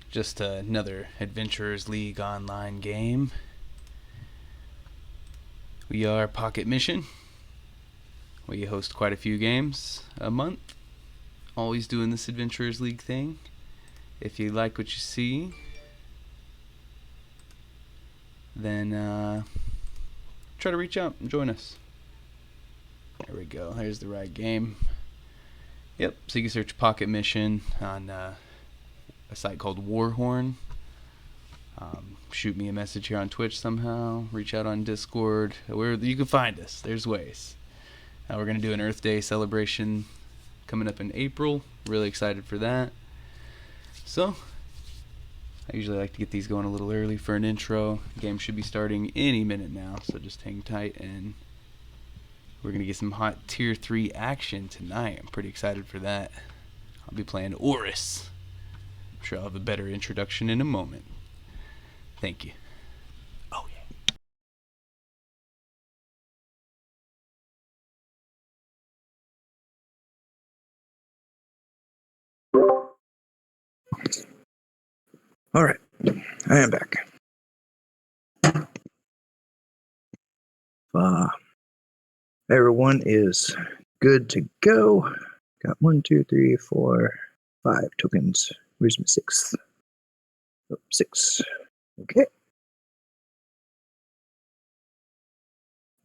Just another Adventurers League online game. We are Pocket Mission. We host quite a few games a month. Always doing this Adventurers League thing. If you like what you see, then try to reach out and join us. There we go. There's the right game. Yep. So you can search Pocket Mission on a site called Warhorn. Shoot me a message here on Twitch somehow. Reach out on Discord. Where you can find us. There's ways. We're going to do an Earth Day celebration coming up in April. Really excited for that. So, I usually like to get these going a little early for an intro. The game should be starting any minute now, so just hang tight, and we're going to get some hot Tier 3 action tonight. I'm pretty excited for that. I'll be playing Oris. I'm sure I'll have a better introduction in a moment. Thank you. Oh, yeah. All right, I am back. Everyone is good to go. Got 1, 2, 3, 4, 5 tokens. Where's my sixth? Oh, 6. Okay.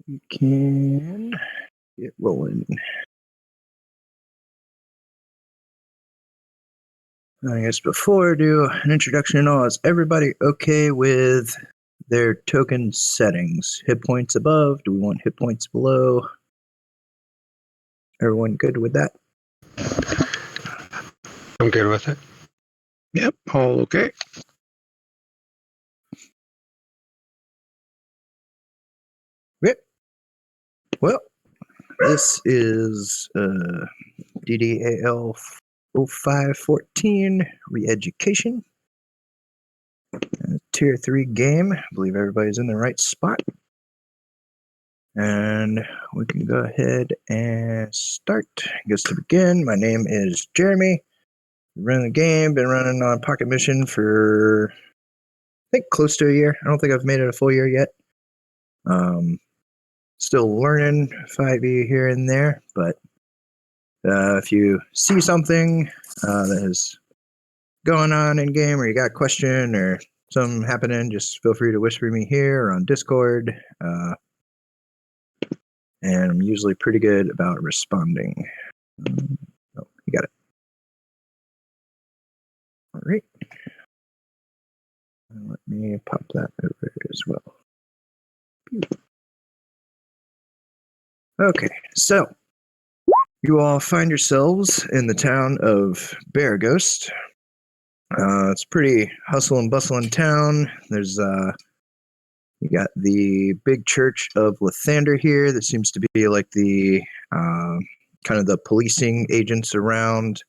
We can get rolling. I guess before I do an introduction and all, is everybody okay with their token settings? Hit points above? Do we want hit points below? Everyone good with that? I'm good with it. Yep, all okay. Yep. Well, this is DDAL 0514 Reeducation. Tier 3 game. I believe everybody's in the right spot. And we can go ahead and start. I guess to begin, my name is Jeremy. Running the game, been running on Pocket Mission for, I think, close to a year. I don't think I've made it a full year yet. Still learning 5e here and there, but if you see something that is going on in game, or you got a question or something happening, just feel free to whisper me here or on Discord. And I'm usually pretty good about responding. Oh, you got it. All right. Let me pop that over as well. Okay, so you all find yourselves in the town of Bear Ghost. It's a pretty hustle and bustling town. There's you got the big church of Lathander here that seems to be like the kind of the policing agents around.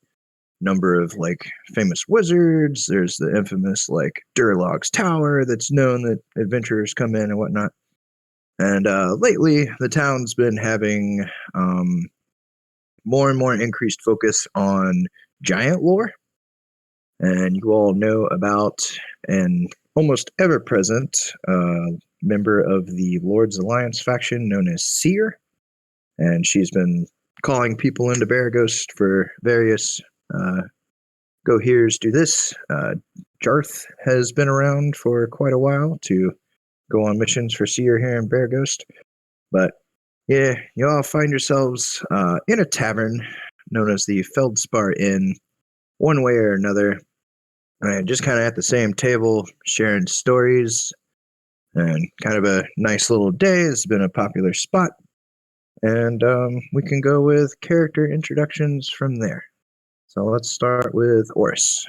Number of like famous wizards. There's the infamous like Durlog's Tower that's known that adventurers come in and whatnot. And lately, the town's been having more and more increased focus on giant lore. And you all know about an almost ever-present member of the Lord's Alliance faction known as Seer. And she's been calling people into Bear Ghost for various go here's, do this. Jarth has been around for quite a while to go on missions for Seer here in Bear Ghost. But yeah, you all find yourselves in a tavern known as the Feldspar Inn, one way or another. And just kind of at the same table, sharing stories, and kind of a nice little day. It's been a popular spot. And we can go with character introductions from there. So let's start with Oris.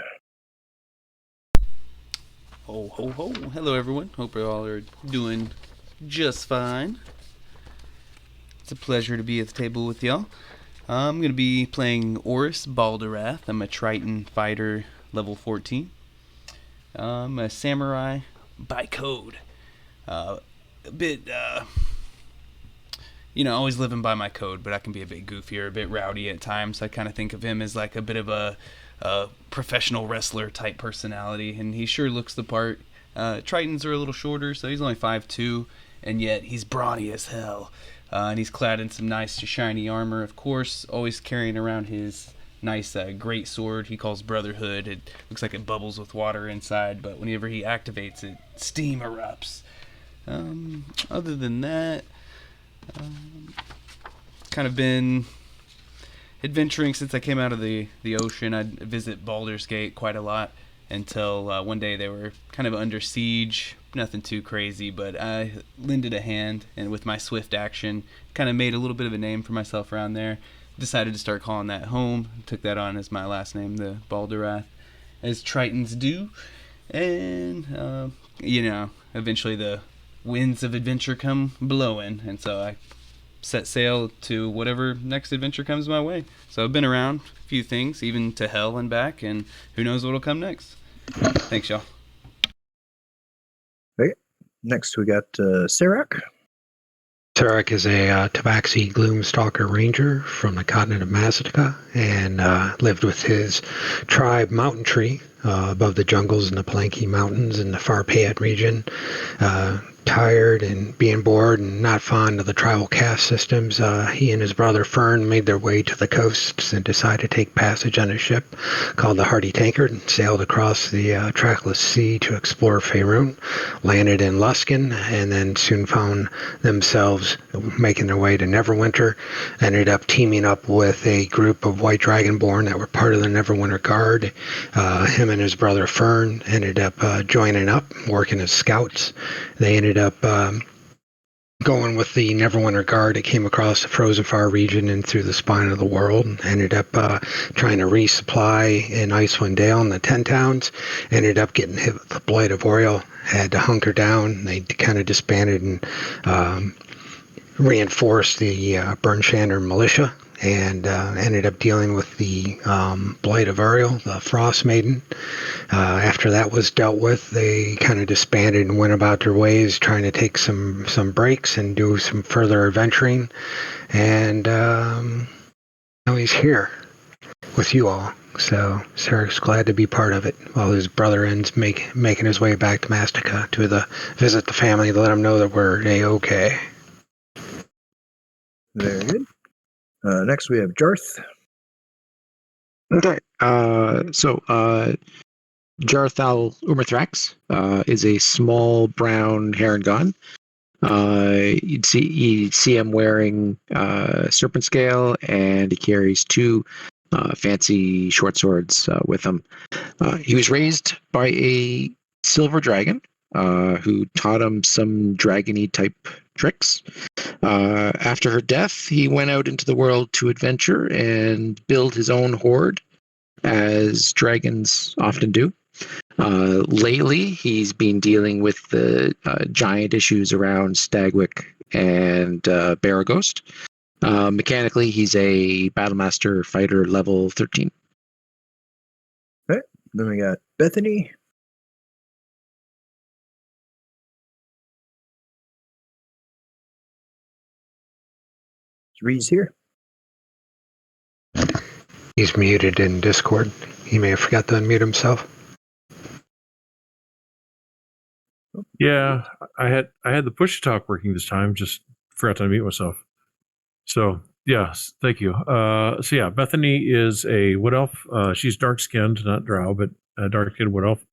Ho, ho, ho. Hello, everyone. Hope you all are doing just fine. It's a pleasure to be at the table with y'all. I'm going to be playing Oris Balderath. I'm a Triton fighter, level 14. I'm a samurai by code. A bit, always living by my code, but I can be a bit goofier, a bit rowdy at times. I kind of think of him as like a bit of a professional wrestler type personality, and he sure looks the part. Tritons are a little shorter, so he's only 5'2", and yet he's brawny as hell. And he's clad in some nice shiny armor, of course, always carrying around his nice great sword he calls Brotherhood. It looks like it bubbles with water inside, but whenever he activates it, steam erupts. Other than that, kind of been adventuring since I came out of the ocean. I'd visit Baldur's Gate quite a lot until one day they were kind of under siege. Nothing too crazy, but I lended a hand, and with my swift action, kind of made a little bit of a name for myself around there. Decided to start calling that home. Took that on as my last name, the Baldurath, as Tritons do. And, eventually the winds of adventure come blowing, and so I set sail to whatever next adventure comes my way. So I've been around a few things, even to hell and back, and who knows what'll come next. Thanks, y'all. Okay. Next, we got Serac. Serac is a Tabaxi Gloomstalker Ranger from the continent of Mazdaca, and lived with his tribe Mountain Tree above the jungles in the Palenque Mountains in the far Payet region. Tired and being bored and not fond of the tribal caste systems, he and his brother Fern made their way to the coasts and decided to take passage on a ship called the Hardy Tankard and sailed across the trackless sea to explore Faerun, landed in Luskan, and then soon found themselves making their way to Neverwinter. Ended up teaming up with a group of White Dragonborn that were part of the Neverwinter Guard. Him and his brother Fern ended up joining up, working as scouts. They ended up going with the Neverwinter Guard. It came across the Frozen Far region and through the spine of the world. Ended up trying to resupply in Icewind Dale in the 10 towns. Ended up getting hit with the Blight of Oriel. Had to hunker down. They kind of disbanded and reinforced the Bernshander militia. And ended up dealing with the Blight of Ariel, the Frost Maiden. After that was dealt with, they kind of disbanded and went about their ways, trying to take some breaks and do some further adventuring. And now he's here with you all. So Serac's glad to be part of it, while his brother ends making his way back to Mazdaca to visit the family to let them know that we're A-okay. Very good. Next, we have Jarth. Okay. So Jarthal Umerthrax is a small brown Heron. You'd see him wearing serpent scale, and he carries two fancy short swords with him. He was raised by a silver dragon who taught him some dragony type tricks. After her death, he went out into the world to adventure and build his own horde, as dragons often do. Lately, he's been dealing with the giant issues around Stagwick and Baragost. Mechanically, he's a Battlemaster Fighter level 13. Okay. Then we got Bethany. Reed's here. He's muted in Discord. He may have forgot to unmute himself. Yeah, I had the push to talk working this time. Just forgot to unmute myself. So yes, thank you. Bethany is a wood elf. She's dark skinned, not drow, but a dark skinned wood elf.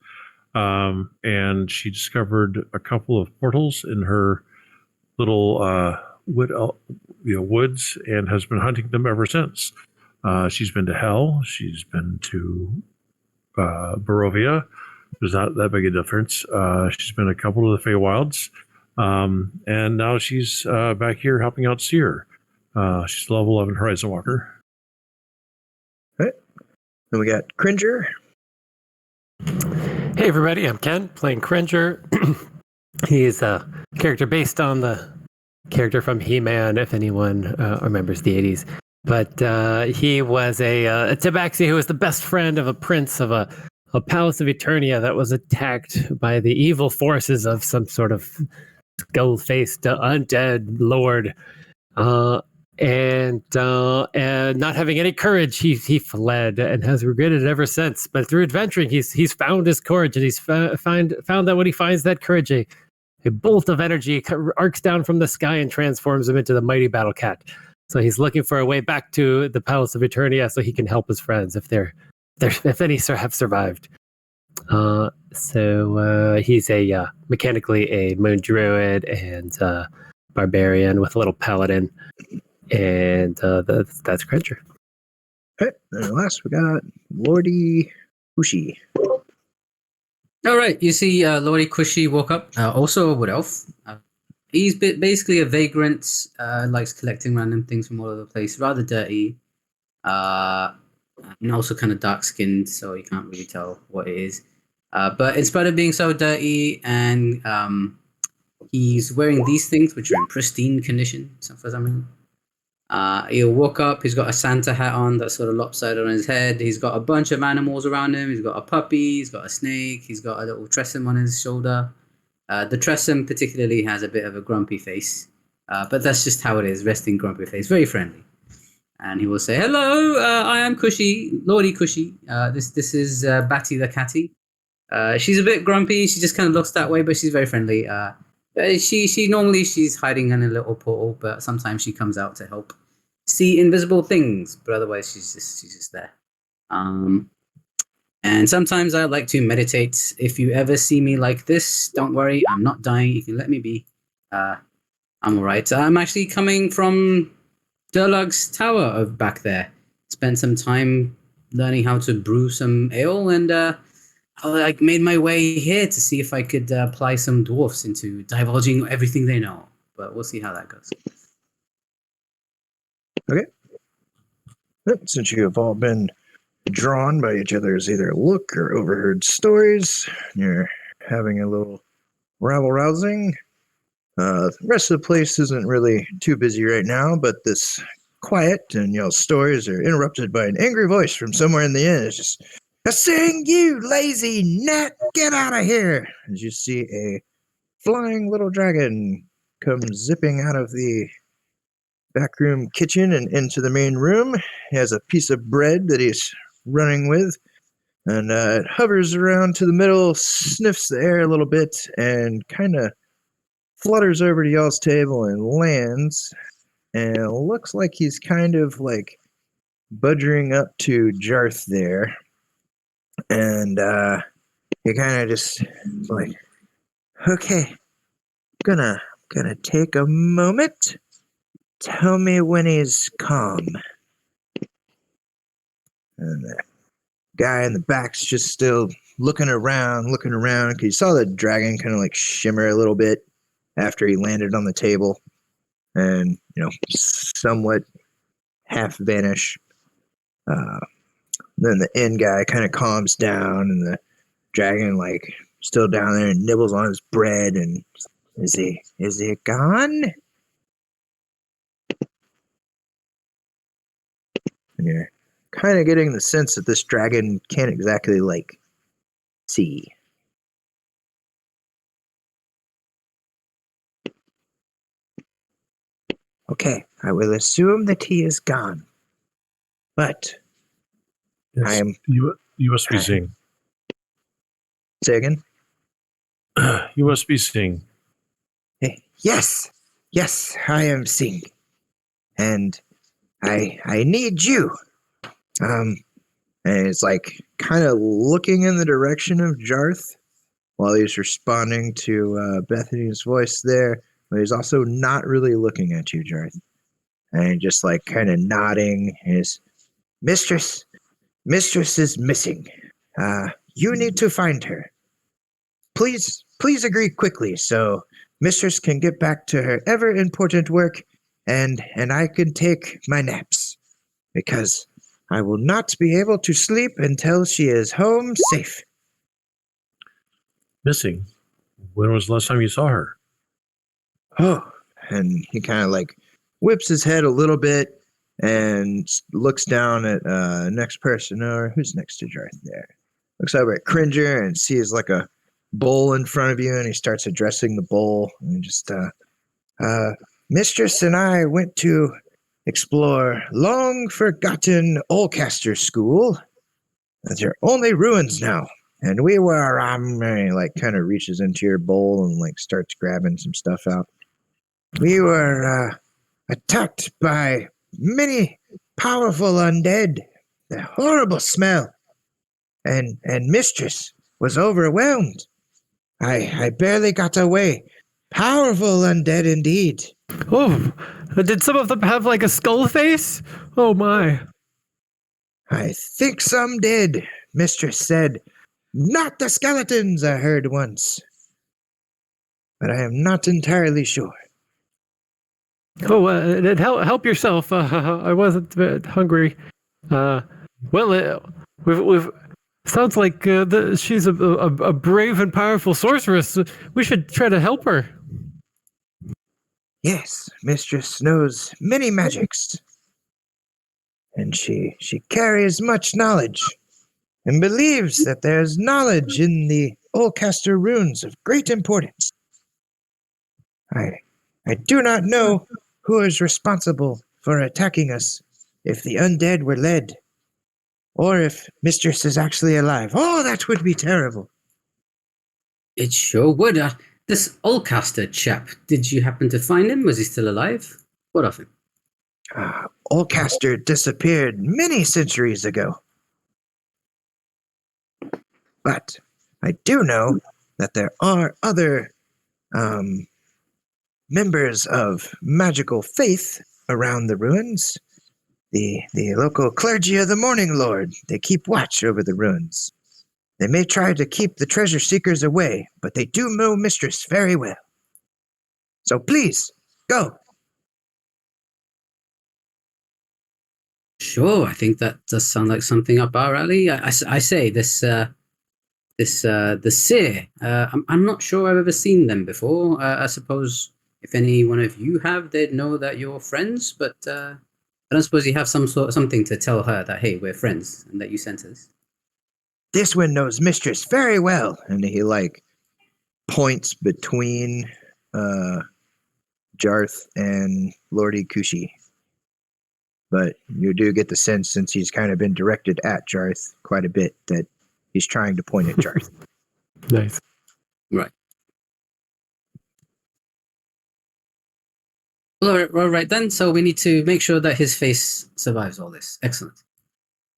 And she discovered a couple of portals in her little woods, and has been hunting them ever since. She's been to Hell. She's been to Barovia. There's not that big a difference. She's been a couple of the Feywilds, and now she's back here helping out Seer. She's level 11 Horizon Walker. Okay. Then we got Cringer. Hey everybody, I'm Ken, playing Cringer. He is a character based on the character from He-Man, if anyone remembers the 80s. But he was a Tabaxi who was the best friend of a prince of a palace of Eternia that was attacked by the evil forces of some sort of skull-faced undead lord. and not having any courage, he fled and has regretted it ever since. But through adventuring, he's found his courage, and he's found that when he finds that courage, a bolt of energy arcs down from the sky and transforms him into the mighty battle cat. So he's looking for a way back to the Palace of Eternia so he can help his friends if if any have survived. So he's mechanically a moon druid and barbarian with a little paladin, and that's Cringer. Okay, and last we got Lordy Ushi. All right, you see Lordy Cushy woke up, also a wood elf. He's basically a vagrant, likes collecting random things from all over the place, rather dirty, and also kind of dark-skinned, so you can't really tell what it is. But in spite of being so dirty, and he's wearing these things, which are in pristine condition, so for some reason. He woke up, he's got a Santa hat on that's sort of lopsided on his head. He's got a bunch of animals around him. He's got a puppy, he's got a snake, he's got a little tressum on his shoulder. The tressum particularly has a bit of a grumpy face, but that's just how it is, resting grumpy face, very friendly. And he will say, "Hello, I am Cushy, Lordy Cushy. This is Batty the catty. She's a bit grumpy, she just kind of looks that way, but she's very friendly. She normally she's hiding in a little portal, but sometimes she comes out to help see invisible things, but otherwise she's just there. And sometimes I like to meditate. If you ever see me like this, don't worry, I'm not dying. You can let me be. I'm all right. I'm actually coming from Durlug's tower of back there. Spent some time learning how to brew some ale, and I made my way here to see if I could ply some dwarfs into divulging everything they know. But we'll see how that goes. Okay. Since you have all been drawn by each other's either look or overheard stories, you're having a little rabble-rousing. The rest of the place isn't really too busy right now, but this quiet and y'all's stories are interrupted by an angry voice from somewhere in the inn. It's just, "Sing, you lazy gnat, get out of here!" As you see a flying little dragon come zipping out of the backroom kitchen and into the main room. He has a piece of bread that he's running with, and it hovers around to the middle, sniffs the air a little bit, and kind of flutters over to y'all's table and lands. And it looks like he's kind of like budgering up to Jarth there. And he kind of just like, "Okay, gonna take a moment. Tell me when he's calm." And the guy in the back's just still looking around, because you saw the dragon kind of like shimmer a little bit after he landed on the table, and somewhat half vanish. Then the inn guy kind of calms down, and the dragon like still down there and nibbles on his bread. And is he gone? And you're kind of getting the sense that this dragon can't exactly like see. Okay, I will assume that he is gone. But Yes, you must be Zing. Say again? You must be Sting. Yes, I am Sing. And I need you. And it's like kind of looking in the direction of Jarth while he's responding to Bethany's voice there, but he's also not really looking at you, Jarth. And just like kind of nodding. His mistress is missing. You need to find her. Please agree quickly so mistress can get back to her ever important work, and I can take my naps, because I will not be able to sleep until she is home safe. Missing? When was the last time you saw her? Oh, and he kind of like whips his head a little bit and looks down at next person, or who's next to Jarth there. Looks over at Cringer and sees like a bowl in front of you, and he starts addressing the bowl. And just, mistress and I went to explore long forgotten Olcaster School. That's your only ruins now. And we were, he, like, kind of reaches into your bowl and, like, starts grabbing some stuff out. We were attacked by many powerful undead. The horrible smell. And Mistress was overwhelmed. I barely got away. Powerful undead indeed. Oh, did some of them have like a skull face? Oh my. I think some did, Mistress said. Not the skeletons, I heard once. But I am not entirely sure. Oh, help yourself. I wasn't hungry. We've sounds like she's a brave and powerful sorceress. We should try to help her. Yes, Mistress knows many magics. And she carries much knowledge, and believes that there's knowledge in the Olcaster runes of great importance. I do not know who is responsible for attacking us, if the undead were led, or if Mistress is actually alive. Oh, that would be terrible. It sure would. This Olcaster chap, did you happen to find him? Was he still alive? What of him? Olcaster disappeared many centuries ago. But I do know that there are other members of magical faith around the ruins. The local clergy of the Morning Lord, they keep watch over the ruins. They may try to keep the treasure seekers away, but they do know Mistress very well. So please, go. Sure, I think that does sound like something up our alley. I say the Seer. I'm not sure I've ever seen them before. I suppose if any one of you have, they'd know that you're friends. But I don't suppose you have something to tell her that hey, we're friends and that you sent us. This one knows Mistress very well, and he like points between Jarth and Lordy Kushi. But you do get the sense, since he's kind of been directed at Jarth quite a bit, that he's trying to point at Jarth. Nice. Right. Well, all right then. So we need to make sure that his face survives all this. Excellent.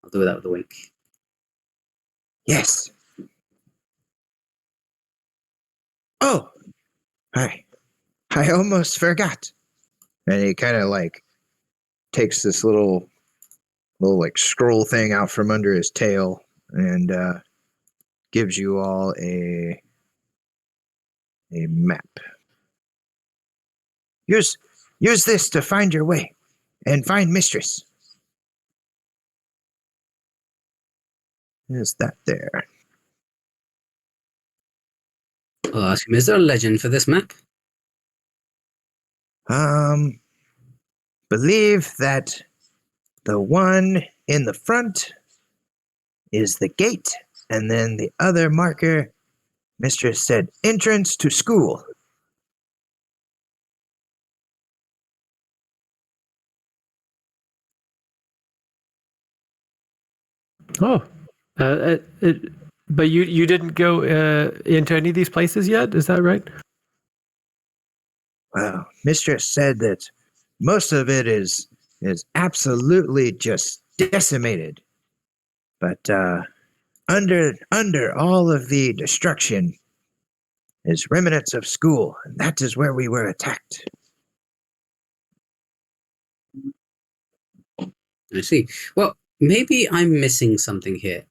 I'll do that with a wink. Yes. Oh, I almost forgot. And he kind of like takes this little like scroll thing out from under his tail and gives you all a map. Use this to find your way and find Mistress. Is that there? I'll ask him, is there a legend for this map? Believe that the one in the front is the gate, and then the other marker, Mistress said, entrance to school. Oh, but you didn't go into any of these places yet? Is that right? Well, Mistress said that most of it is absolutely just decimated. But under all of the destruction is remnants of school, and that is where we were attacked. I see. Well, maybe I'm missing something here.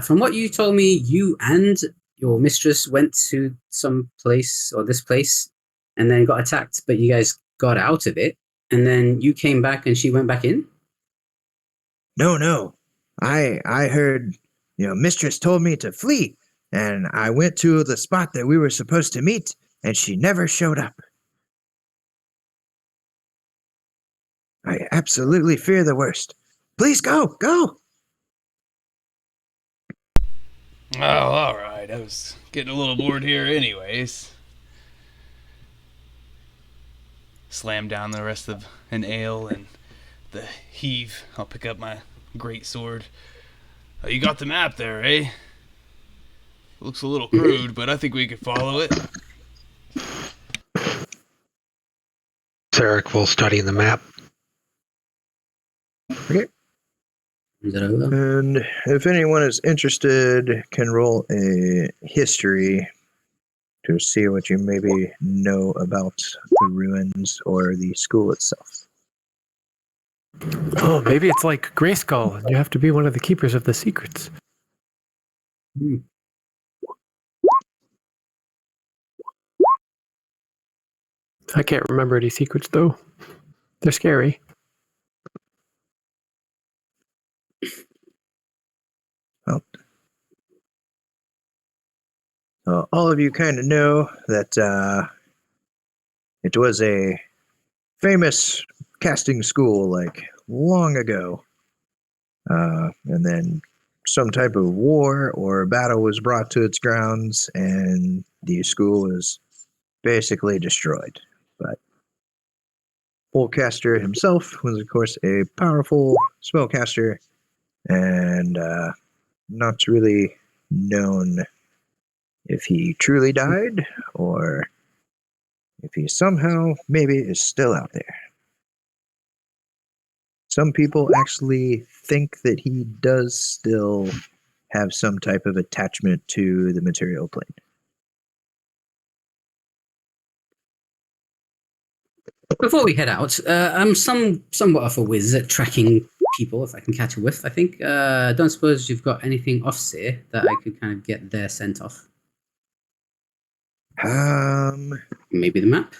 From what you told me, you and your mistress went to some place or this place and then got attacked, but you guys got out of it, and then you came back and she went back in? No. I heard, Mistress told me to flee, and I went to the spot that we were supposed to meet, and she never showed up. I absolutely fear the worst. Please go! Oh, all right. I was getting a little bored here anyways. Slam down the rest of an ale and the heave, I'll pick up my great sword. You got the map there, eh? Looks a little crude, but I think we could follow it. Sarek will study the map. Is that over? And if anyone is interested, can roll a history to see what you maybe know about the ruins or the school itself. Oh, maybe it's like Grayskull, and you have to be one of the keepers of the secrets. I can't remember any secrets, though. They're scary. Well, all of you kind of know that it was a famous casting school like long ago. And then some type of war or battle was brought to its grounds, and the school was basically destroyed. But Bullcaster himself was, of course, a powerful spellcaster, and not really known if he truly died or if he somehow maybe is still out there. Some people actually think that he does still have some type of attachment to the material plane. Before we head out, I'm somewhat of a whiz at tracking people, if I can catch a whiff, I think. Don't suppose you've got anything off Seer that I could kind of get their scent off? Maybe the map?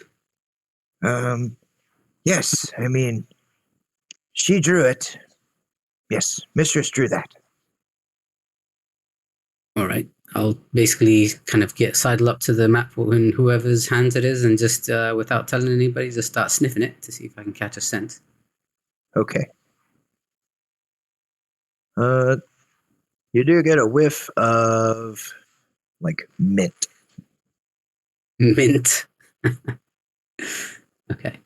Yes, I mean, she drew it. Yes, Mistress drew that. All right. I'll basically kind of sidle up to the map in whoever's hands it is and just, without telling anybody, just start sniffing it to see if I can catch a scent. Okay. You do get a whiff of, like, mint. Mint. Okay.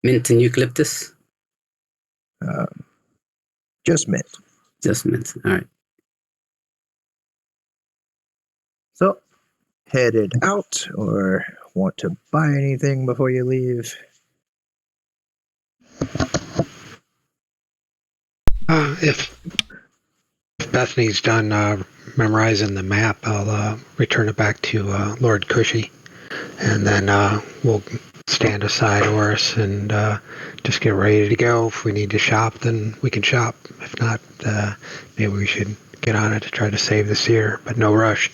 Mint and eucalyptus? Just mint. Just mint. All right. So, headed out or want to buy anything before you leave? If Bethany's done memorizing the map, I'll return it back to Lord Cushy, and then we'll stand aside Oris and just get ready to go. If we need to shop, then we can shop. If not, maybe we should get on it to try to save the seer, but no rush.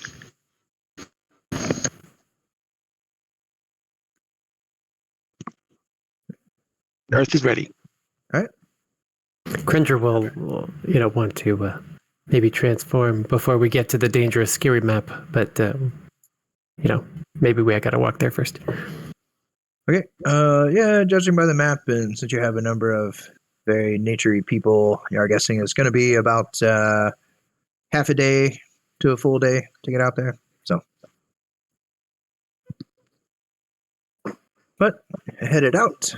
Earth is ready. All right. Cringer will want to maybe transform before we get to the dangerous, scary map. But maybe we gotta walk there first. Okay. Yeah, judging by the map, and since you have a number of very naturey people, you're guessing it's going to be about half a day to a full day to get out there. So, but headed out.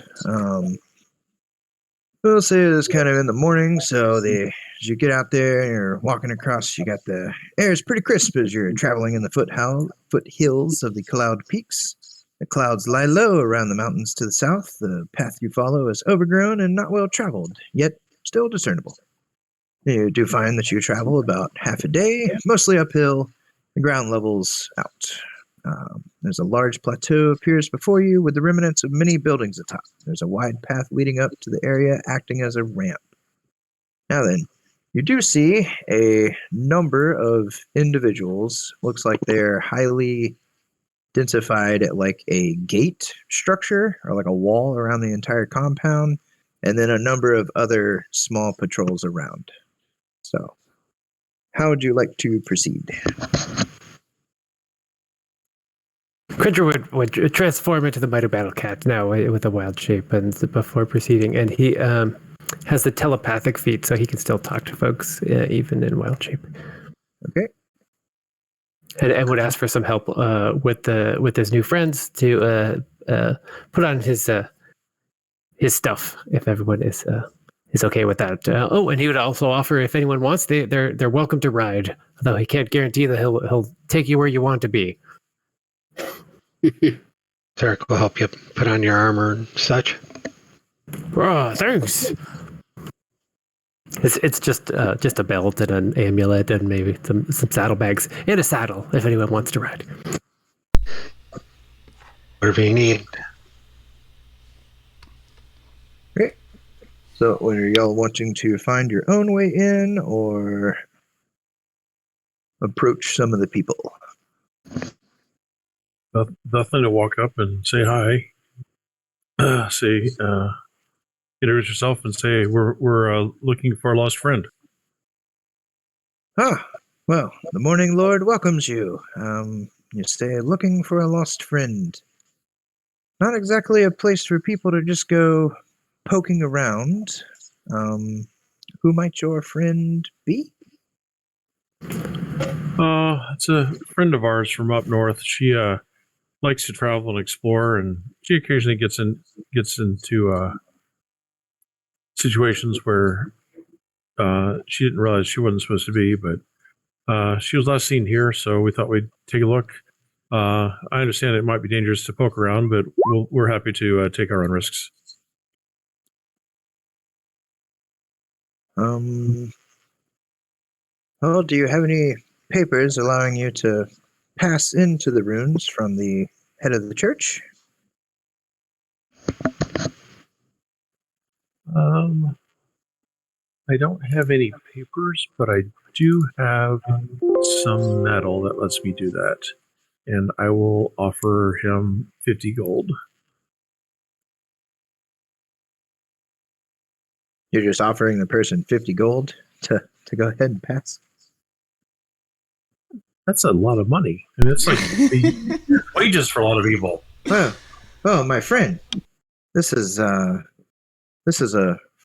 We'll say it's kind of in the morning, so as you get out there and you're walking across, you got the air is pretty crisp as you're traveling in the foothills of the cloud peaks. The clouds lie low around the mountains to the south. The path you follow is overgrown and not well traveled, yet still discernible. You do find that you travel about half a day, mostly uphill, the ground level's out. There's a large plateau appears before you with the remnants of many buildings atop. There's a wide path leading up to the area acting as a ramp. Now then, you do see a number of individuals. Looks like they're highly densified at like a gate structure or like a wall around the entire compound, and then a number of other small patrols around. So, how would you like to proceed? Cringer would transform into the Mighty Battle Cat now with a wild shape and before proceeding, and he has the telepathic feat, so he can still talk to folks even in wild shape. Okay. And would ask for some help with his new friends to put on his stuff if everyone is is okay with that. And he would also offer if anyone wants, they're welcome to ride. Though he can't guarantee that he'll take you where you want to be. Tarek will help you put on your armor and such. Oh, thanks. It's just a belt and an amulet and maybe some saddlebags and a saddle if anyone wants to ride. Whatever you need. Great. So, are y'all wanting to find your own way in or approach some of the people? Nothing to walk up and say hi. Introduce yourself and say we're looking for a lost friend. Ah, well, the Morning Lord welcomes you. You stay looking for a lost friend. Not exactly a place for people to just go poking around. Who might your friend be? It's a friend of ours from up north. She likes to travel and explore, and she occasionally gets into situations where she didn't realize she wasn't supposed to be, but she was last seen here, so we thought we'd take a look. I understand it might be dangerous to poke around, but we're happy to take our own risks. Well, do you have any papers allowing you to pass into the ruins from the head of the church? I don't have any papers, but I do have some metal that lets me do that. And I will offer him 50 gold. You're just offering the person 50 gold to go ahead and pass? That's a lot of money. I mean, it's like wages for a lot of people. Oh, my friend, this is a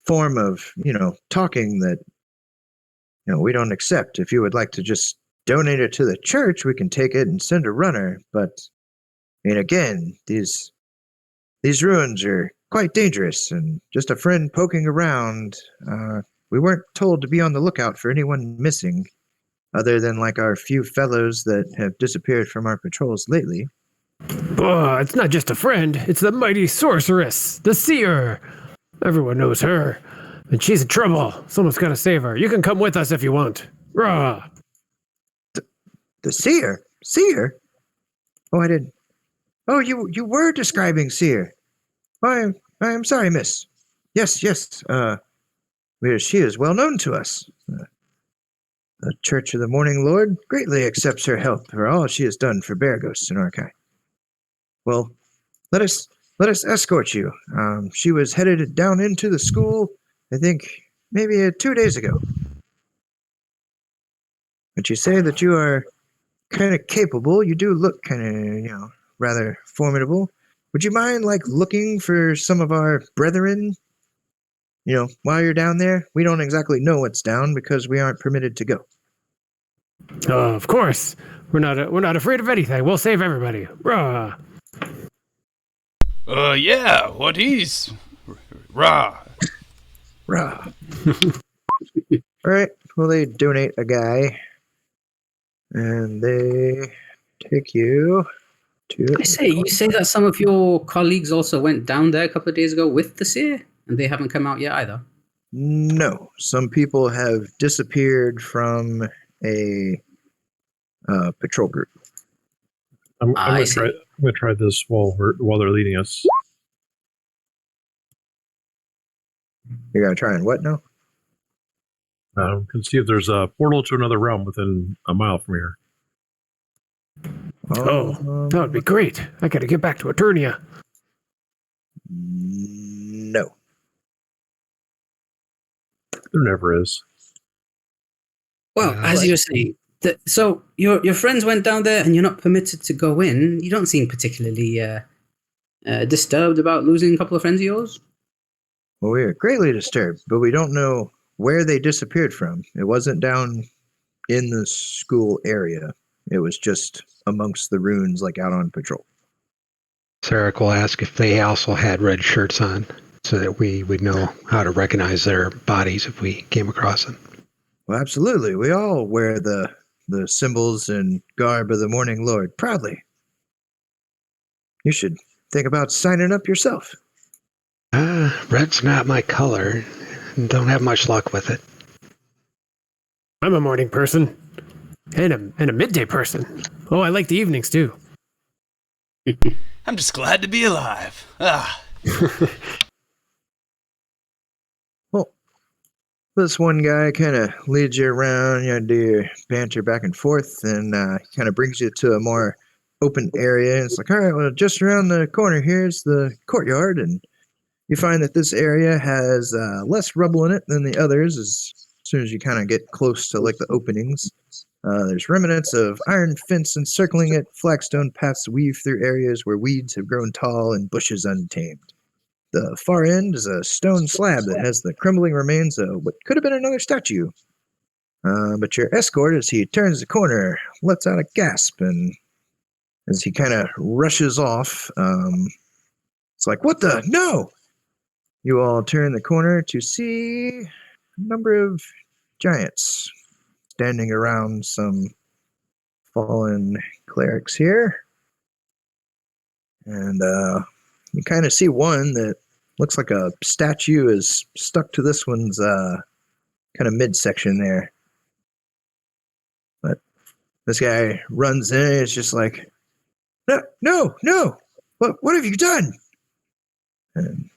form of talking that we don't accept. If you would like to just donate it to the church, we can take it and send a runner. But I mean, again, these ruins are quite dangerous, and just a friend poking around. We weren't told to be on the lookout for anyone missing, other than like our few fellows that have disappeared from our patrols lately. Oh, it's not just a friend. It's the mighty sorceress, the seer. Everyone knows her. And she's in trouble. Someone's got to save her. You can come with us if you want. Rah! The seer? Seer? Oh, I didn't. Oh, you were describing seer. I am sorry, miss. Yes. She is well known to us. The Church of the Morning Lord greatly accepts her help for all she has done for Bear Ghosts and Arkai. Well, let us escort you. She was headed down into the school, I think, maybe 2 days ago. But you say that you are kind of capable. You do look kind of, rather formidable. Would you mind, looking for some of our brethren? While you're down there? We don't exactly know what's down because we aren't permitted to go. Of course. We're not afraid of anything. We'll save everybody. Rah! Yeah, what is? Rah. Rah. Alright, well, they donate a guy, and they take you to... You say that some of your colleagues also went down there a couple of days ago with the seer, and they haven't come out yet either? No, some people have disappeared from a patrol group. I'm going to try this while they're leading us. You're going to try and what now? Can see if there's a portal to another realm within a mile from here. That would be great. I got to get back to Eternia. No. There never is. Well, as you were saying, so your friends went down there and you're not permitted to go in. You don't seem particularly disturbed about losing a couple of friends of yours? Well, we are greatly disturbed, but we don't know where they disappeared from. It wasn't down in the school area. It was just amongst the ruins, out on patrol. Sarek will ask if they also had red shirts on. so that we would know how to recognize their bodies if we came across them. Well, absolutely. We all wear the symbols and garb of the Morning Lord proudly. You should think about signing up yourself. Red's not my color, and don't have much luck with it. I'm a morning person. And a midday person. Oh, I like the evenings too. I'm just glad to be alive. Ah. Well, this one guy kind of leads you around, do your banter back and forth, and kind of brings you to a more open area. It's like, all right, well, just around the corner here's the courtyard, and you find that this area has less rubble in it than the others as soon as you kind of get close to like the openings. There's remnants of iron fence encircling it. Flagstone paths weave through areas where weeds have grown tall and bushes untamed. The far end is a stone slab that has the crumbling remains of what could have been another statue. But your escort, as he turns the corner, lets out a gasp, and as he kind of rushes off, it's like, what the? No! You all turn the corner to see a number of giants standing around some fallen clerics here. And you kind of see one that looks like a statue is stuck to this one's kind of midsection there. But this guy runs in and it's just like, no, what have you done? And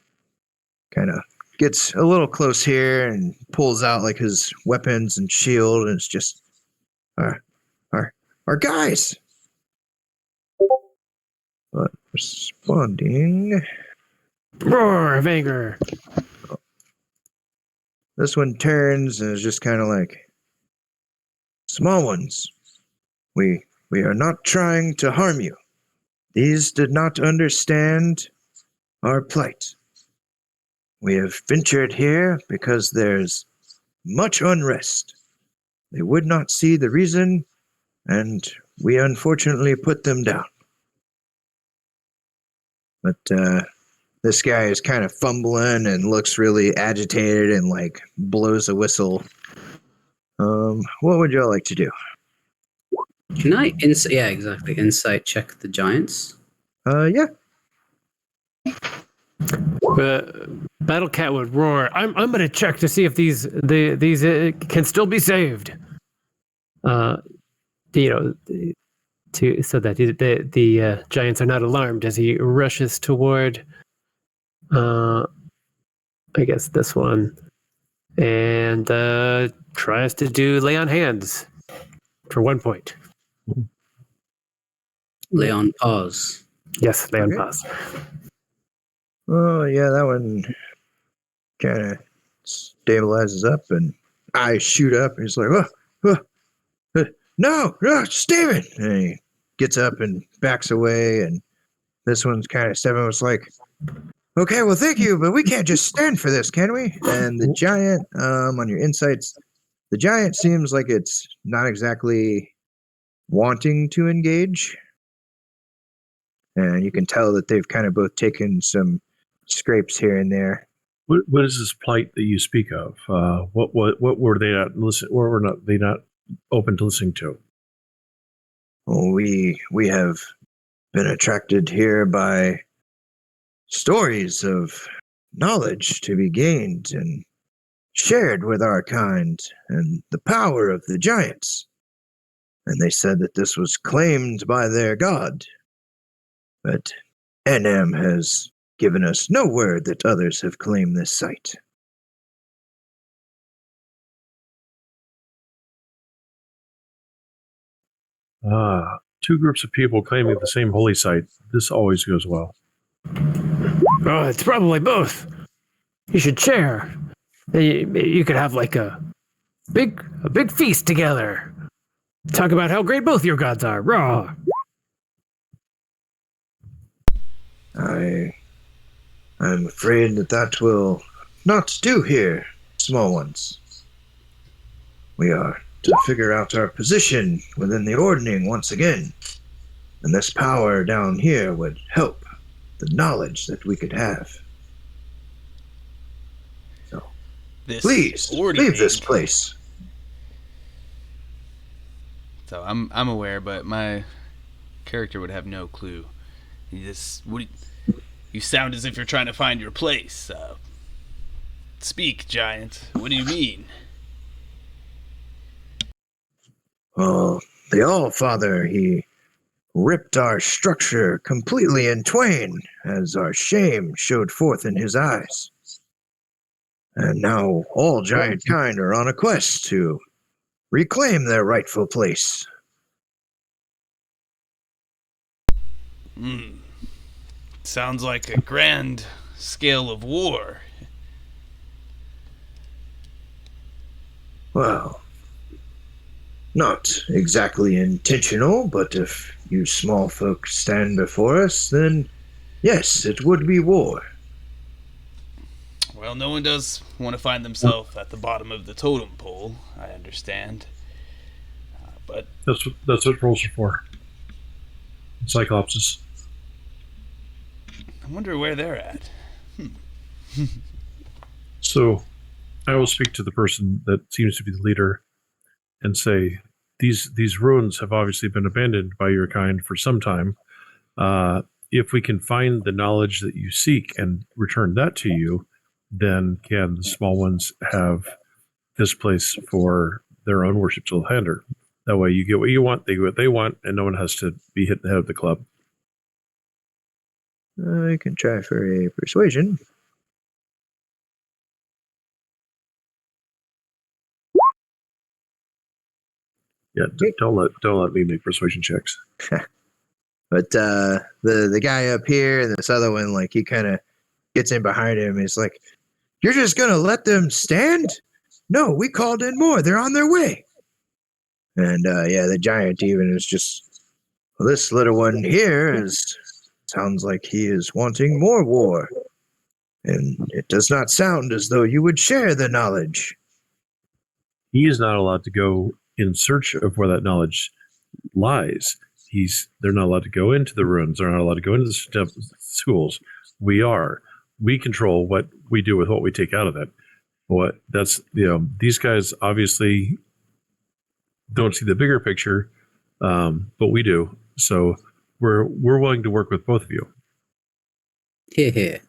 kind of gets a little close here and pulls out like his weapons and shield, and it's just our guys. But responding, Roar of anger. This one turns and is just kind of like, small ones, we are not trying to harm you. These did not understand our plight. We have ventured here because there's much unrest. They would not see the reason, and we unfortunately put them down. But this guy is kind of fumbling and looks really agitated and like blows a whistle. What would y'all like to do? Can I insight check the giants? Yeah. Battle Cat would roar. I'm going to check to see if these can still be saved. So that the giants are not alarmed as he rushes toward, I guess this one, and tries to do lay on hands for 1 point. Lay on pause. Yes, lay on Okay. pause. Oh, yeah, that one kind of stabilizes up, and eyes shoot up, and he's like, no, Steven! And he gets up and backs away, and this one's kind of stepping. It's like, okay, well, thank you, but we can't just stand for this, can we? And the giant, on your insights, the giant seems like it's not exactly wanting to engage. And you can tell that they've kind of both taken some scrapes here and there. What is this plight that you speak of? What were they not listen? Or were they not open to listening to? Well, we have been attracted here by stories of knowledge to be gained and shared with our kind, and the power of the giants. And they said that this was claimed by their god. But NM has given us no word that others have claimed this site. Two groups of people claiming the same holy site. This always goes well. Oh, it's probably both. You should share. You could have like a big feast together. Talk about how great both your gods are. Raw. I'm afraid that will not do here, small ones. We are to figure out our position within the ordning once again, and this power down here would help the knowledge that we could have. this Please, ordering. leave this place. So I'm aware, but my character would have no clue. You sound as if you're trying to find your place. Speak, giant. What do you mean? Oh, the All-Father, he ripped our structure completely in twain as our shame showed forth in his eyes. And now all giant kind are on a quest to reclaim their rightful place. Sounds like a grand scale of war. Well, not exactly intentional, but if you small folk stand before us, then yes, it would be war. Well, no one does want to find themselves at the bottom of the totem pole, I understand. But That's what rolls are for. Cyclopses. I wonder where they're at. So I will speak to the person that seems to be the leader and say, these ruins have obviously been abandoned by your kind for some time. If we can find the knowledge that you seek and return that to you, then can the small ones have this place for their own worshipful hander. That way you get what you want, they get what they want, and no one has to be hit in the head of the club. I can try for a persuasion. Yeah, don't let me make persuasion checks. But the guy up here and this other one, like, he kind of gets in behind him. He's like, "You're just gonna let them stand? No, we called in more. They're on their way." And yeah, the giant even is just, well, this little one here sounds like he is wanting more war, and it does not sound as though you would share the knowledge. He is not allowed to go in search of where that knowledge lies. They're not allowed to go into the ruins. They're not allowed to go into the schools. We control what we do with what we take out of it. These guys obviously don't see the bigger picture, but we do. So we're willing to work with both of you. Here, here.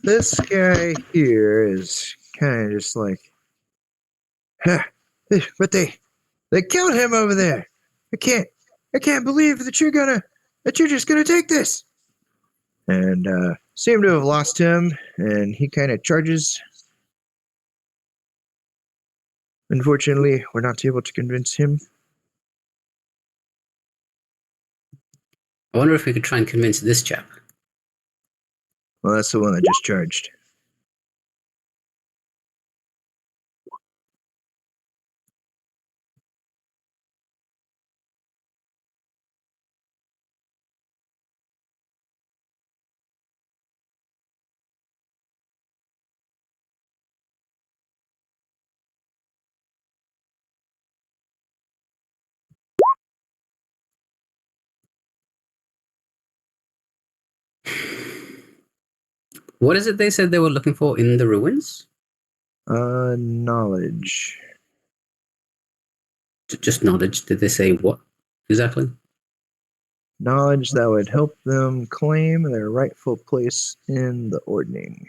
This guy here is kind of just like, huh, but they killed him over there. I can't believe that you're just gonna take this. And seem to have lost him, and he kind of charges. Unfortunately, we're not able to convince him. I wonder if we could try and convince this chap. Well, that's the one that just charged. What is it they said they were looking for in the ruins? Knowledge. Just knowledge. Did they say what exactly? Knowledge that would help them claim their rightful place in the ordning.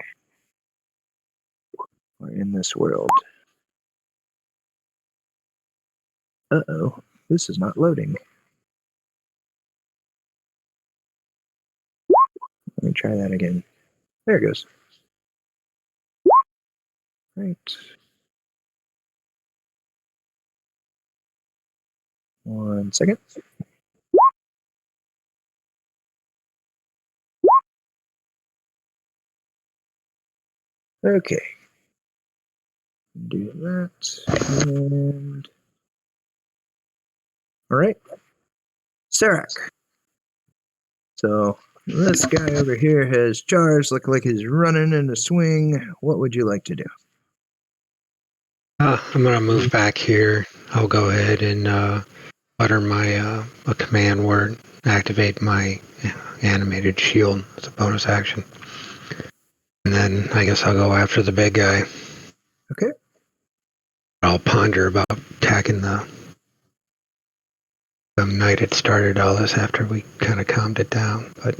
Or in this world. Uh-oh, this is not loading. Let me try that again. There it goes. Right. One second. Okay. Do that. And all right. Serac. So this guy over here has charged, look like he's running in a swing. What would you like to do? I'm going to move back here. I'll go ahead and utter my a command word activate my animated shield as a bonus action. And then I guess I'll go after the big guy. Okay. I'll ponder about attacking the night it started all this after we kind of calmed it down. But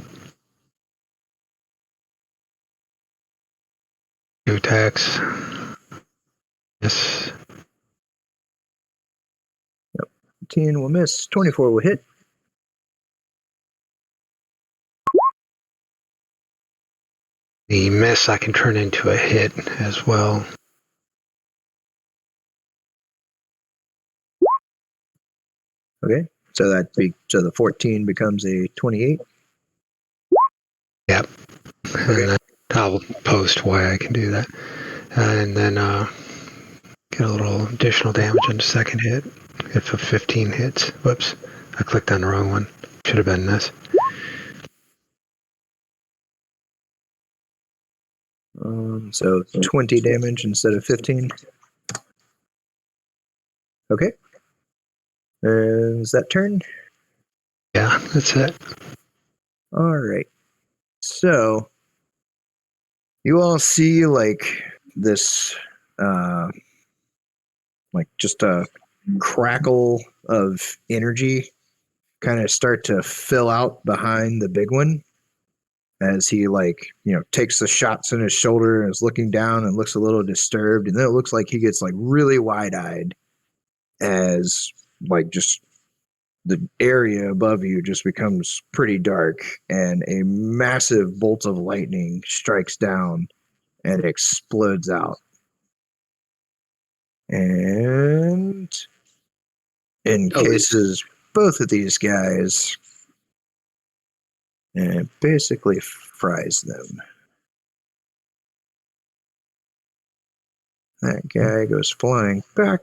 2 attacks. Yes. 18 will miss. 24 will hit. The miss I can turn into a hit as well. Okay. So so the 14 becomes a 28. Yep. Okay. And then I'll post why I can do that. And then get a little additional damage on the second hit. If a 15 hits. Whoops. I clicked on the wrong one. Should have been this. So 20 damage instead of 15. Okay. And is that turn? Yeah, that's it. All right. So you all see like this, like just a crackle of energy kind of start to fill out behind the big one as he takes the shots in his shoulder and is looking down and looks a little disturbed. And then it looks like he gets like really wide-eyed as like just the area above you just becomes pretty dark and a massive bolt of lightning strikes down and explodes out. And encases both of these guys and basically fries them. That guy goes flying back.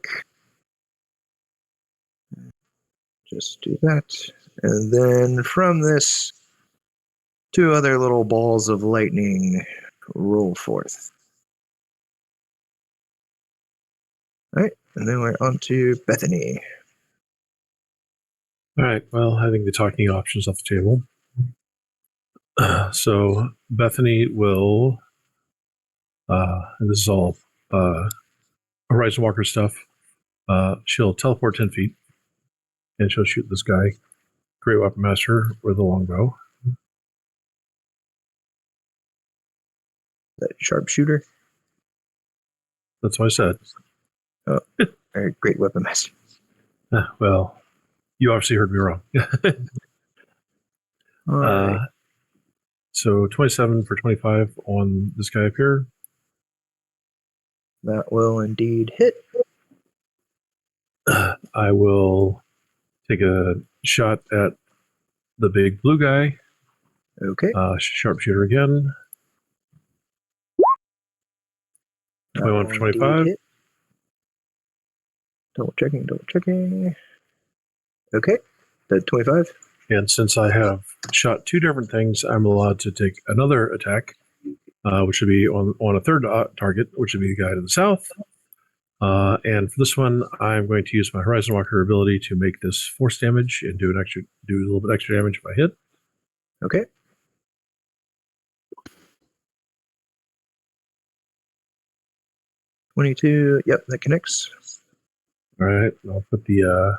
Just do that. And then from this, 2 other little balls of lightning roll forth. All right, and then we're on to Bethany. All right. Well, I think the talking options off the table. So Bethany will, and this is all Horizon Walker stuff. She'll teleport 10 feet, and she'll shoot this guy, Great Weapon Master, with a longbow. That sharpshooter. That's what I said. Oh, all right, Great Weapon Master. Well, you obviously heard me wrong. All right. So 27 for 25 on this guy up here. That will indeed hit. I will take a shot at the big blue guy. Okay. Sharpshooter again. 21 for 25. Hit. Double checking. Okay. That's 25. And since I have shot 2 different things, I'm allowed to take another attack, which would be on a third target, which would be the guy to the south. And for this one, I'm going to use my Horizon Walker ability to make this force damage and do a little bit extra damage if I hit. Okay. $22. Yep, that connects. All right, I'll put the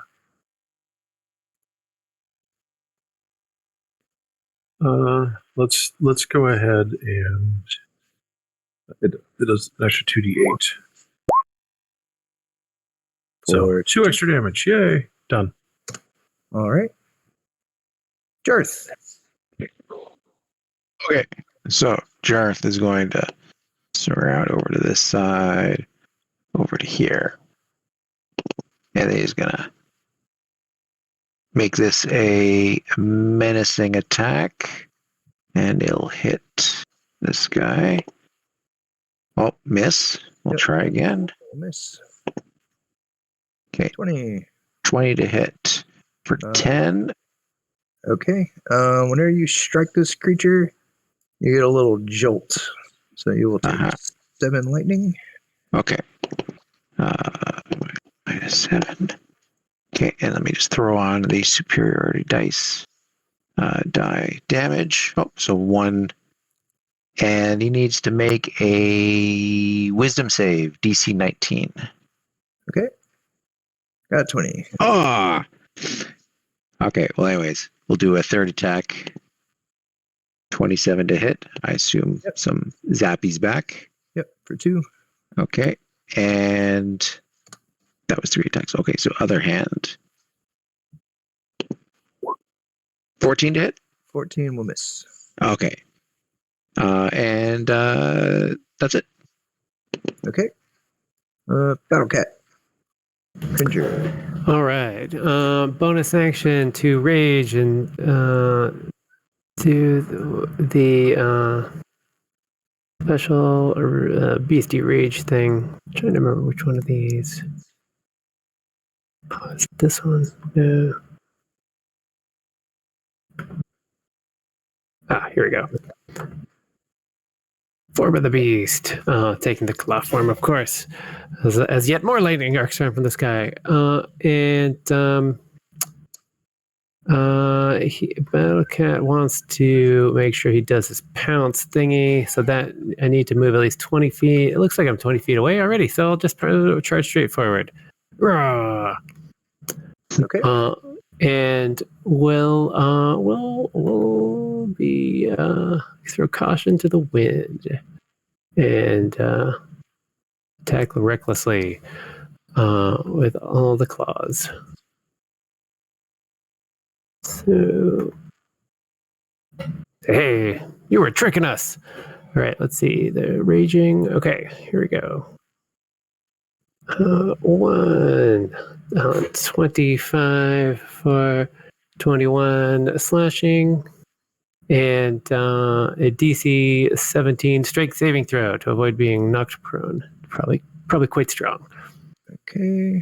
let's go ahead and it does an extra 2d8. So 2 extra damage. Yay. Done. All right. Jarth. Okay, so Jarth is going to soar out over to this side, over to here, and he's gonna make this a menacing attack, and it'll hit this guy. Oh, miss. We'll try again. Miss. Okay, 20. 20 to hit for 10. Okay. Whenever you strike this creature, you get a little jolt. So you will take 7 lightning. Okay. -7. Okay, and let me just throw on the superiority dice. die damage. Oh, so 1. And he needs to make a wisdom save, DC 19. Okay. Got 20. Ah! Okay, well, anyways, we'll do a third attack. 27 to hit. I assume some zappies back. Yep, for 2. Okay, and that was 3 attacks. Okay, so other hand. 14 to hit? 14 will miss. Okay. And that's it. Okay. Battle Cat. Cringer. All right. Bonus action to rage and do the special beastie rage thing. I'm trying to remember which one of these. Oh, is it this one? No. Here we go. Form of the beast, taking the claw form, of course, as yet more lightning arcs from the sky. Battlecat wants to make sure he does his pounce thingy, so that I need to move at least 20 feet. It looks like I'm 20 feet away already, so I'll just charge straight forward. Rah! Okay. And we'll be throw caution to the wind and attack recklessly with all the claws. So, hey, you were tricking us. All right, let's see. The raging. Okay, here we go. 1 25 for 21 slashing, and a DC 17 strength saving throw to avoid being knocked prone. Probably quite strong. Okay.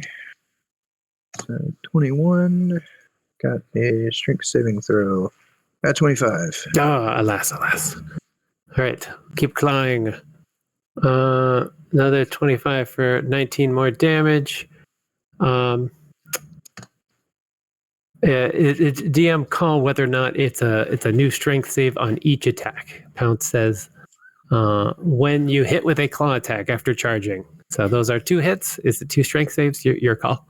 So 21. Got a strength saving throw. Got 25. Alas. All right, keep clawing. Another 25 for 19 more damage. DM call whether or not it's a new strength save on each attack. Pounce says when you hit with a claw attack after charging. So those are 2 hits. Is it 2 strength saves? Your call.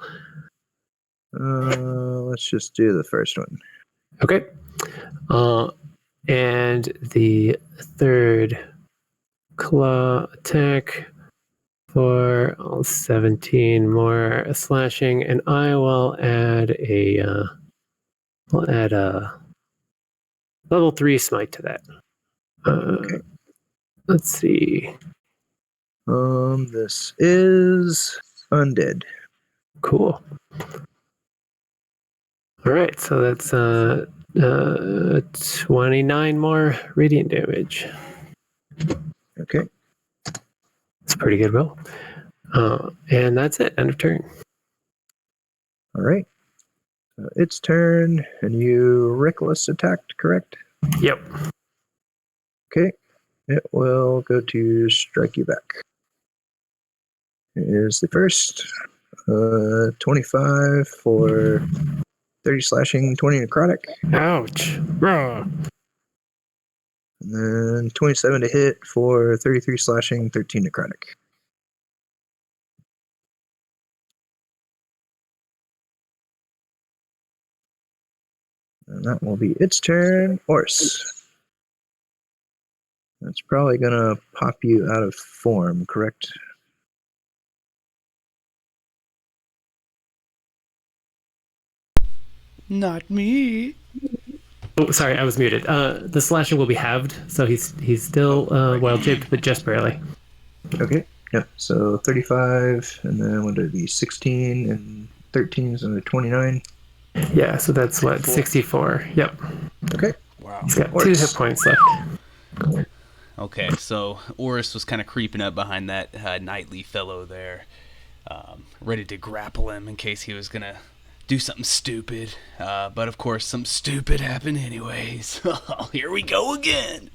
Let's just do the first one. Okay. And the third claw attack for 17 more slashing, and I will add a level 3 smite to that. Okay. Let's see. This is undead. Cool. All right, so that's 29 more radiant damage. Okay. It's a pretty good roll. And that's it. End of turn. All right. Its turn, and you reckless attacked, correct? Yep. Okay. It will go to strike you back. Here's the first. 25 for 30 slashing, 20 necrotic. Ouch. Rah. And then 27 to hit for 33 slashing, 13 necrotic. And that will be its turn. Horse. That's probably going to pop you out of form, correct? Not me. Oh, sorry, I was muted. The slashing will be halved, so he's still wild shaped, but just barely. Okay. Yep. So 35, and then what would it be? 16 and 13, so 29. Yeah, so that's what, 64. Yep. Okay. Wow. He's got 2 Orcs. hit points left. Okay, so Oris was kind of creeping up behind that knightly fellow there, ready to grapple him in case he was going to do something stupid. But of course, something stupid happened anyways. Here we go again.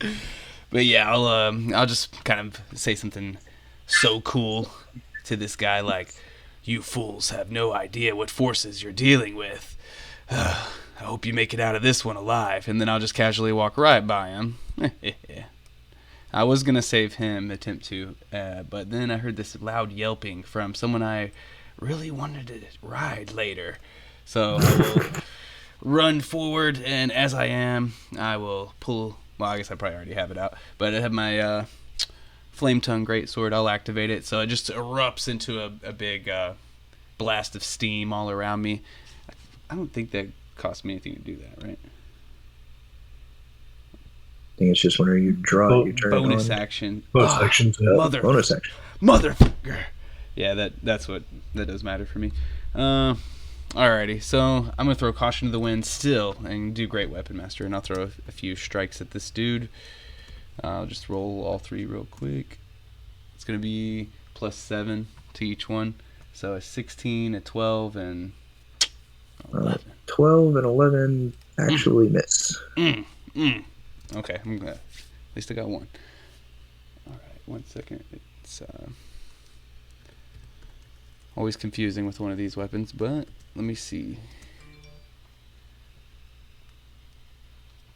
But yeah, I'll just kind of say something so cool to this guy like, "You fools have no idea what forces you're dealing with. I hope you make it out of this one alive. And then I'll just casually walk right by him. I was going to save him, attempt to, but then I heard this loud yelping from someone I really wanted to ride later. So I will run forward, and as I am, I will pull... Well, I guess I probably already have it out, but I have my Flame Tongue Greatsword. I'll activate it, so it just erupts into a big blast of steam all around me. I don't think that cost me anything to do that, right? I think it's just whenever you draw it, you turn Bonus it on. action. Bonus actions. Mother. Bonus action. Motherfucker. Yeah, that's what that does matter for me. Alrighty, so I'm gonna throw Caution to the Wind still and do Great Weapon Master, and I'll throw a few strikes at this dude. I'll just roll all three real quick. It's gonna be +7 to each one, so a 16, a 12, and 11. 12 and 11 actually miss. Okay, I'm glad. At least I got one. Alright, 1 second. It's always confusing with one of these weapons, but let me see.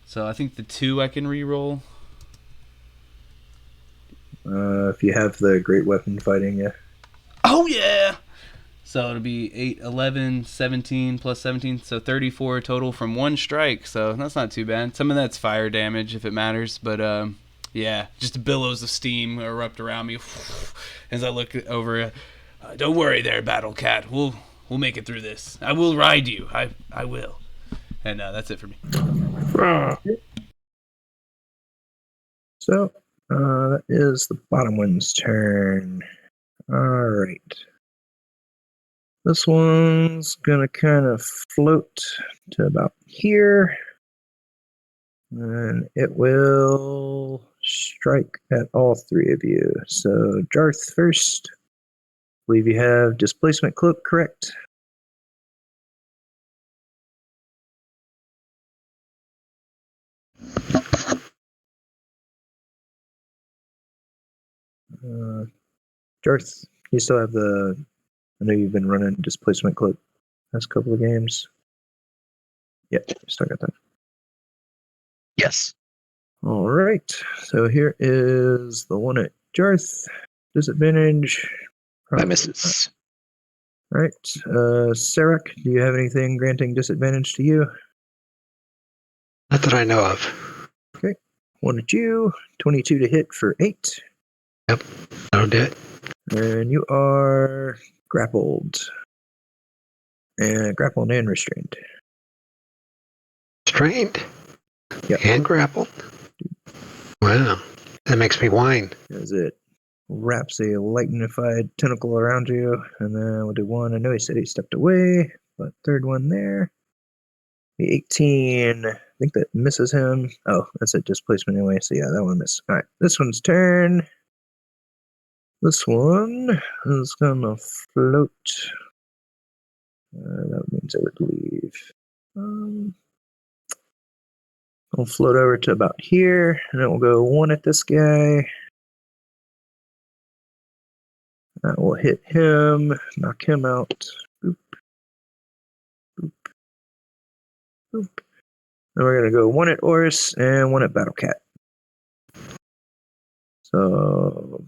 So I think the 2 I can re-roll. If you have the great weapon fighting, yeah. Oh yeah! So it'll be 8, 11, 17 plus 17, so 34 total from 1 strike. So that's not too bad. Some of that's fire damage if it matters, but yeah, just billows of steam erupt around me as I look over. Don't worry there, Battle Cat. We'll make it through this. I will ride you. I will. And that's it for me. So, that is the bottom one's turn. Alright. This one's gonna kind of float to about here. And it will strike at all 3 of you. So, Jarth first. I believe you have Displacement Cloak, correct? Jarth, you still have the... I know you've been running Displacement Cloak last couple of games. Yep, you still got that. Yes. All right, so here is the one at Jarth. Disadvantage. That misses. All right, Sarek, do you have anything granting disadvantage to you? Not that I know of. Okay, one at you. 22 to hit for 8. Yep, no dead. And you are grappled. And grappled and restrained. Strained? Yep. And grappled? Wow, that makes me whine. As it wraps a lightnified tentacle around you. And then we'll do one. I know he said he stepped away, but third one there. The 18. I think that misses him. Oh, that's a displacement anyway. So yeah, that one missed. All right, this one's turn. This one is gonna float. That means I would leave. I'll float over to about here, and then we'll go 1 at this guy. That will hit him, knock him out. Boop. Boop. Boop. Then we're gonna go 1 at Oris and 1 at Battle Cat. So,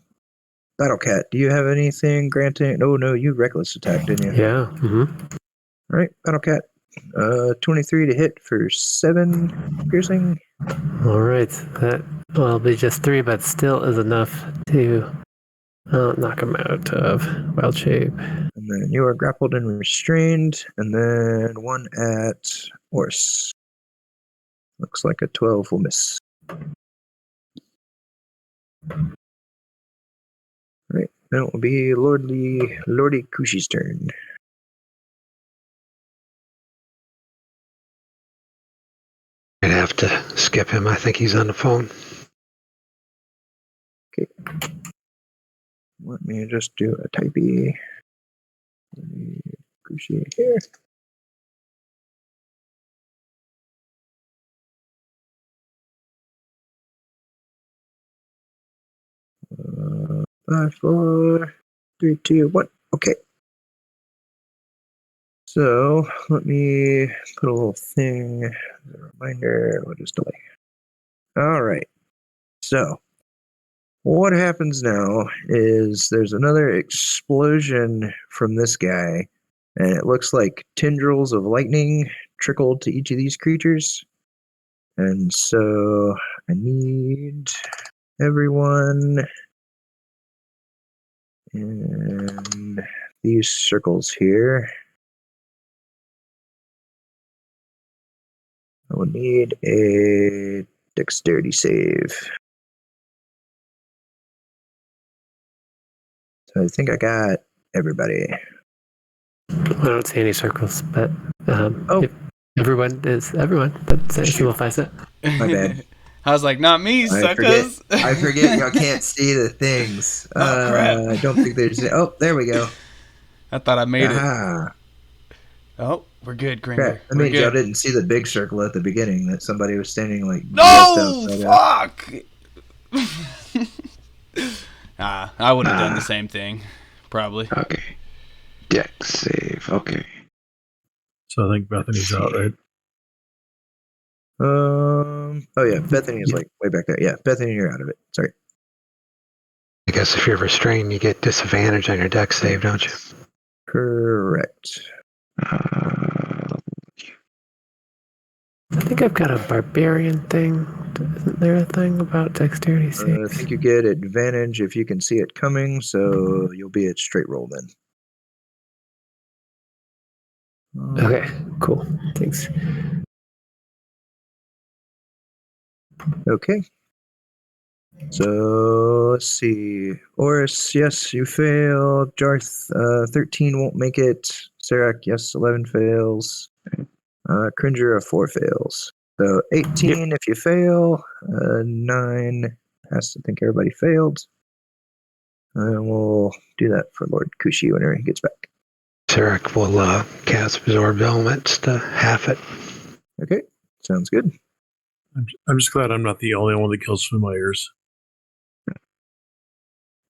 Battle Cat, do you have anything granting? Oh no, you reckless attack, didn't you? Yeah. All right, Battle Cat. 23 to hit for 7 piercing. All right. That will be just 3, but still is enough to knock him out of wild shape. And then you are grappled and restrained. And then 1 at Ors. Looks like a 12 will miss. Alright, then it will be Lordy Kushi's turn. I'd have to skip him. I think he's on the phone. Okay. Let me just do a typey. Kushi here. Five, 4, 3, 2, 1. Okay. So let me put a little thing as a reminder. We'll just delay. All right. So what happens now is there's another explosion from this guy, and it looks like tendrils of lightning trickled to each of these creatures. And so I need everyone in these circles here. I will need a dexterity save. So I think I got everybody. I don't see any circles, but Oh. if everyone is everyone. That simplifies it. My bad. I was like, not me, I suckers. forget y'all can't see the things. Oh, crap. I don't think there's. Oh, there we go. I thought I made it. Ah, Oh, we're good, Gringer. crap. That We're means y'all good. didn't see the big circle at the beginning that somebody was standing like. No! just outside Fuck! I would have done the same thing. Probably. Okay. Dex save. Okay. So I think Bethany's out, right? Oh yeah, Bethany is like way back there. Yeah, Bethany, you're out of it. Sorry. I guess if you're restrained, you get disadvantage on your dex save, don't you? Correct. Uh, I think I've got a barbarian thing. Isn't there a thing about dexterity I saves? think you get advantage if you can see it coming, so you'll be at straight roll then. Okay, cool. Thanks. Okay. So let's see. Oris, yes, you fail. Jarth, 13 won't make it. Serac, yes, 11 fails. Cringer, a 4 fails. So 18 if you fail. 9 has to think everybody failed. And we'll do that for Lord Kushi whenever he gets back. Sarek will cast absorb elements to half it. Okay, sounds good. I'm just glad I'm not the only one that kills familiars.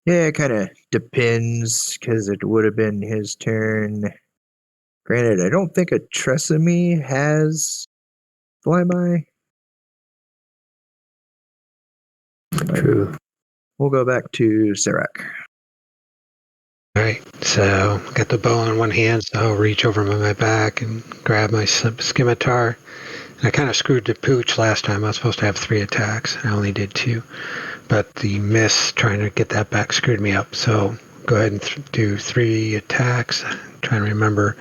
Yeah, it kind of depends because it would have been his turn. Granted, I don't think a Tresemme has flyby. True. We'll go back to Serac. All right, so got the bow in one hand, so I'll reach over my back and grab my scimitar. And I kind of screwed the pooch last time. I was supposed to have 3 attacks. I only did 2. But the miss trying to get that back screwed me up. So go ahead and do 3 attacks. Trying to remember,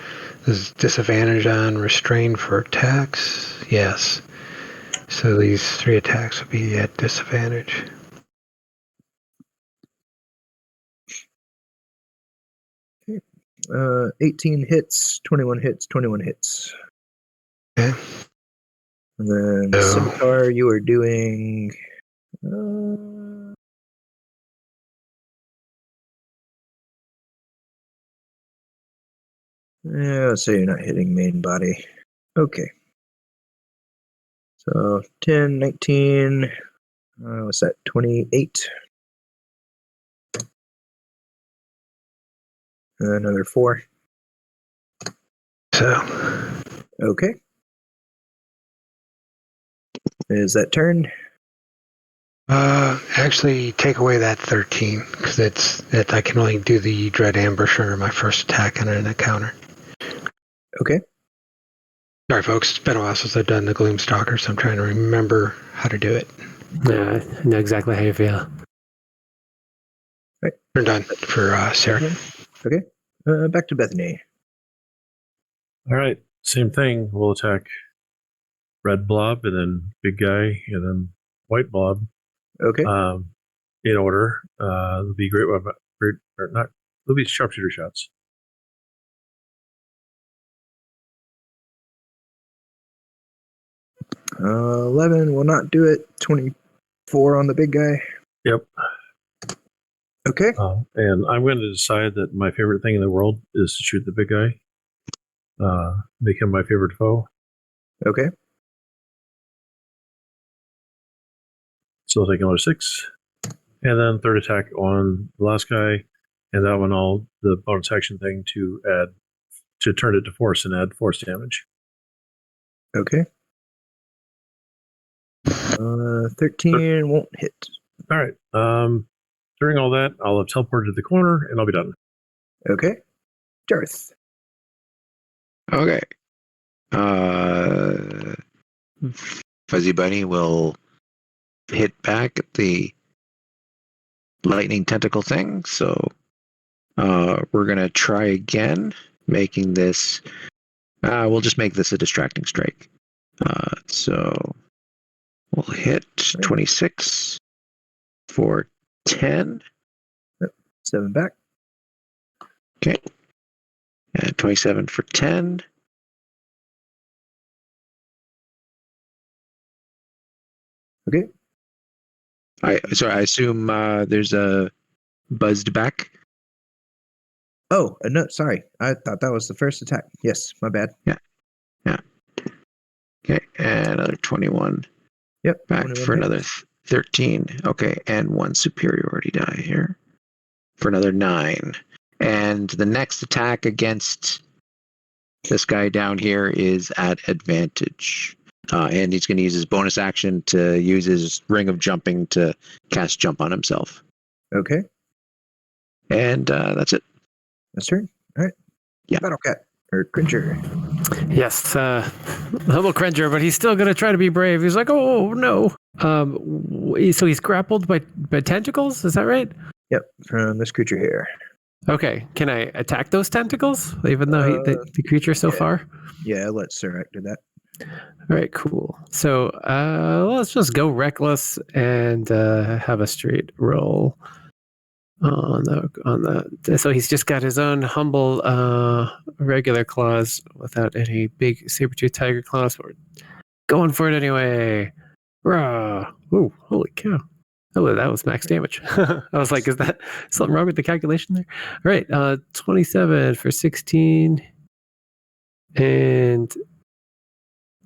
there's disadvantage on restrained for attacks. Yes. So these 3 attacks will be at disadvantage. Okay. 18 hits, 21 hits, 21 hits. Okay. And then Scimitar, you are doing. Yeah, let's say you're not hitting main body. Okay. So 10, 19. What's that? 28. And another 4. So. Okay. Is that turn? Actually, take away that 13 because that I can only do the Dread Ambusher my first attack on an encounter. Okay. Sorry, folks. It's been a while since I've done the Gloomstalker, so I'm trying to remember how to do it. Yeah, I know exactly how you feel. Right. We're done for Sarah. Okay. Back to Bethany. All right, same thing. We'll attack red blob and then big guy and then white blob. Okay. In order. It'll be great weapon. It'll be sharpshooter shots. 11 will not do it. 24 on the big guy. Yep. Okay. And I'm going to decide that my favorite thing in the world is to shoot the big guy. Make him my favorite foe. Okay. So I'll take another 6. And then third attack on the last guy. And that one, the bonus action thing to add to turn it to force and add force damage. Okay. 13 won't hit. All right. During all that, I'll have teleported to the corner, and I'll be done. Okay. Darth. Okay. Fuzzy Bunny will hit back at the lightning tentacle thing. So we're going to try again, making this. We'll just make this a distracting strike. So we'll hit 26 for 10. 7 back. Okay. And 27 for 10. Okay. I assume there's a buzzed back. Oh, no, sorry. I thought that was the first attack. Yes, my bad. Yeah. Okay, and another 21. Yep. Back 21 for hits. another 13. Okay, and 1 superiority die here for another 9. And the next attack against this guy down here is at advantage. And he's going to use his bonus action to use his ring of jumping to cast jump on himself. Okay. And that's it. That's turn. All right. Yeah. Battle Cat. Or Cringer. Yes, humble Cringer, but he's still gonna try to be brave. He's like, oh no. So he's grappled by tentacles. Is that right? Yep. From this creature here. Okay. Can I attack those tentacles, even though the creature's so far? Yeah, let Serac do that. All right, cool. So let's just go reckless and have a straight roll on the. So he's just got his own humble regular claws without any big saber-tooth tiger claws. We're going for it anyway. Rah! Ooh, holy cow! Oh, that was max damage. I was like, is that something wrong with the calculation there? All right, 27 for 16 and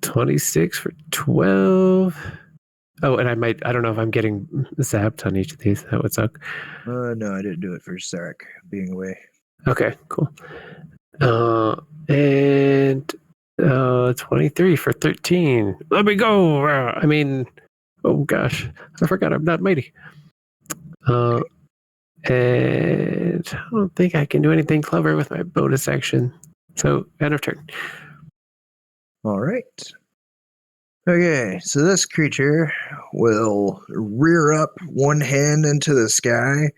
26 for 12. Oh, and I don't know if I'm getting zapped on each of these. That would suck. No, I didn't do it for Serac being away. Okay, cool. And 23 for 13. Let me go. I mean, oh gosh, I forgot I'm not mighty. And I don't think I can do anything clever with my bonus action. So, end of turn. All right. Okay, so this creature will rear up one hand into the sky,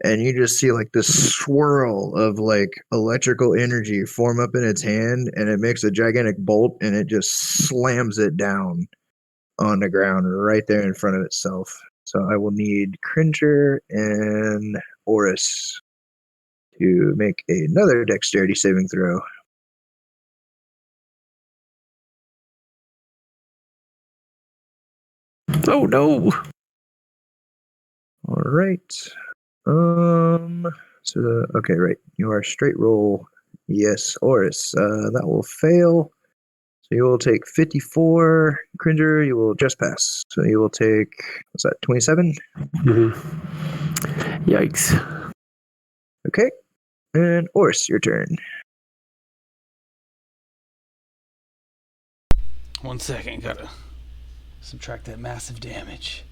and you just see like this swirl of like electrical energy form up in its hand, and it makes a gigantic bolt, and it just slams it down on the ground right there in front of itself. So I will need Cringer and Oris to make another dexterity saving throw. Oh no! All right. So okay, right. You are straight roll. Yes, Oris. That will fail. So you will take 54. Cringer, you will just pass. So you will take, what's that, 27? Yikes. Okay. And Oris, your turn. 1 second, gotta subtract that massive damage.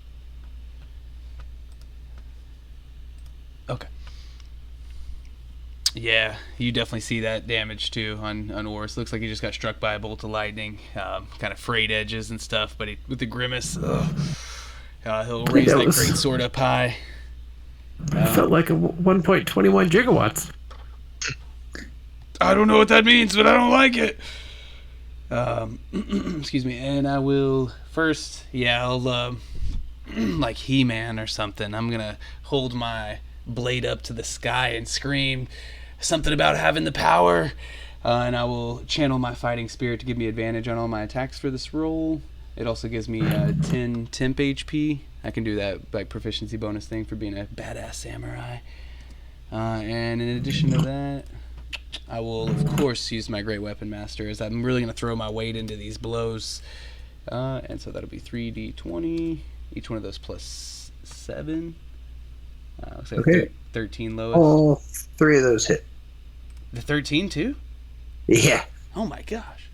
Okay. Yeah, you definitely see that damage too on Oris. Looks like he just got struck by a bolt of lightning, kind of frayed edges and stuff. But with the grimace, he'll raise that great sword up high. Felt like a 1.21 gigawatts. I don't know what that means, but I don't like it. Excuse me, and I will first. Yeah, I'll like He-Man or something. I'm gonna hold my blade up to the sky and scream something about having the power, and I will channel my fighting spirit to give me advantage on all my attacks for this roll. It also gives me 10 temp HP. I can do that like proficiency bonus thing for being a badass samurai. And in addition to that, I will of course use my great weapon master, as I'm really going to throw my weight into these blows. And so that'll be 3d20, each one of those plus 7. Looks like Okay. 13 lowest. All 3 of those hit. The 13 too? Yeah. Oh my gosh.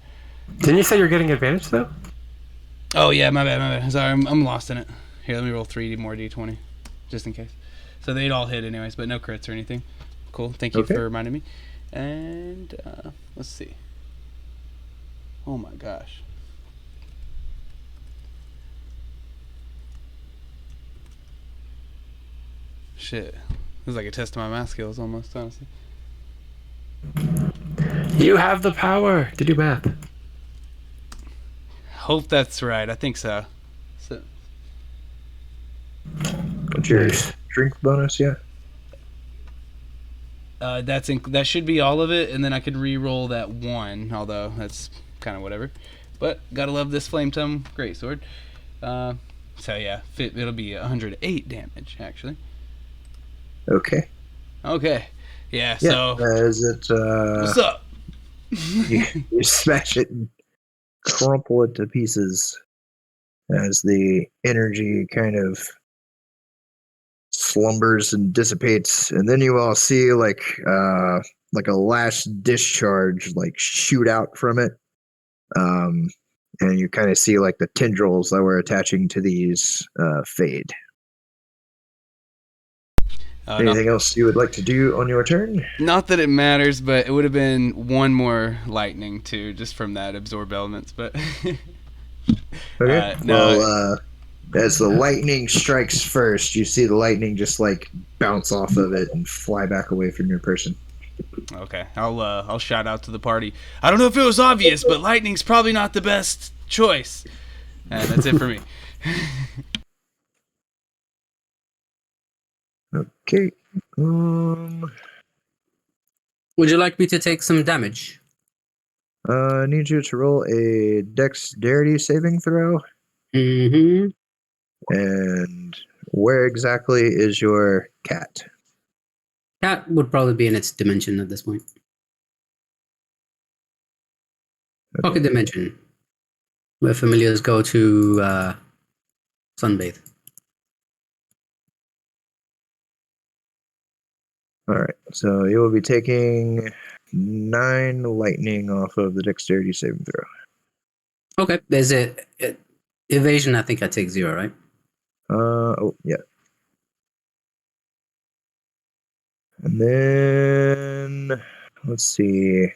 Didn't you say you're getting advantage though? Oh yeah, my bad. Sorry, I'm lost in it. Here, let me roll 3 more d20, just in case. So they'd all hit anyways, but no crits or anything. Cool. Thank you Okay. for reminding me. And let's see. Oh my gosh. Shit. This is like a test of my math skills almost, honestly. You have the power to do math. Hope that's right. I think so. What's your Nice. drink bonus? Yeah. That should be all of it, and then I could re-roll that 1, although that's kind of whatever. But gotta love this flame tongue greatsword. So yeah, it'll be 108 damage actually. Okay. Okay. Yeah. Yeah. So As it what's up? you smash it and crumple it to pieces as the energy kind of slumbers and dissipates, and then you all see like a last discharge like shoot out from it, and you kind of see like the tendrils that were attaching to these fade. Anything else you would like to do on your turn? Not that it matters, but it would have been 1 more lightning too, just from that absorb elements. But Okay. no. Well, as the lightning strikes first, you see the lightning just like bounce off of it and fly back away from your person. Okay, I'll shout out to the party. I don't know if it was obvious, but lightning's probably not the best choice. And that's it for me. Okay. Would you like me to take some damage? I need you to roll a dexterity saving throw. Mm-hmm. And where exactly is your cat? Cat would probably be in its dimension at this point. Okay. Pocket dimension, where familiars go to sunbathe. All right. So you will be taking 9 lightning off of the dexterity saving throw. Okay, there's a evasion. I think I take 0, right? Oh yeah. And then let's see.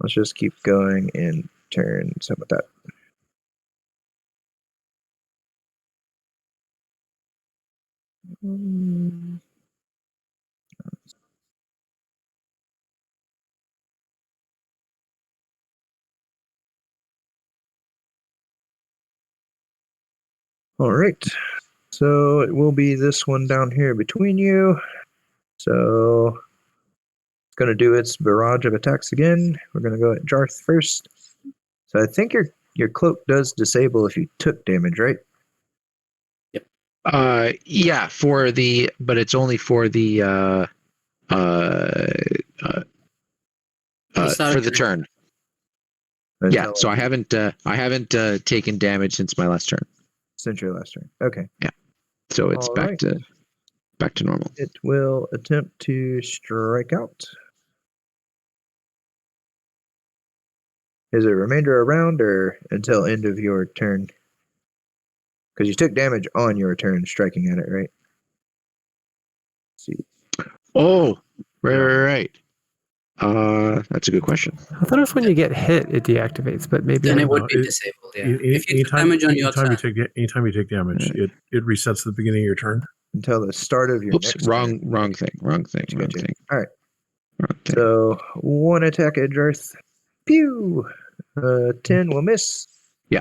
Let's just keep going in turns. How about that? All right. So it will be this one down here between you. So it's going to do its barrage of attacks again. We're going to go at Jarth first. So I think your cloak does disable if you took damage, right? Yeah, but it's only for the for the turn. Yeah, so I haven't taken damage since my last turn. Since your last turn. Okay. Yeah. So it's All back right. to normal. It will attempt to strike out. Is it remainder of round or until end of your turn? Because you took damage on your turn striking at it, right? Let's see. Oh, right. That's a good question. I thought it was when you get hit, it deactivates, but maybe Then I'm it would wrong. be disabled. Yeah. If you took Anytime, damage on your anytime turn, anytime you take damage, it resets at the beginning of your turn. Until the start of your Oops, next wrong turn. thing. All right. So 1 attack at Jarth. Pew! 10 will miss. Yeah.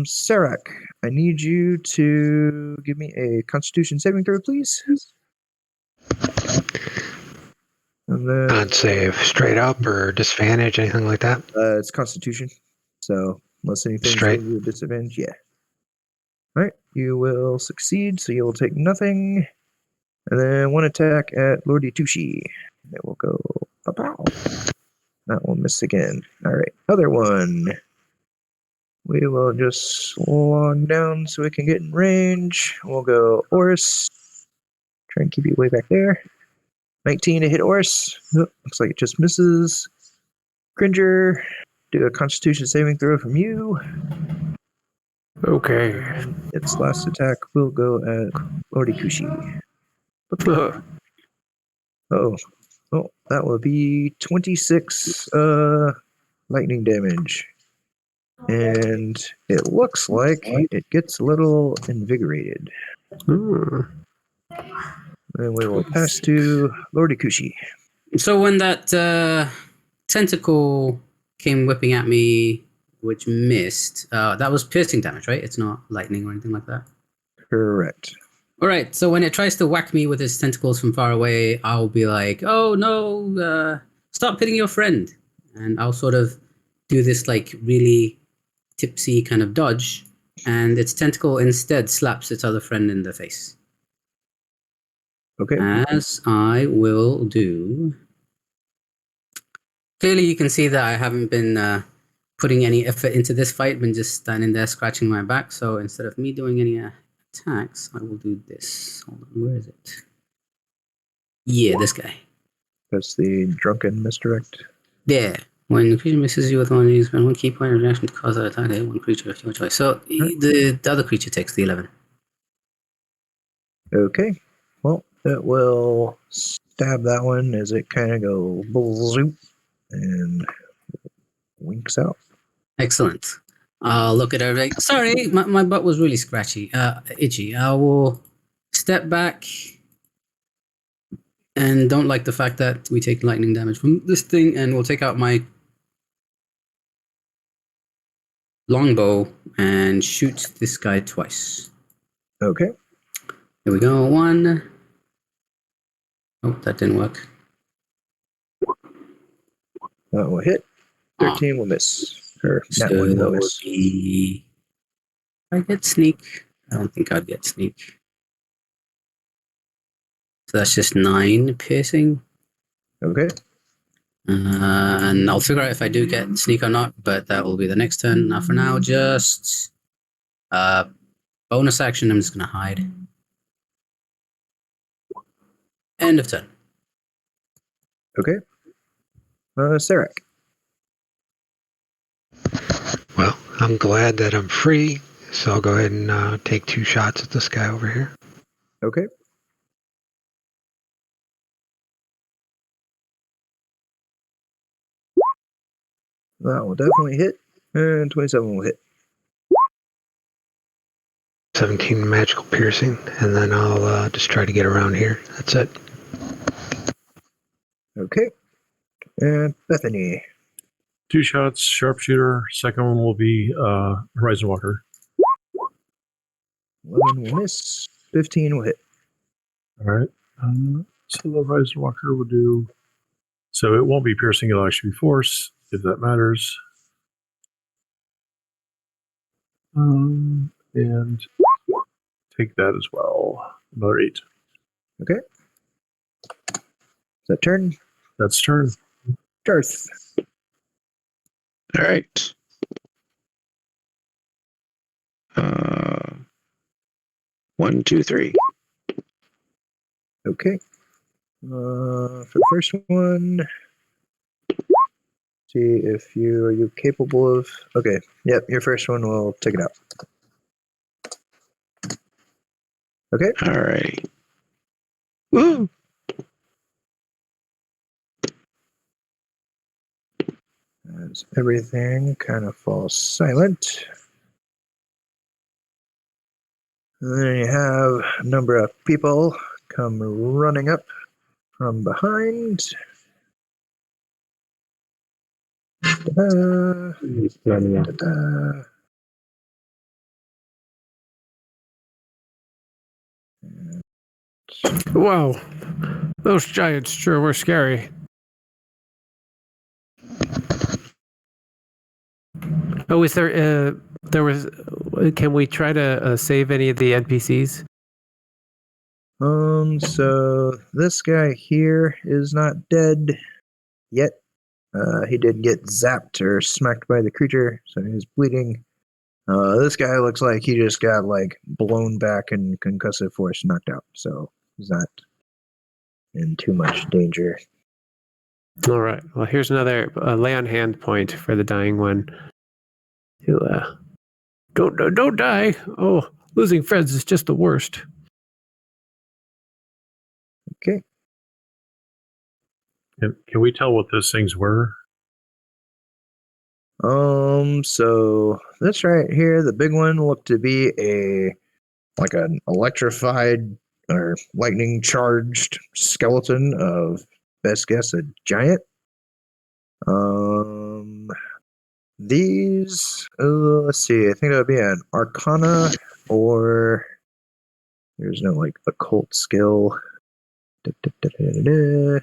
Serac, I need you to give me a Constitution saving throw, please. And then Not save straight up or disadvantage, anything like that. it's Constitution. So unless anything Straight. gives you a disadvantage, yeah. All right, you will succeed, so you will take nothing. And then 1 attack at Lordy Tushi. It will go pow. That will miss again. All right, other one. We will just log down so we can get in range. We'll go Oris. Try and keep you way back there. 19 to hit Oris. Nope, looks like it just misses. Cringer, do a Constitution saving throw from you. Okay. Its last attack will go at Orikushi. Oh, that will be 26 lightning damage. And it looks like it gets a little invigorated. Hmm. And we will pass to Lordikushi. So when that tentacle came whipping at me, which missed, that was piercing damage, right? It's not lightning or anything like that. Correct. All right. So when it tries to whack me with its tentacles from far away, I'll be like, "Oh no! Stop hitting your friend!" And I'll sort of do this like really tipsy kind of dodge, and its tentacle instead slaps its other friend in the face. Okay. As I will do. Clearly, you can see that I haven't been putting any effort into this fight, been just standing there scratching my back. So instead of me doing any attacks, I will do this. Hold on, where is it? Yeah, this guy. That's the drunken misdirect. There. When the creature misses you with one of these, spend one key point of reaction to cause that attack. Hit one creature of your choice. So the other creature takes the 11. Okay. Well, it will stab that one as it kind of go zoop and winks out. Excellent. I'll look at everything. Sorry, my butt was really scratchy, itchy. I will step back and don't like the fact that we take lightning damage from this thing, and we'll take out my longbow and shoot this guy twice. Okay. Here we go. 1. Oh, that didn't work. That will hit. 13 will miss. Or So that one that will would miss. be. I get sneak. I don't think I'd get sneak. So that's just 9 piercing. Okay. And I'll figure out if I do get sneak or not, but that will be the next turn. Now, for now, just bonus action. I'm just going to hide. End of turn. Okay. Sarek. Well, I'm glad that I'm free, so I'll go ahead and take 2 shots at this guy over here. Okay. That will definitely hit. And 27 will hit. 17 magical piercing, and then I'll just try to get around here. That's it. Okay. And Bethany. 2 shots, sharpshooter. Second one will be Horizon Walker. 11 will miss. 15 will hit. All right. So the Horizon Walker will do. So it won't be piercing, it'll actually be force, if that matters. And take that as well. Another 8. Okay. Is that turn? That's turn. Darth. All right. 1, 2, 3. Okay. For the first one, see if are you capable of. Okay. Yep. Your first one will take it out. Okay. All right. Woo! As everything kind of falls silent. And then you have a number of people come running up from behind. Da-da, da-da. Wow. Those giants sure were scary. Oh, is there can we try to save any of the NPCs? So this guy here is not dead yet. He did get zapped or smacked by the creature, so he's bleeding. This guy looks like he just got like blown back and concussive force knocked out. So he's not in too much danger. All right. Well, here's another lay on hand point for the dying one. Don't die. Oh, losing friends is just the worst. Okay. Can we tell what those things were? So this right here, the big one looked to be like an electrified or lightning charged skeleton of, best guess, a giant. These, let's see, I think that would be an Arcana, or there's no like occult skill. Da, da, da, da, da, da.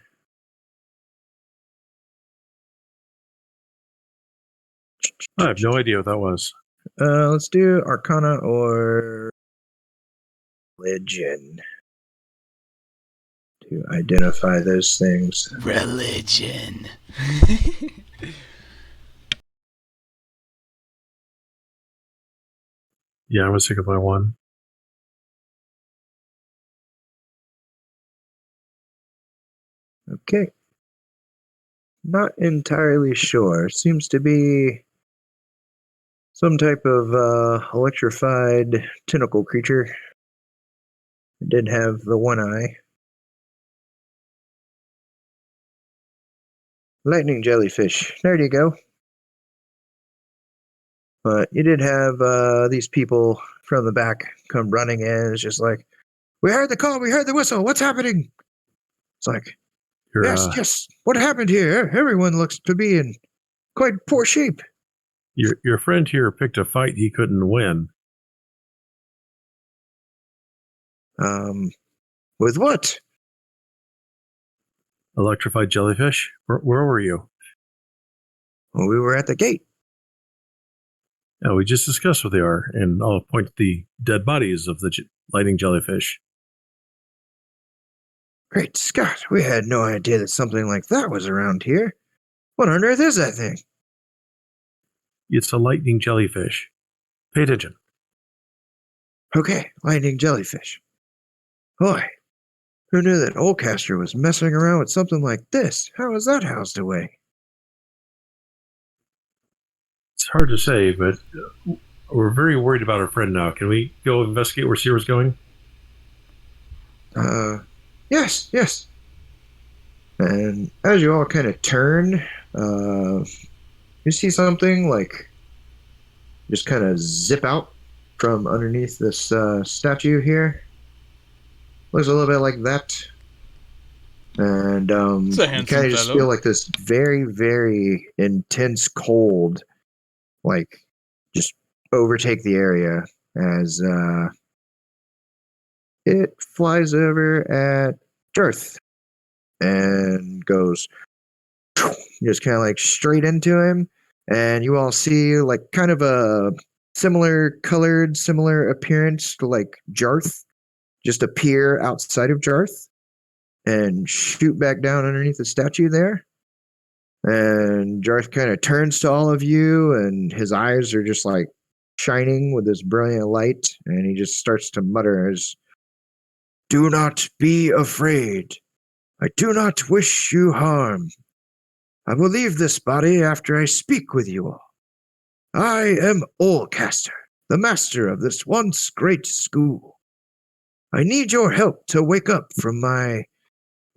I have no idea what that was. Let's do Arcana or Religion to identify those things. Religion. Yeah, I was sick of my one. Okay. Not entirely sure. Seems to be some type of electrified tentacle creature. It did have the one eye. Lightning jellyfish. There you go. But you did have these people from the back come running in. It's just like, we heard the call, we heard the whistle. What's happening? It's like, yes. What happened here? Everyone looks to be in quite poor shape. Your friend here picked a fight he couldn't win. With what? Electrified jellyfish? Where were you? Well, we were at the gate. Oh, we just discussed what they are, and I'll point to the dead bodies of the lightning jellyfish. Great Scott, we had no idea that something like that was around here. What on earth is that thing? It's a lightning jellyfish. Pay attention. Okay, lightning jellyfish. Boy, who knew that Oldcaster was messing around with something like this? How was that housed away? It's hard to say, but we're very worried about our friend now. Can we go investigate where Sierra's going? Yes. And as you all kind of turn, you see something like just kind of zip out from underneath this statue here. Looks a little bit like that. And you kind of just feel like this very, very intense cold, like, just overtake the area as it flies over at Jarth and goes just kind of like straight into him. And you all see like kind of a similar colored, similar appearance to like Jarth just appear outside of Jarth and shoot back down underneath the statue there. And Jarth kind of turns to all of you, and his eyes are just like shining with this brilliant light, and he just starts to mutter as, "Do not be afraid. I do not wish you harm. I will leave this body after I speak with you all. I am Oldcaster, the master of this once great school. I need your help to wake up from my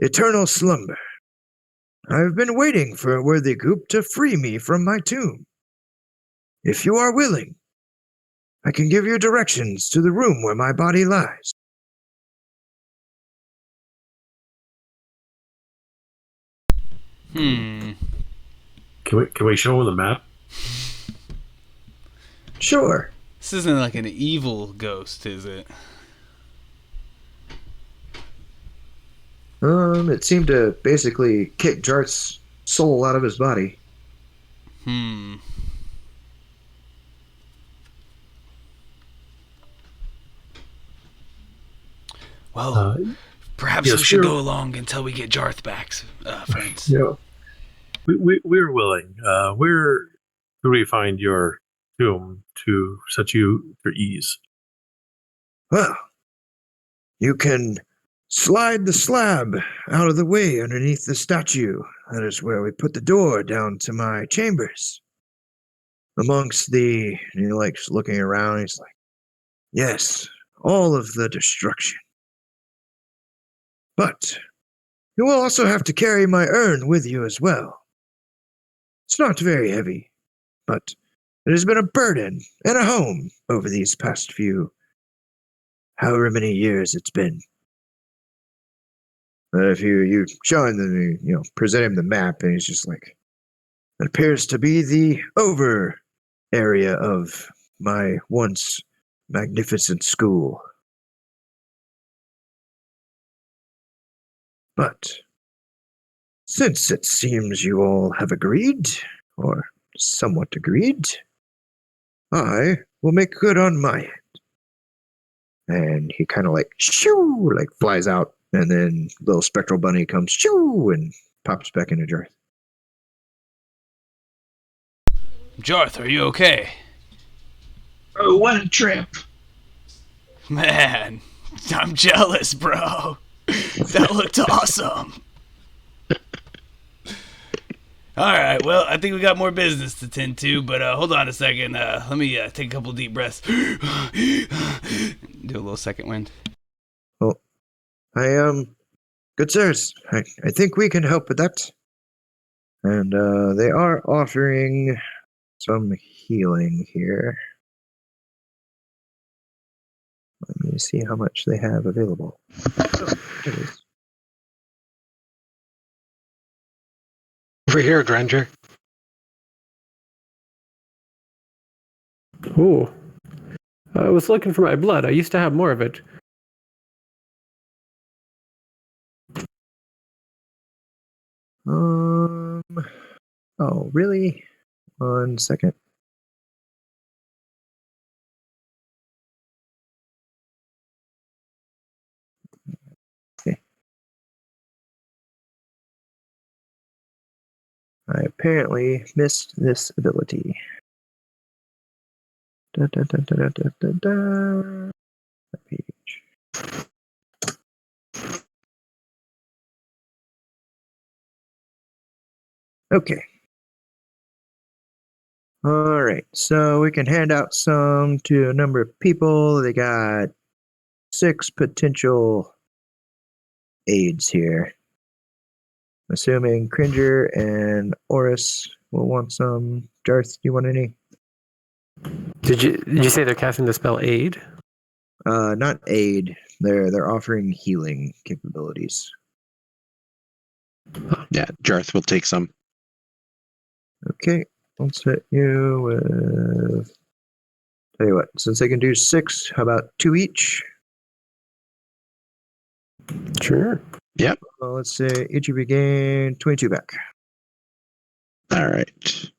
eternal slumber. I have been waiting for a worthy group to free me from my tomb. If you are willing, I can give you directions to the room where my body lies." Hmm. Can we show him the map? Sure. This isn't like an evil ghost, is it? It seemed to basically kick Jarth's soul out of his body. Well, perhaps we should go along until we get Jarth back, friends. Yeah. We're willing. Where do we find your tomb to set you for ease? Well, you can slide the slab out of the way underneath the statue. That is where we put the door down to my chambers. Amongst the, and he likes looking around, he's like, yes, all of the destruction. But you will also have to carry my urn with you as well. It's not very heavy, but it has been a burden and a home over these past few, however many years it's been. If you show him present him the map, and he's just like, it appears to be the over area of my once magnificent school. But since it seems you all have agreed, or somewhat agreed, I will make good on my end. And he kind of like, shoo, like flies out, and then little spectral bunny comes, shoo, and pops back into Jarth. Jarth, are you okay? Oh, what a trip! Man, I'm jealous, bro. That looked awesome. Alright, well, I think we got more business to tend to, but hold on a second. Let me take a couple deep breaths. Do a little second wind. Well, good sirs, I think we can help with that. And they are offering some healing here. Let me see how much they have available. Oh, there it is. Over here, Granger. Ooh. I was looking for my blood. I used to have more of it. Oh, really? 1 second. Okay. I apparently missed this ability. Da, da, da, da, da, da, da. That page. Okay. All right. So we can hand out some to a number of people. They got 6 potential aids here. Assuming Cringer and Oris will want some. Jarth, do you want any? Did you say they're casting the spell Aid? Not aid. They're offering healing capabilities. Yeah, Jarth will take some. Okay, let's hit you with. Tell you what, since they can do 6, how about 2 each? Sure. Yep. Well, let's say each of you gain 22 back. All right.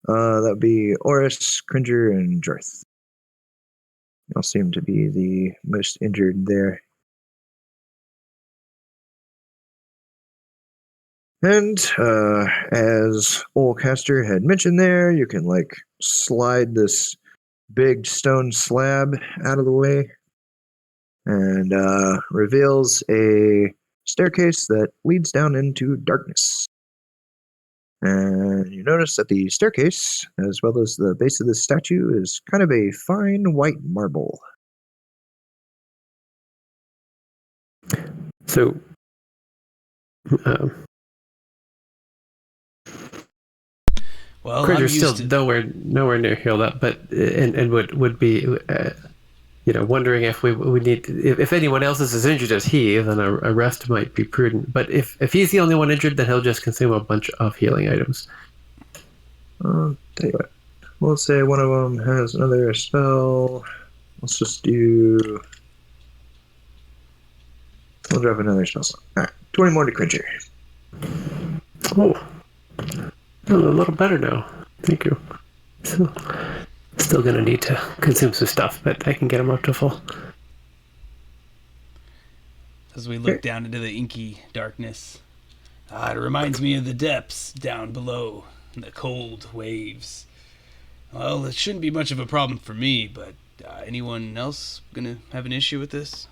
That would be Oris, Cringer, and Jarth. Y'all seem to be the most injured there. And as Oldcaster had mentioned there, you can like slide this big stone slab out of the way and reveals a staircase that leads down into darkness. And you notice that the staircase, as well as the base of the statue, is kind of a fine white marble. So, Well, Critter's I'm still used to... nowhere near healed up, but and would be, wondering if we need if anyone else is as injured as he, then a rest might be prudent. But if he's the only one injured, then he'll just consume a bunch of healing items. Tell you what, we'll say one of them has another spell. Let's just do. We'll drop another spell slot. Alright, 20 more to Cringer. Oh, a little better now. Thank you. So, still gonna need to consume some stuff, but I can get him up to full. As we look down into the inky darkness, it reminds me of the depths down below, the cold waves. Well, it shouldn't be much of a problem for me, but anyone else gonna have an issue with this?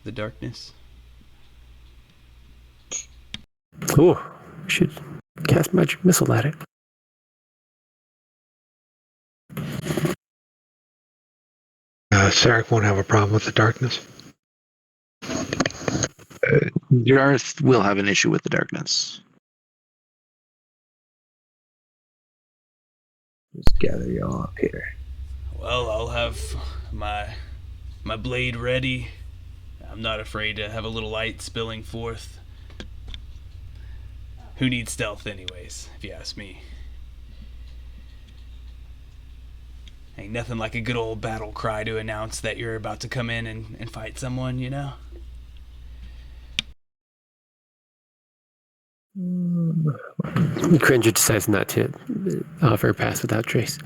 The darkness? Oh, we should cast magic missile at it. Sarek won't have a problem with the darkness. Darth will have an issue with the darkness. Just gather y'all up here. Well, I'll have my blade ready. I'm not afraid to have a little light spilling forth. Who needs stealth anyways, if you ask me? Ain't nothing like a good old battle cry to announce that you're about to come in and fight someone, you know? Cringer decides not to offer a pass without trace.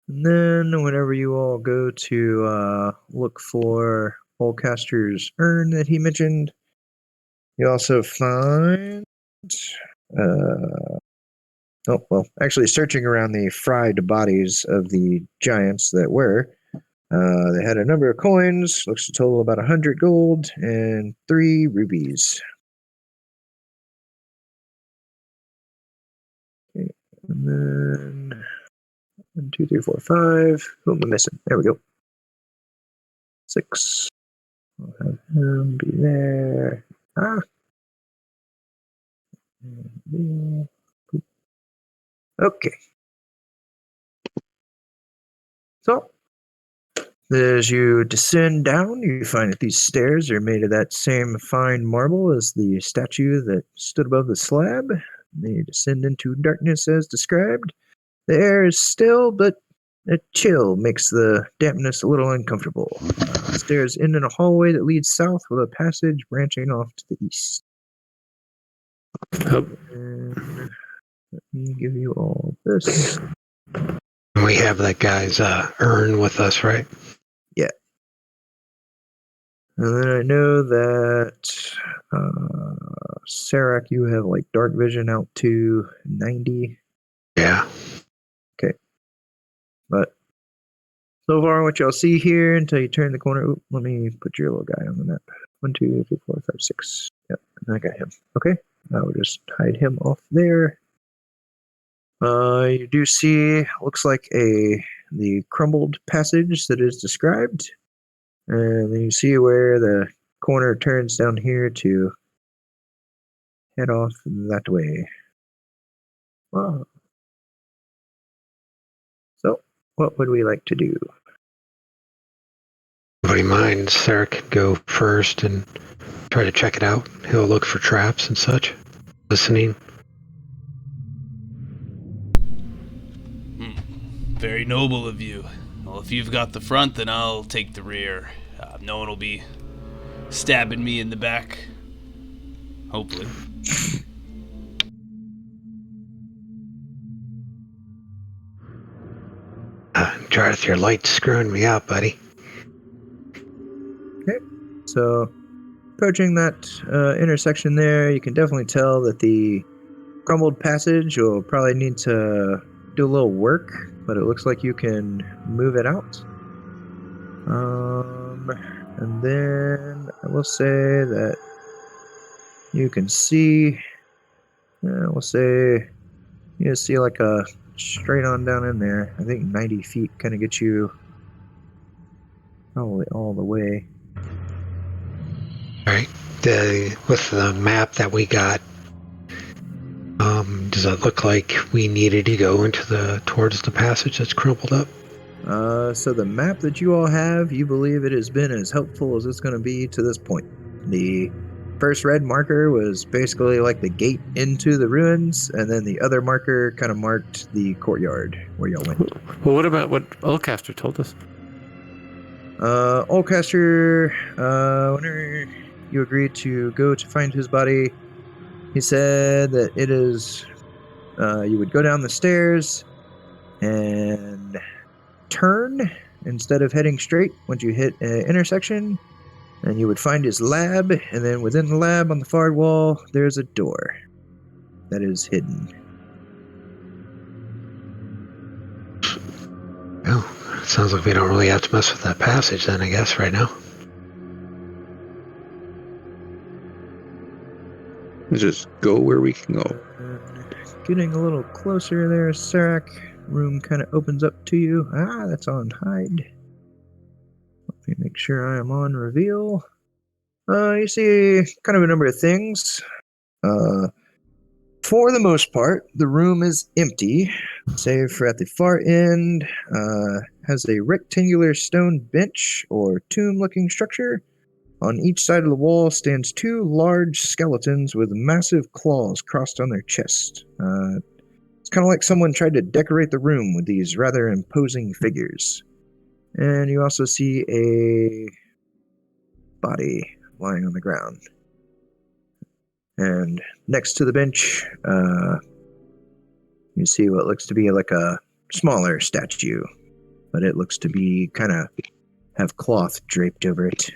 And then whenever you all go to look for Holcaster's urn that he mentioned, you also find actually searching around the fried bodies of the giants that were, they had a number of coins, looks to total about 100 gold and 3 rubies. Okay, and then 1, 2, 3, 4, 5. Who am I missing? There we go. 6. I'll have him be there. Okay. So, as you descend down, you find that these stairs are made of that same fine marble as the statue that stood above the slab. They descend into darkness as described. The air is still, but a chill makes the dampness a little uncomfortable. The stairs end in a hallway that leads south with a passage branching off to the east. Oh, And let me give you all this. We have that guy's urn with us, right? Yeah. And then I know that Sarek, you have like dark vision out to 90. Yeah. But so far, what y'all see here until you turn the corner. Oop, let me put your little guy on the map. 1, 2, 3, 4, 5, 6. Yep, I got him. Okay, I will just hide him off there. You do see, looks like the crumbled passage that is described, and then you see where the corner turns down here to head off that way. Wow. So, what would we like to do? Nobody minds. Sarek could go first and try to check it out. He'll look for traps and such. Listening. Very noble of you. Well, if you've got the front, then I'll take the rear. No one will be stabbing me in the back. Hopefully. Jareth, your light's screwing me up, buddy. Okay, so approaching that intersection there, you can definitely tell that the crumbled passage will probably need to do a little work, but it looks like you can move it out. And then I will say that you can see, we'll say, you see like a straight on down in there. I think 90 feet kind of gets you probably all the way. All right. With the map that we got, does it look like we needed to go towards the passage that's crumpled up? So the map that you all have, you believe it has been as helpful as it's going to be to this point. The first red marker was basically like the gate into the ruins, and then the other marker kind of marked the courtyard where y'all went. well, what about what Ulcaster told us? Ulcaster, whenever you agreed to go to find his body, he said that it is, you would go down the stairs and turn instead of heading straight once you hit an intersection, And you would find his lab, and then within the lab on the far wall, there's a door that is hidden. Oh, it sounds like we don't really have to mess with that passage then, I guess, right now. Let's just go where we can go. Getting a little closer there, Sarek. Room kind of opens up to you. Ah, that's on hide. Let me make sure I am on reveal. You see kind of a number of things. For the most part, the room is empty, save for at the far end, has a rectangular stone bench or tomb-looking structure. On each side of the wall stands two large skeletons with massive claws crossed on their chest. It's kind of like someone tried to decorate the room with these rather imposing figures. And you also see a body lying on the ground. And next to the bench, you see what looks to be like a smaller statue, but it looks to be kind of have cloth draped over it.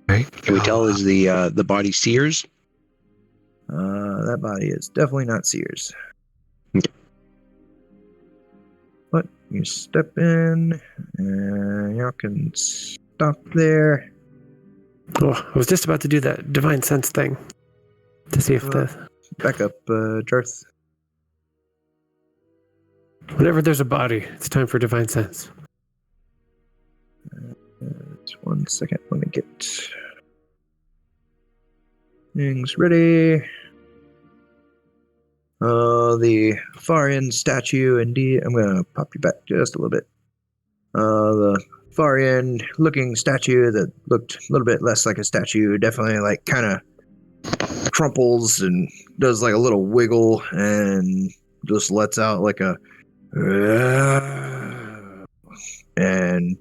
Right? Can we tell is the body Sears? That body is definitely not Sears. But you step in, and y'all can stop there. Oh, I was just about to do that divine sense thing to see if Back up, Jarth. whenever there's a body, it's time for divine sense. Just 1 second. Let me get things ready. The far end statue, indeed. I'm going to pop you back just a little bit. The far end looking statue that looked a little bit less like a statue, definitely like kind of crumples and does like a little wiggle and just lets out like a and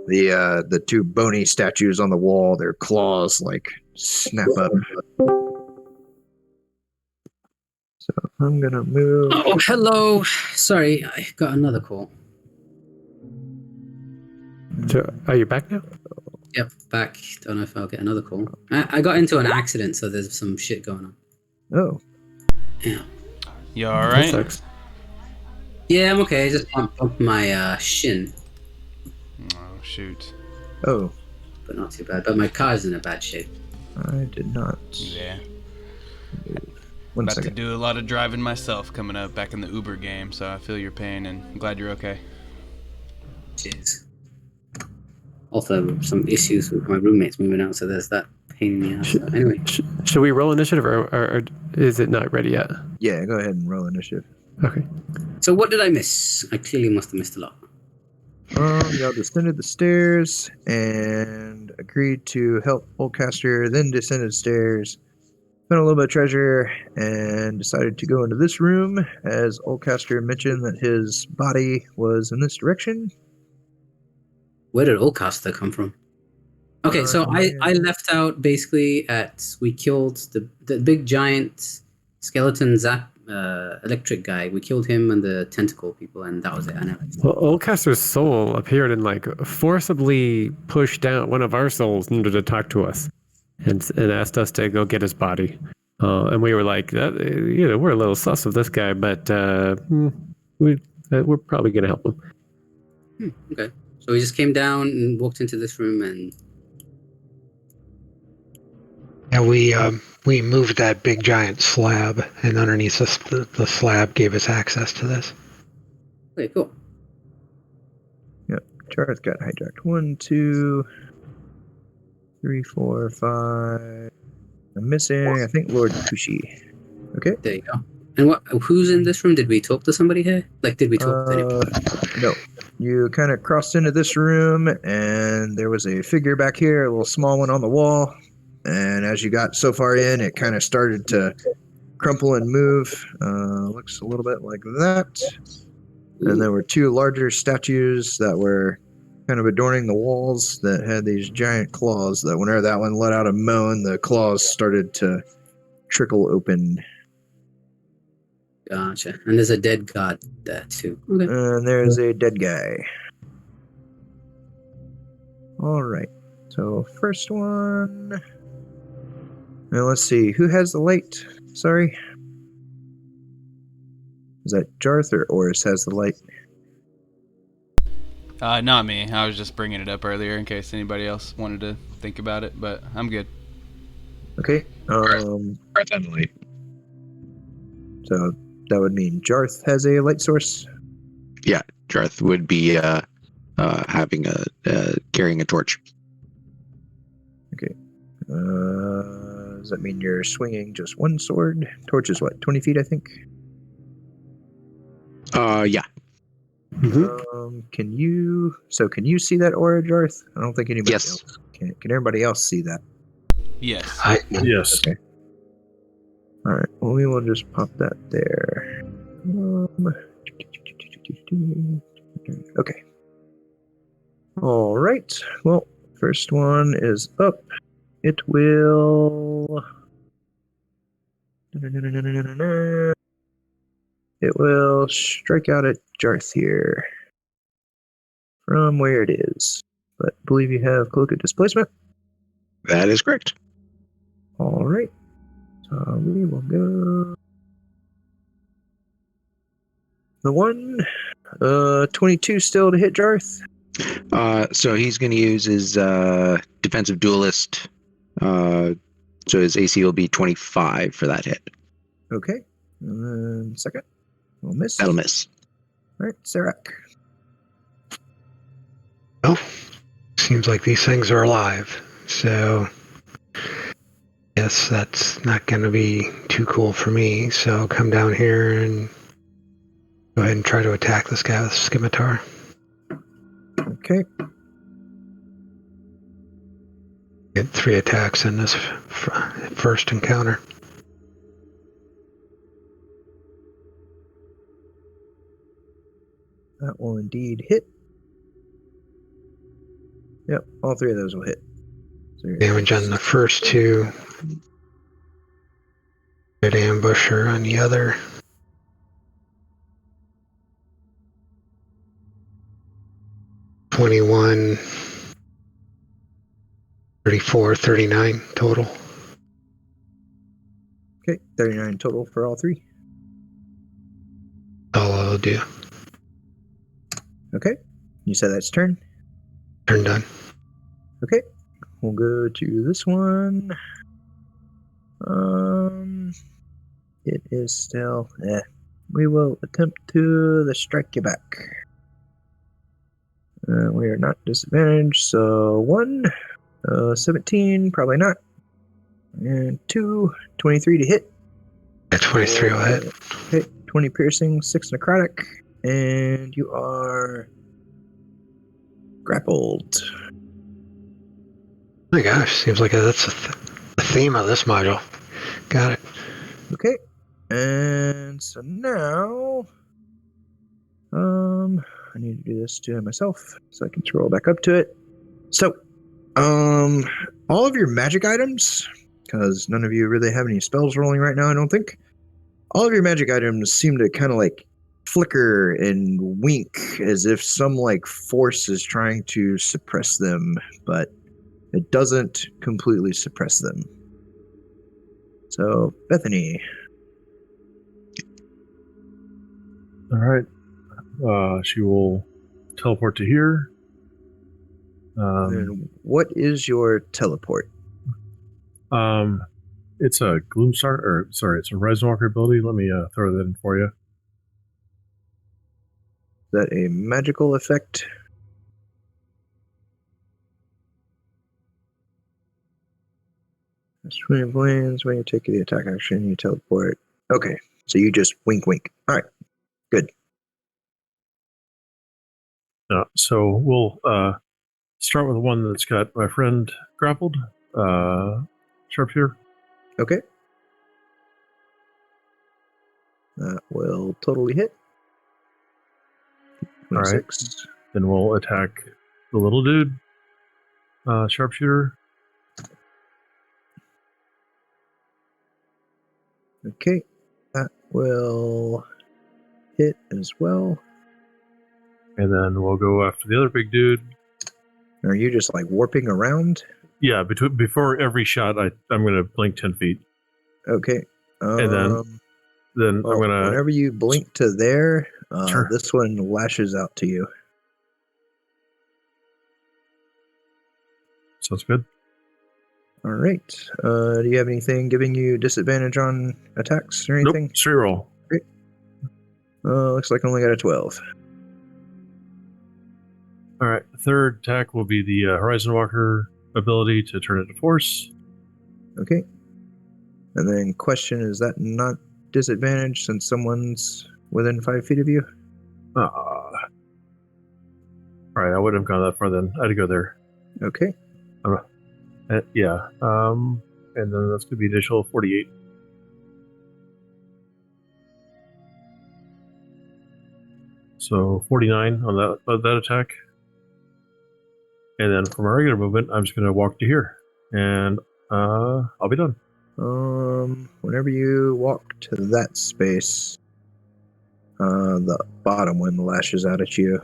the two bony statues on the wall, their claws like snap up. So I'm gonna move. Oh, hello. Sorry, I got another call. So, are you back now? Yep, back. Don't know if I'll get another call. I got into an accident, so there's some shit going on. Oh, Yeah. You That alright? sucks. Yeah, I'm okay. I just bumped my shin, Oh, shoot. oh, but not too bad. But my car's in a bad shape. I did not. Yeah. One About to second. do a lot of driving myself coming up back in the Uber game, so I feel your pain and I'm glad you're okay. Cheers. Also, some issues with my roommates moving out, so there's that pain in the ass. So anyway, Should we roll initiative, or is it not ready yet? Yeah, go ahead and roll initiative. Okay. so what did I miss? I clearly must have missed a lot. Y'all descended the stairs and agreed to help Oldcaster, then descended the stairs, found a little bit of treasure, and decided to go into this room, as Oldcaster mentioned that his body was in this direction. Where did Oldcaster come from? Okay, so I Yeah. left out basically we killed the big giant skeleton electric guy. We killed him and the tentacle people, and that was it. I never. Well, Oldcaster's soul appeared and like forcibly pushed down one of our souls in order to talk to us, and asked us to go get his body. And we were like, we're a little sus of this guy, but we're probably gonna help him. Okay, so we just came down and walked into this room, and Yeah, we moved that big giant slab, and underneath the slab gave us access to this. okay, cool. Jarth got hijacked. 1, 2, 3, 4, 5. I'm missing, I think, Lord Kushi. Okay. There you go. And who's in this room? Did we talk to somebody here? Like, did we talk to anybody? No. You kind of crossed into this room, and there was a figure back here, a little small one on the wall. And as you got so far in, it kind of started to crumple and move. Looks a little bit like that. And there were two larger statues that were kind of adorning the walls that had these giant claws that whenever that one let out a moan, the claws started to trickle open. Gotcha. And there's a dead god there too. Okay. And there's a dead guy. All right. So first one. Now let's see. Who has the light? Sorry. Is that Jarth or Oris has the light? Not me. I was just bringing it up earlier in case anybody else wanted to think about it, but I'm good. Okay. Right on the light. So that would mean Jarth has a light source. Yeah, Jarth would be having carrying a torch. Okay. Does that mean you're swinging just one sword? Torch is what, 20 feet, I think? Yeah. Can you see that aura, Jarth? I don't think anybody Yes. else can. Can everybody else see that? Yes. Yes. Okay. All right. Well, we will just pop that there. Okay. All right. Well, first one is up. It will. It will strike out at Jarth here from where it is. But I believe you have Cloak of Displacement. That is correct. All right. So we will go. The one, 22 still to hit Jarth. So he's going to use his defensive duelist. So his AC will be 25 for that hit. Okay. And then second, we'll miss. That'll miss. All right, Serac. Well, seems like these things are alive. So, yes, that's not going to be too cool for me. So I'll come down here and go ahead and try to attack this guy with Scimitar. Okay. Get 3 attacks in this first encounter. That will indeed hit. Yep, all 3 of those will hit. So Damage on the first 2. Good ambusher on the other. $21, $34, $39 total. Okay, 39 total for all 3. All I'll do. Okay. You said that's turn? Turn done. Okay. We'll go to this one. It is still. We will attempt to strike you back. We are not disadvantaged, so 1, 17, probably not. And 2, 23 to hit. Yeah, 23 will hit. Okay, 20 piercing, 6 necrotic, and you are grappled. Oh my gosh, seems like that's the theme of this module. Got it. Okay, and so now, I need to do this to myself so I can scroll back up to it. So, all of your magic items, because none of you really have any spells rolling right now, I don't think. All of your magic items seem to kind of like flicker and wink as if some like force is trying to suppress them, but it doesn't completely suppress them. So, Bethany. All right. She will teleport to here. And what is your teleport? It's a Gloomstar, or sorry, it's a Horizon Walker ability. Let me throw that in for you. Is that a magical effect? Swing lands when you take the attack action, you teleport. Okay, so you just wink, wink. All right, good. So we'll start with the one that's got my friend grappled. Sharpshooter. Okay. That will totally hit. 26. Then we'll attack the little dude. Sharpshooter. Okay, that will hit as well. And then we'll go after the other big dude. Are you just like warping around? Yeah, before every shot, I'm going to blink 10 feet. Okay. And then I'm going to... Whenever you blink to there, Sure. this one lashes out to you. Sounds good. All right. Do you have anything giving you disadvantage on attacks or anything? Nope, straight roll. Great. Looks like I only got a 12. All right, third attack will be the Horizon Walker ability to turn it to force. Okay. And then question, is that not disadvantage since someone's within 5 feet of you? All right, I wouldn't have gone that far then. I had to go there. Okay. Yeah. And then that's going to be additional 48. So 49 on that attack. And then for my regular movement, I'm just going to walk to here. And I'll be done. Whenever you walk to that space, the bottom one lashes out at you.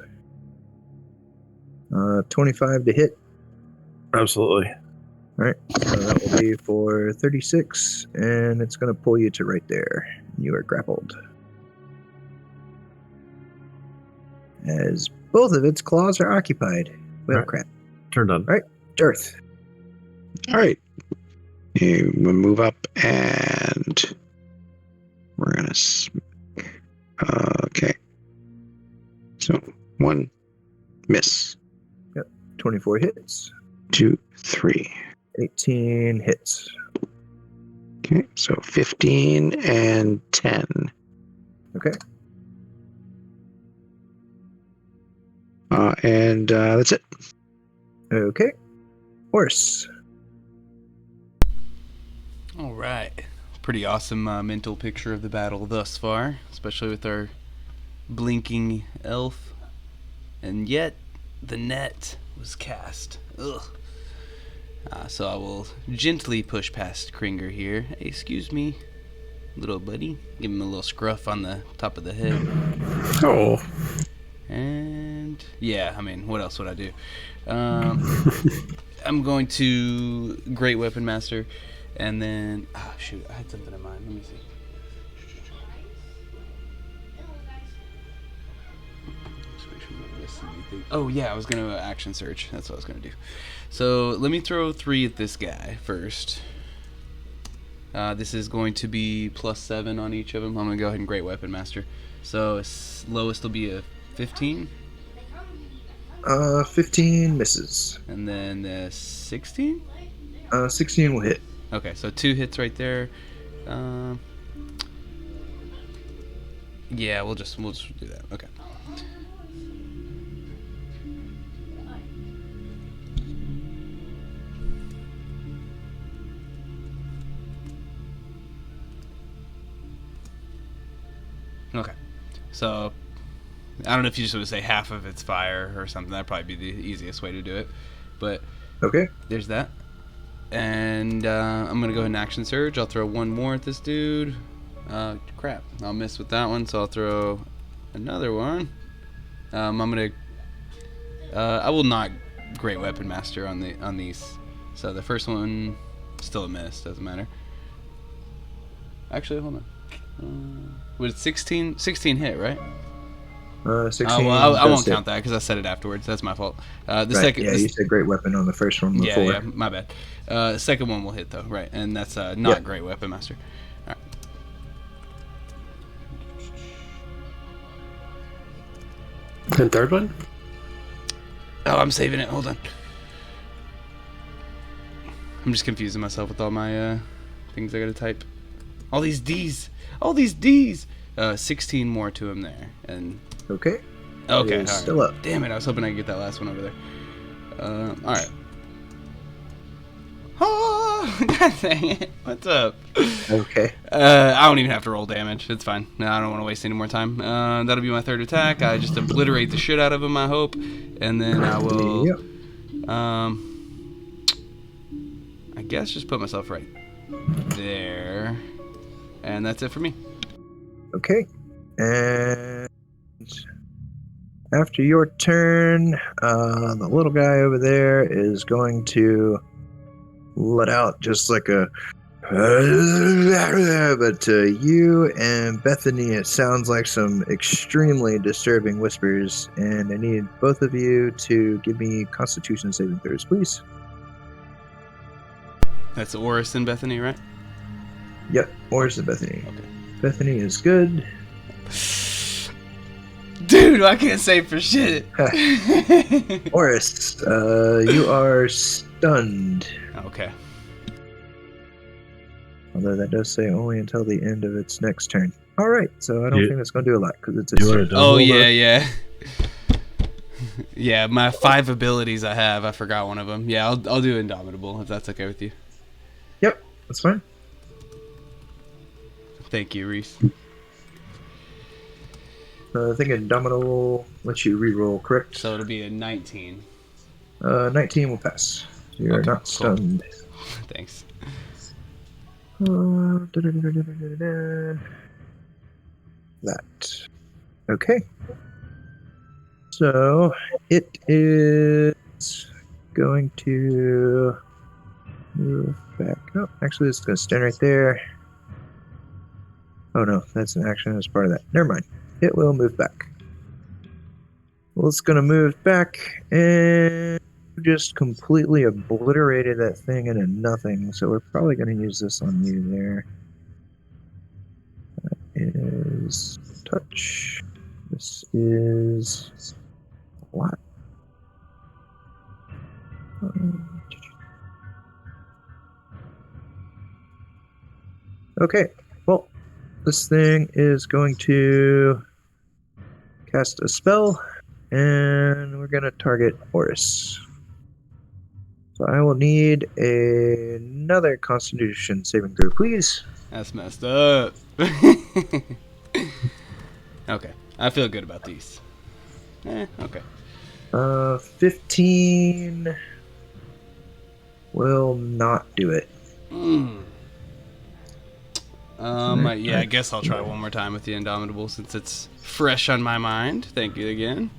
25 to hit. Absolutely. All right, so that will be for 36, and it's going to pull you to right there. You are grappled. As both of its claws are occupied. Well, All right. crap. Turn done. All right, Darth. All right. You move up and we're going to... okay. So 1 miss. 24 hits. 2, 3. 18 hits. Okay, so 15 and 10. Okay. And that's it. Okay. Horse. All right. Pretty awesome mental picture of the battle thus far, especially with our blinking elf. And yet, the net was cast. Ugh. So I will gently push past Kringer here. Hey, excuse me, little buddy. Give him a little scruff on the top of the head. Oh. And yeah, I mean, what else would I do? I'm going to Great Weapon Master, and then shoot, I had something in mind. Let me see. Just make sure I'm not missing anything. Oh yeah, I was gonna action search. That's what I was gonna do. So let me throw 3 at this guy first. This is going to be +7 on each of them. I'm gonna go ahead and Great Weapon Master. So lowest will be a 15. 15 misses. And then 16? 16 will hit. Okay, so 2 hits right there. Yeah, we'll just do that. Okay. Okay. So I don't know if you just want to say half of it's fire or something. That'd probably be the easiest way to do it. But okay, there's that. And I'm gonna go ahead and action surge. I'll throw 1 more at this dude. Crap, I'll miss with that one, so I'll throw another one. I'm gonna. I will not Great Weapon Master on these. So the first one still a miss. Doesn't matter. Actually, hold on. Was it 16 hit, right? 16. Well, I won't hit. count that because I said it afterwards. That's my fault. The Right, second, yeah, you said Great Weapon on the first one before. yeah, my bad. Second one will hit though, right? And that's not Great Weapon Master. All right. And third one? Oh, I'm saving it. Hold on. I'm just confusing myself with all my things I gotta type. All these D's. 16 more to him there, and Okay. okay, all right. Still up. Damn it! I was hoping I could get that last one over there. All right. Oh, God dang it! What's up? Okay. I don't even have to roll damage. It's fine. No, I don't want to waste any more time. That'll be my third attack. I just obliterate the shit out of him, I hope, and then I will. Yep. I guess just put myself right there, and that's it for me. Okay. And After your turn, the little guy over there is going to let out just like a. But to you and Bethany, it sounds like some extremely disturbing whispers, and I need both of you to give me Constitution saving throws, please. That's Oris and Bethany, right? Yep, or is it Bethany? Okay. Bethany is good. Dude, I can't say for shit. Oris, you are stunned. Okay. Although that does say only until the end of its next turn. All right, so I don't Yeah. think that's going to do a lot because it's a. Do you want to Oh double yeah, that? yeah. Yeah, my 5 abilities I have. I forgot one of them. Yeah, I'll do Indomitable if that's okay with you. Yep, that's fine. Thank you, Reese. I think Indomitable lets you reroll, correct? So it'll be a 19. 19 will pass. So you're Okay, not cool. stunned. Thanks. That. Okay. So it is going to move back. Oh, actually, it's going to stand right there. Oh no, that's an action as part of that. Never mind. It will move back. Well, it's going to move back and just completely obliterated that thing into nothing. So we're probably going to use this on you there. That is touch. This is a lot. Okay, well, this thing is going to cast a spell, and we're going to target Horus. So I will need another Constitution saving throw, please. That's messed up. Okay, I feel good about these. Okay. 15 will not do it. Yeah, I guess I'll try one more time with the Indomitable since it's fresh on my mind. Thank you again.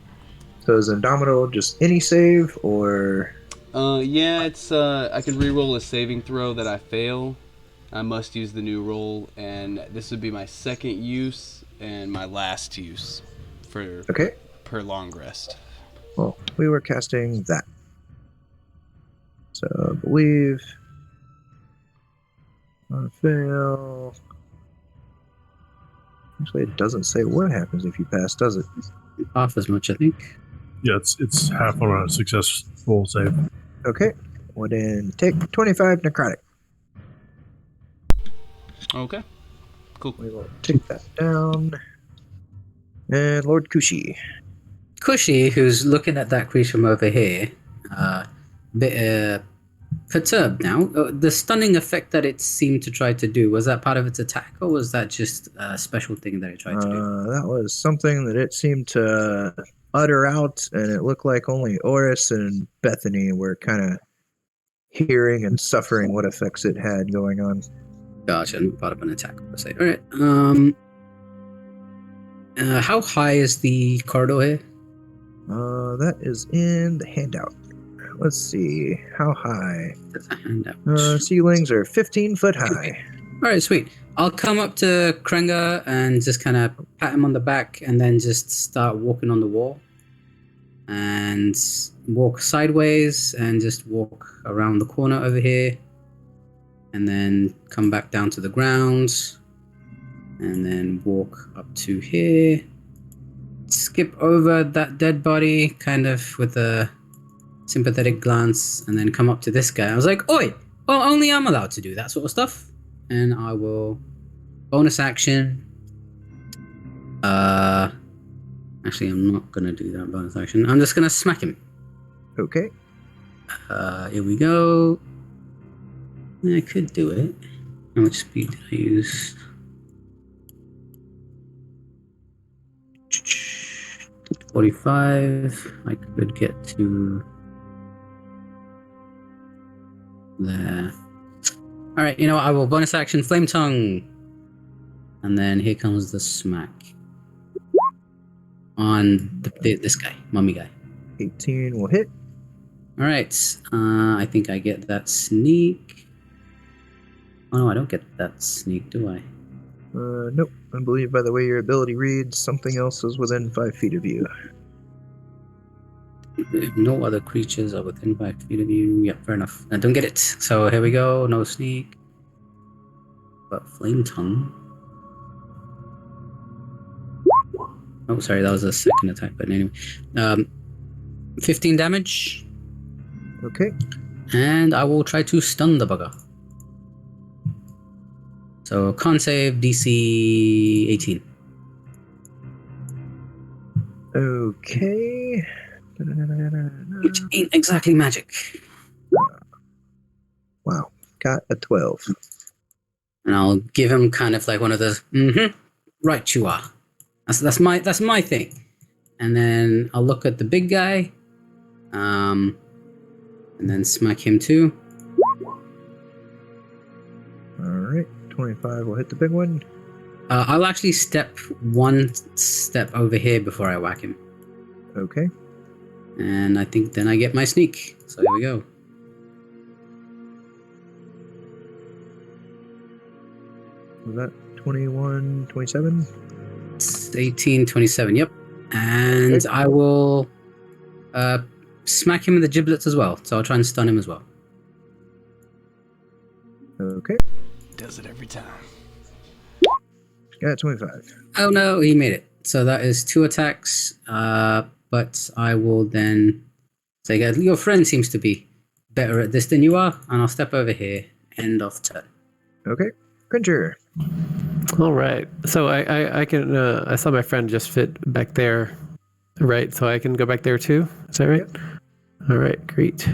So is Indomitable just any save, or? Yeah, it's I can re-roll a saving throw that I fail. I must use the new roll, and this would be my second use and my last use for Okay. per long rest. Well, we were casting that. So I believe on fail. Actually, it doesn't say what happens if you pass, does it? Half as much, I think. Yeah, it's half on a successful save. Okay. Well, then take 25 necrotic. Okay. Cool. We will take that down. And Lord Kushi. Cushy, who's looking at that creature from over here, bit perturbed now. The stunning effect that it seemed to try to do, was that part of its attack, or was that just a special thing that it tried to do? That was something that it seemed to utter out, and it looked like only Oris and Bethany were kind of hearing and suffering what effects it had going on. Gotcha, not part of an attack, per se. Alright, how high is the corridor here? That is in the handout. Let's see. How high? There's a handout. Ceilings are 15 foot high. Alright, sweet. I'll come up to Krenga and just kind of pat him on the back and then just start walking on the wall. And walk sideways and just walk around the corner over here. And then come back down to the ground. And then walk up to here. Skip over that dead body, kind of with a sympathetic glance, and then come up to this guy. I was like, oi! Oh, only I'm allowed to do that sort of stuff. And I will bonus action. Actually, I'm not gonna do that bonus action. I'm just gonna smack him. Okay. Here we go. I could do it. How much speed did I use? 45. I could get to there. Alright, you know what? I will bonus action Flame Tongue. And then here comes the smack. on this guy, mummy guy. 18 will hit. All right. I think I get that sneak. Oh no, I don't get that sneak, do I? Nope. I believe by the way your ability reads, something else is within 5 feet of you. If no other creatures are within 5 feet of you. Yeah, fair enough. I don't get it. So here we go. No sneak. But flame tongue. Oh, sorry, that was a second attack. But anyway, 15 damage, Okay. and I will try to stun the bugger. So con save DC 18. Okay. Which ain't exactly magic. Wow. Got a 12. And I'll give him kind of like one of those. Right, you are. That's my thing. And then I'll look at the big guy, and then smack him too. All right. 25 will hit the big one. I'll actually step one step over here before I whack him. Okay. And I think then I get my sneak. So here we go. Was that 21, 27? It's 18, 27, yep. And Okay. I will smack him in the giblets as well. So I'll try and stun him as well. Okay. Does it every time. Got 25. Oh no, he made it. So that is 2 attacks. But I will then say, your friend seems to be better at this than you are. And I'll step over here. End of turn. Okay. Cringer. All right. So I can I saw my friend just fit back there, right? So I can go back there too. Is that right? Yep. All right. Great.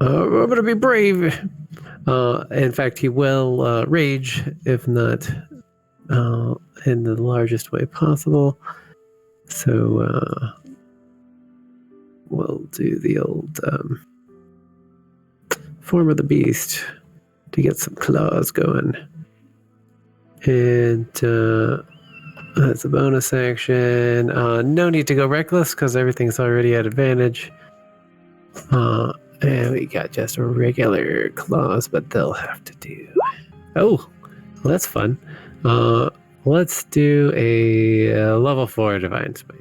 I'm gonna be brave. In fact, he will rage, if not in the largest way possible. So we'll do the old form of the beast to get some claws going. And that's a bonus action. No need to go reckless because everything's already at advantage. And we got just regular claws, but they'll have to do. Oh, well, that's fun. Let's do a level 4 Divine Smite.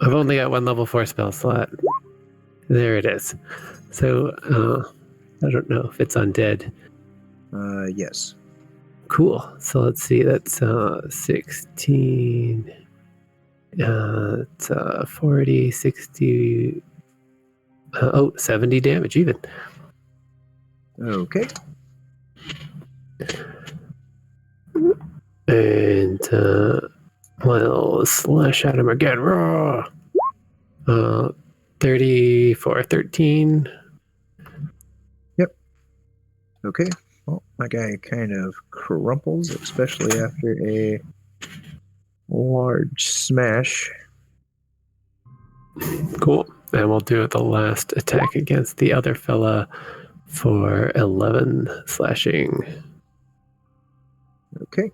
I've only got 1 level 4 spell slot. There it is. So, I don't know if it's undead. Yes. Cool. So let's see. That's 16. It's 40, 60. 70 damage even. Okay. And we'll slash at him again. Raw. 34, 13. Okay. Well, my guy kind of crumples, especially after a large smash. Cool. And we'll do the last attack against the other fella for 11 slashing. Okay.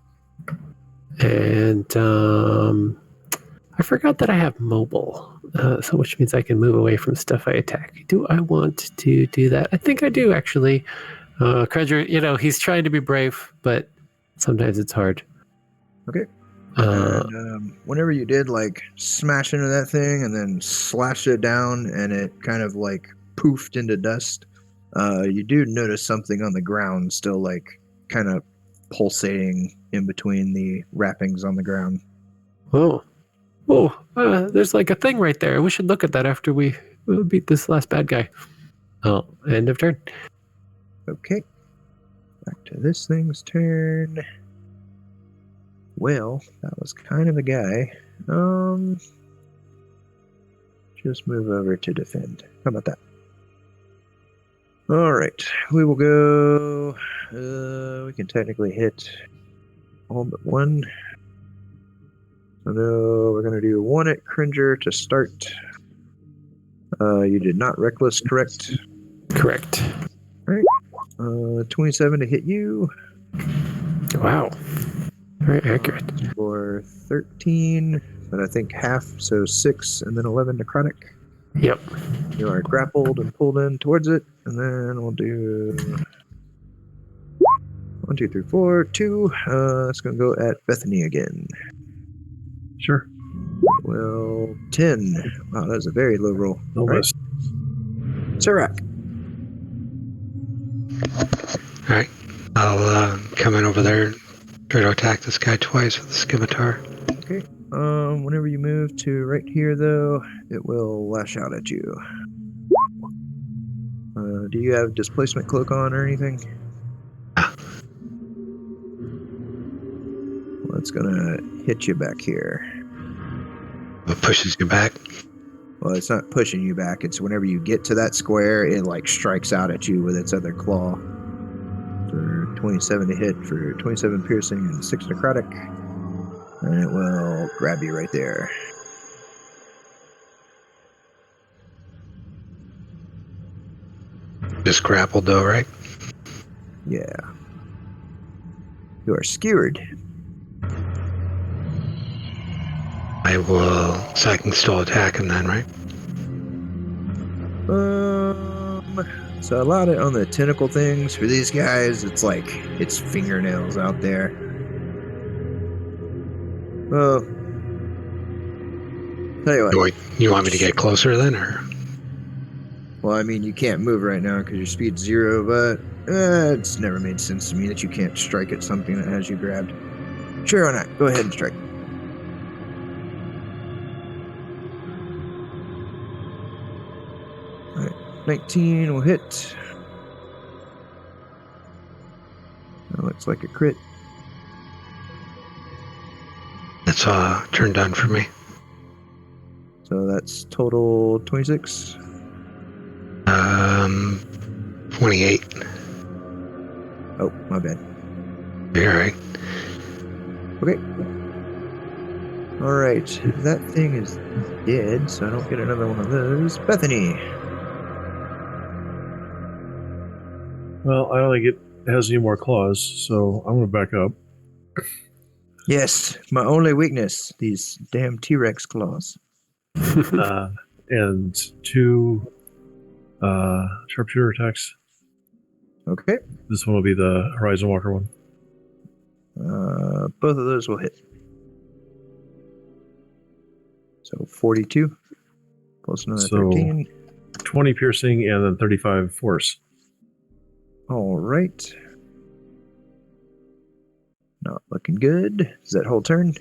And I forgot that I have mobile, so which means I can move away from stuff I attack. Do I want to do that? I think I do, actually. Kreger, he's trying to be brave, but sometimes it's hard. Okay. And whenever you did like smash into that thing and then slash it down and it kind of like poofed into dust, you do notice something on the ground still like kind of pulsating in between the wrappings on the ground. Oh, there's like a thing right there. We should look at that after we beat this last bad guy. Oh, end of turn. Okay. Back to this thing's turn. Well, that was kind of a guy. Just move over to defend. How about that? All right. We will go. We can technically hit all but one. So no, we're going to do 1 at Cringer to start. You did not reckless, correct? Correct. 27 to hit you. Wow. Very accurate. For 13, but I think half, so 6 and then 11 necrotic. Yep. You are grappled and pulled in towards it, and then we'll do 1, 2, 3, 4, 2. It's going to go at Bethany again. Sure. Well, 10. Wow, that was a very low roll. No Right. less. Sirac. All right. I'll come in over there and try to attack this guy twice with the scimitar. Okay. Whenever you move to right here, though, it will lash out at you. Do you have displacement cloak on or anything? Yeah. Well, it's gonna hit you back here. It pushes you back. Well, it's not pushing you back. It's whenever you get to that square, it like strikes out at you with its other claw. For 27 to hit, for 27 piercing and 6 necrotic. And it will grab you right there. Just grappled though, right? Yeah. You are skewered. I will. So I can still attack him then, right? So I allowed it on the tentacle things. For these guys, it's like it's fingernails out there. Well, tell you what. You want me to get closer then, or? Well, I mean, you can't move right now because your speed's 0, but it's never made sense to me that you can't strike at something that has you grabbed. Sure, why not? Go ahead and strike. All right, 19 will hit. That looks like a crit. That's turn done for me. So that's total 26. 28. Oh, my bad. You're right. Okay. All right, that thing is dead, so I don't get another one of those. Bethany. Well, I don't think it has any more claws, so I'm going to back up. Yes, my only weakness, these damn T-Rex claws. And 2 sharpshooter attacks. Okay. This one will be the Horizon Walker one. Both of those will hit. So 42 plus another 13. 20 piercing and then 35 force. All right. Not looking good. Is that whole turn?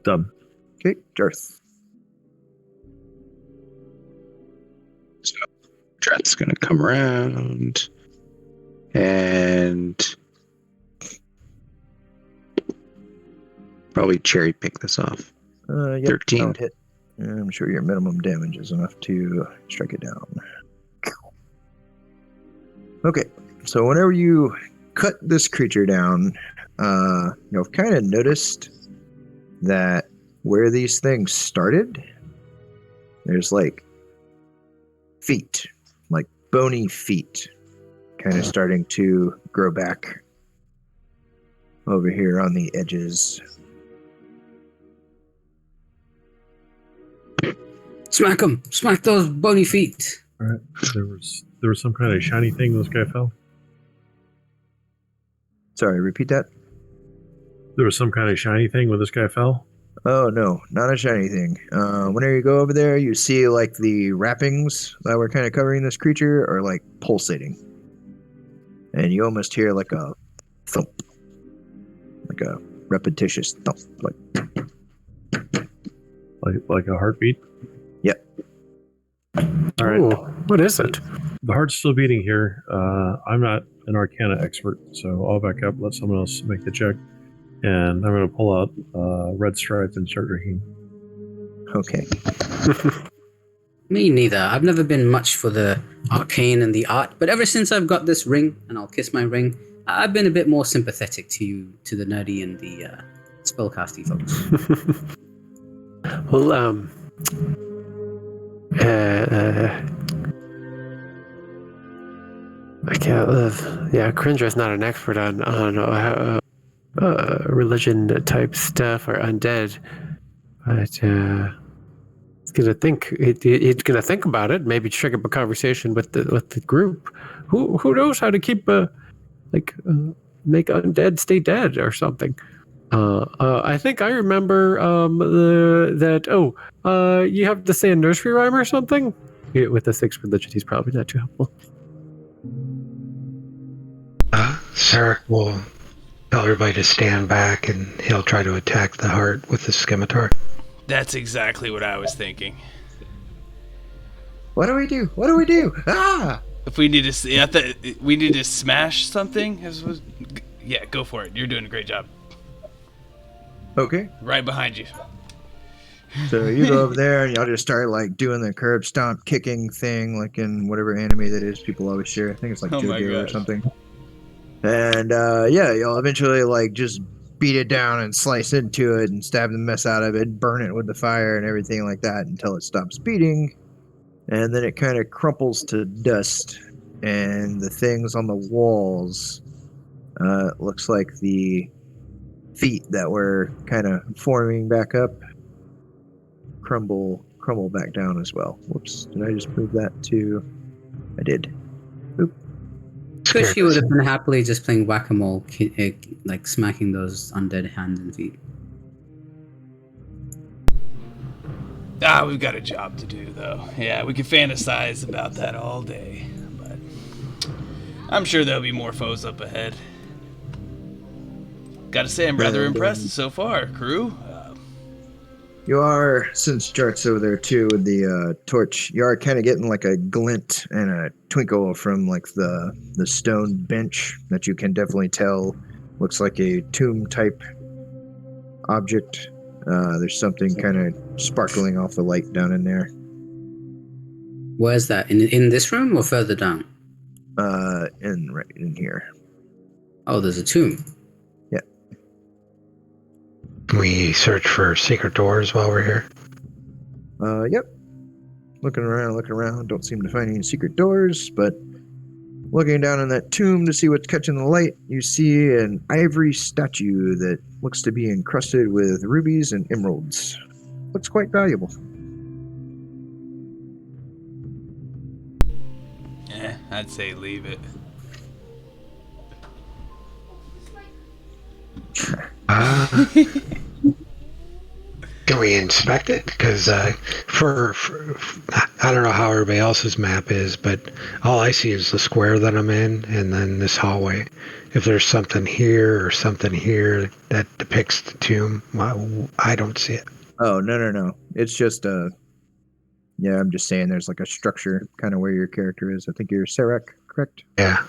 Done. Okay, Jarth. So Dret's gonna come around and probably cherry pick this off. Yep, 13. that would hit. I'm sure your minimum damage is enough to strike it down. Okay, so whenever you cut this creature down, you've kind of noticed that where these things started, there's like feet, like bony feet, kind of starting to grow back over here on the edges. Smack him! Smack those bony feet! All right. There was some kind of shiny thing when this guy fell. Sorry, repeat that. There was some kind of shiny thing when this guy fell. Oh no, not a shiny thing. Whenever you go over there, you see like the wrappings that were kind of covering this creature are like pulsating, and you almost hear like a thump, like a repetitious thump, Like a heartbeat. Yep. All right. Ooh, what is it? The heart's still beating here. I'm not an Arcana expert, so I'll back up, let someone else make the check, and I'm going to pull out red stripe and start drinking. Okay. Me neither. I've never been much for the arcane and the art, but ever since I've got this ring, and I'll kiss my ring, I've been a bit more sympathetic to the nerdy and the spellcasty folks. Well, I can't live. Yeah, Cringer's not an expert on religion type stuff or undead, but it's gonna think. It's gonna think about it. Maybe trigger up a conversation with the group. Who knows how to keep make undead stay dead or something. I think I remember that. Oh, you have to say a nursery rhyme or something. Yeah, with the 6 religion, he's probably not too helpful. Sarek will tell everybody to stand back, and he'll try to attack the heart with the scimitar. That's exactly what I was thinking. What do we do? What do we do? Ah! If we need to, we need to smash something. Yeah, go for it. You're doing a great job. Okay. Right behind you. So you go over there and y'all just start like doing the curb stomp kicking thing, like in whatever anime that is. People always share. I think it's like Oh my JoJo or gosh. something. And yeah, y'all eventually like just beat it down and slice into it and stab the mess out of it, burn it with the fire and everything like that until it stops beating. And then it kind of crumples to dust. And the things on the walls looks like the feet that were kind of forming back up crumble back down as well. Whoops, did I just move that to... I did. Oop. Wish you would have been happily just playing whack-a-mole, like smacking those undead hands and feet. We've got a job to do, though. Yeah, we could fantasize about that all day, but I'm sure there'll be more foes up ahead. Gotta say, I'm rather impressed so far, crew. You are, since Jart's over there too with the torch, you are kind of getting like a glint and a twinkle from like the stone bench that you can definitely tell looks like a tomb type object. There's something kind of sparkling off the light down in there. Where's that? In this room or further down? Right in here. Oh, there's a tomb. Yeah. Can we search for secret doors while we're here? Yep. Looking around, don't seem to find any secret doors, but looking down in that tomb to see what's catching the light, you see an ivory statue that looks to be encrusted with rubies and emeralds. Looks quite valuable. I'd say leave it. Can we inspect it? Because for I don't know how everybody else's map is, but all I see is the square that I'm in, and then this hallway. If there's something here or something here that depicts the tomb, well, I don't see it. Oh, no. It's just yeah, I'm just saying there's like a structure kind of where your character is. I think you're Sarek, correct? Yeah.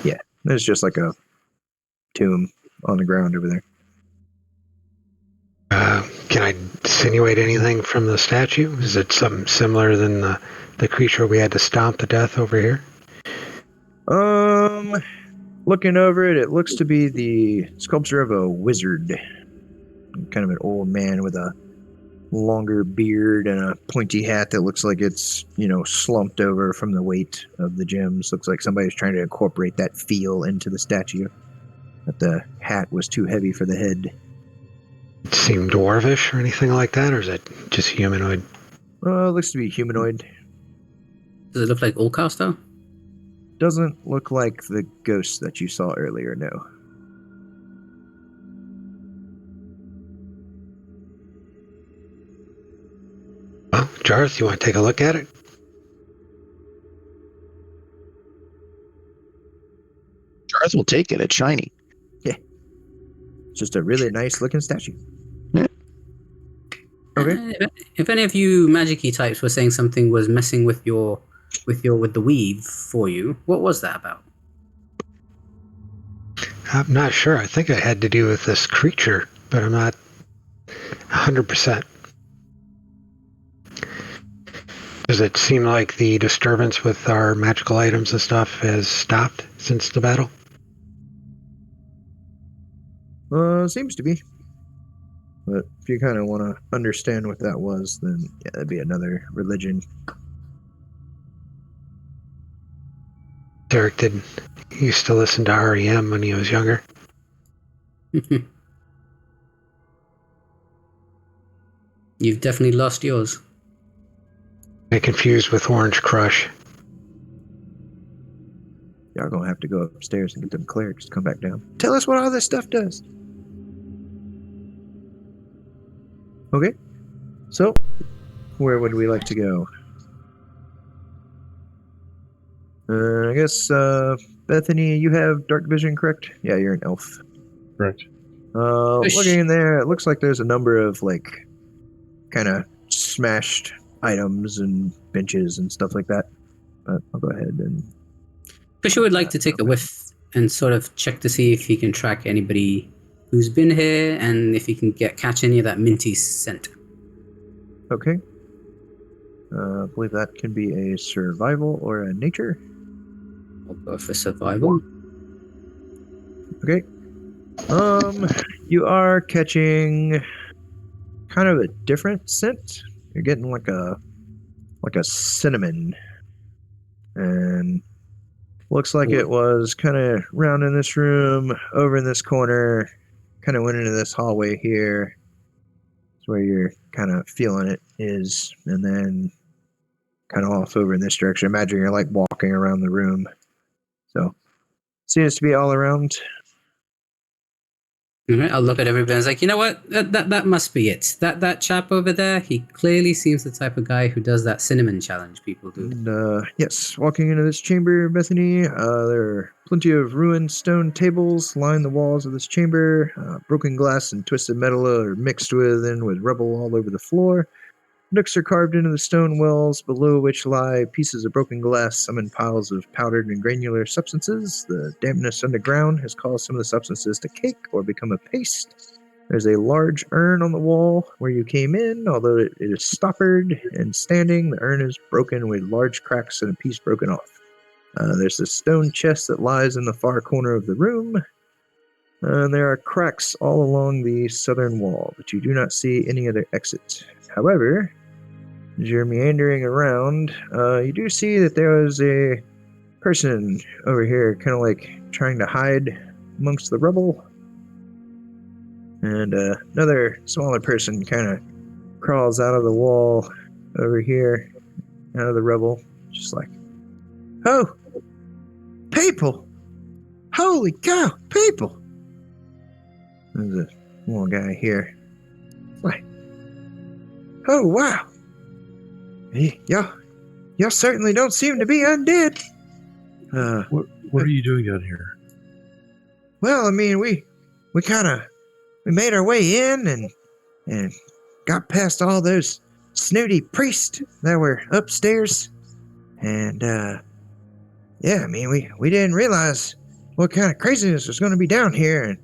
Yeah. There's just like a tomb on the ground over there. Can I insinuate anything from the statue? Is it something similar than the creature we had to stomp to death over here? Looking over it, it looks to be the sculpture of a wizard. Kind of an old man with a longer beard and a pointy hat that looks like it's, slumped over from the weight of the gems. Looks like somebody's trying to incorporate that feel into the statue. But the hat was too heavy for the head. It seem dwarvish or anything like that, or is it just humanoid? It looks to be humanoid. Does it look like Oldcaster? Doesn't look like the ghost that you saw earlier, no. Well, Jarth, you want to take a look at it? Jarth will take it. It's shiny. Yeah. It's just a really nice looking statue. Yeah. Okay. If any of you magic-y types were saying something was messing with the weave for you, what was that about? I'm not sure. I think it had to do with this creature, but I'm not 100%. Does it seem like the disturbance with our magical items and stuff has stopped since the battle? Seems to be. But if you kind of want to understand what that was, then yeah, that'd be another religion. Derek did he used to listen to REM when he was younger? You've definitely lost yours. I confused with Orange Crush. Y'all gonna have to go upstairs and get them clerics to come back down. Tell us what all this stuff does. Okay. So, where would we like to go? I guess, Bethany, you have dark vision, correct? Yeah, you're an elf. Correct. Looking in there, it looks like there's a number of, like, kind of smashed items and benches and stuff like that. But I'll go ahead and... Fisher would like to take a whiff and sort of check to see if he can track anybody who's been here and if he can catch any of that minty scent. Okay. I believe that can be a survival or a nature. I'll go for survival. Okay. You are catching kind of a different scent. You're getting like a cinnamon, and looks like it was kind of round in this room, over in this corner, kind of went into this hallway here. It's where you're kind of feeling it is, and then kind of off over in this direction. Imagine you're like walking around the room. So seems to be all around. Alright, I'll look at everybody and it's like, you know what? That must be it. That chap over there, he clearly seems the type of guy who does that cinnamon challenge people do. And, yes, walking into this chamber, Bethany, there are plenty of ruined stone tables line the walls of this chamber. Broken glass and twisted metal are mixed with and with rubble all over the floor. Nooks are carved into the stone walls, below which lie pieces of broken glass, some in piles of powdered and granular substances. The dampness underground has caused some of the substances to cake or become a paste. There's a large urn on the wall where you came in, although it is stoppered and standing. The urn is broken with large cracks and a piece broken off. There's a stone chest that lies in the far corner of the room. And there are cracks all along the southern wall, but you do not see any other exit. However, as you're meandering around, you do see that there was a person over here kind of like trying to hide amongst the rubble. And another smaller person kind of crawls out of the wall over here, out of the rubble, just like, oh, people! Holy cow, people! There's a little guy here. Like, oh, wow. Y'all certainly don't seem to be undead. What are you doing down here? Well, I mean, we made our way in and got past all those snooty priests that were upstairs. And, yeah, I mean, we didn't realize what kind of craziness was going to be down here. And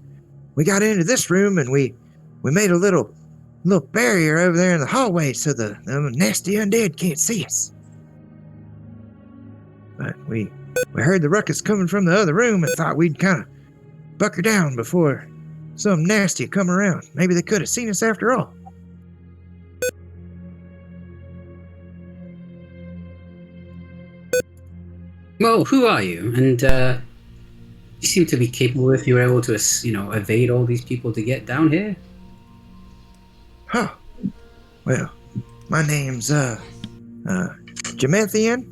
we got into this room and we made a little barrier over there in the hallway so the nasty undead can't see us. But we heard the ruckus coming from the other room and thought we'd kind of bucker down before some nasty come around. Maybe they could have seen us after all. Well, who are you? And you seem to be capable if you were able to, evade all these people to get down here. Huh. Well, my name's, Jamathian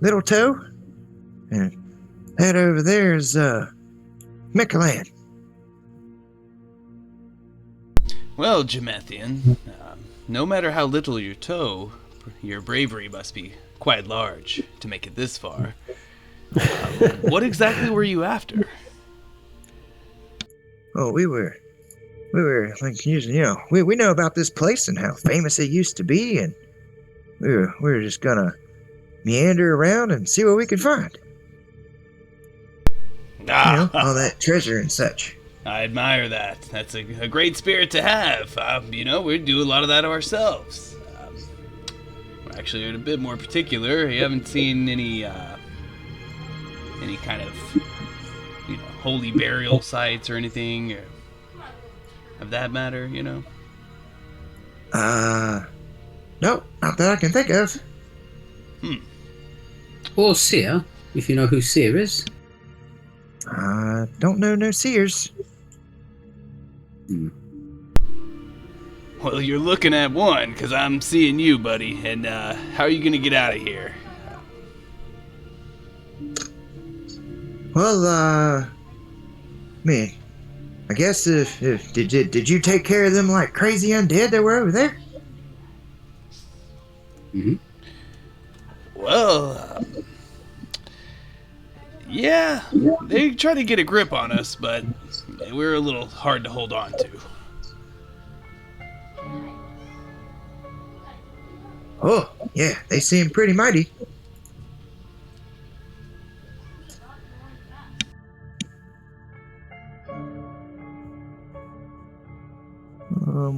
Little Toe. And that over there is, Mikalan. Well, Jamathian, no matter how little your toe, your bravery must be quite large to make it this far. What exactly were you after? Oh, we were like, we know about this place and how famous it used to be, and we were just gonna meander around and see what we could find. All that treasure and such. I admire that. That's a great spirit to have. We do a lot of that ourselves. We're actually a bit more particular. You haven't seen any kind of, holy burial sites or anything of that matter, No, not that I can think of. Or Seer, if you know who Seer is. Don't know no Sears. Well, you're looking at one, because I'm seeing you, buddy. And how are you going to get out of here? Well, me. I guess if did you take care of them like crazy undead that were over there? Mm-hmm. Well, yeah, they tried to get a grip on us, but we're a little hard to hold on to. Oh, yeah, they seem pretty mighty.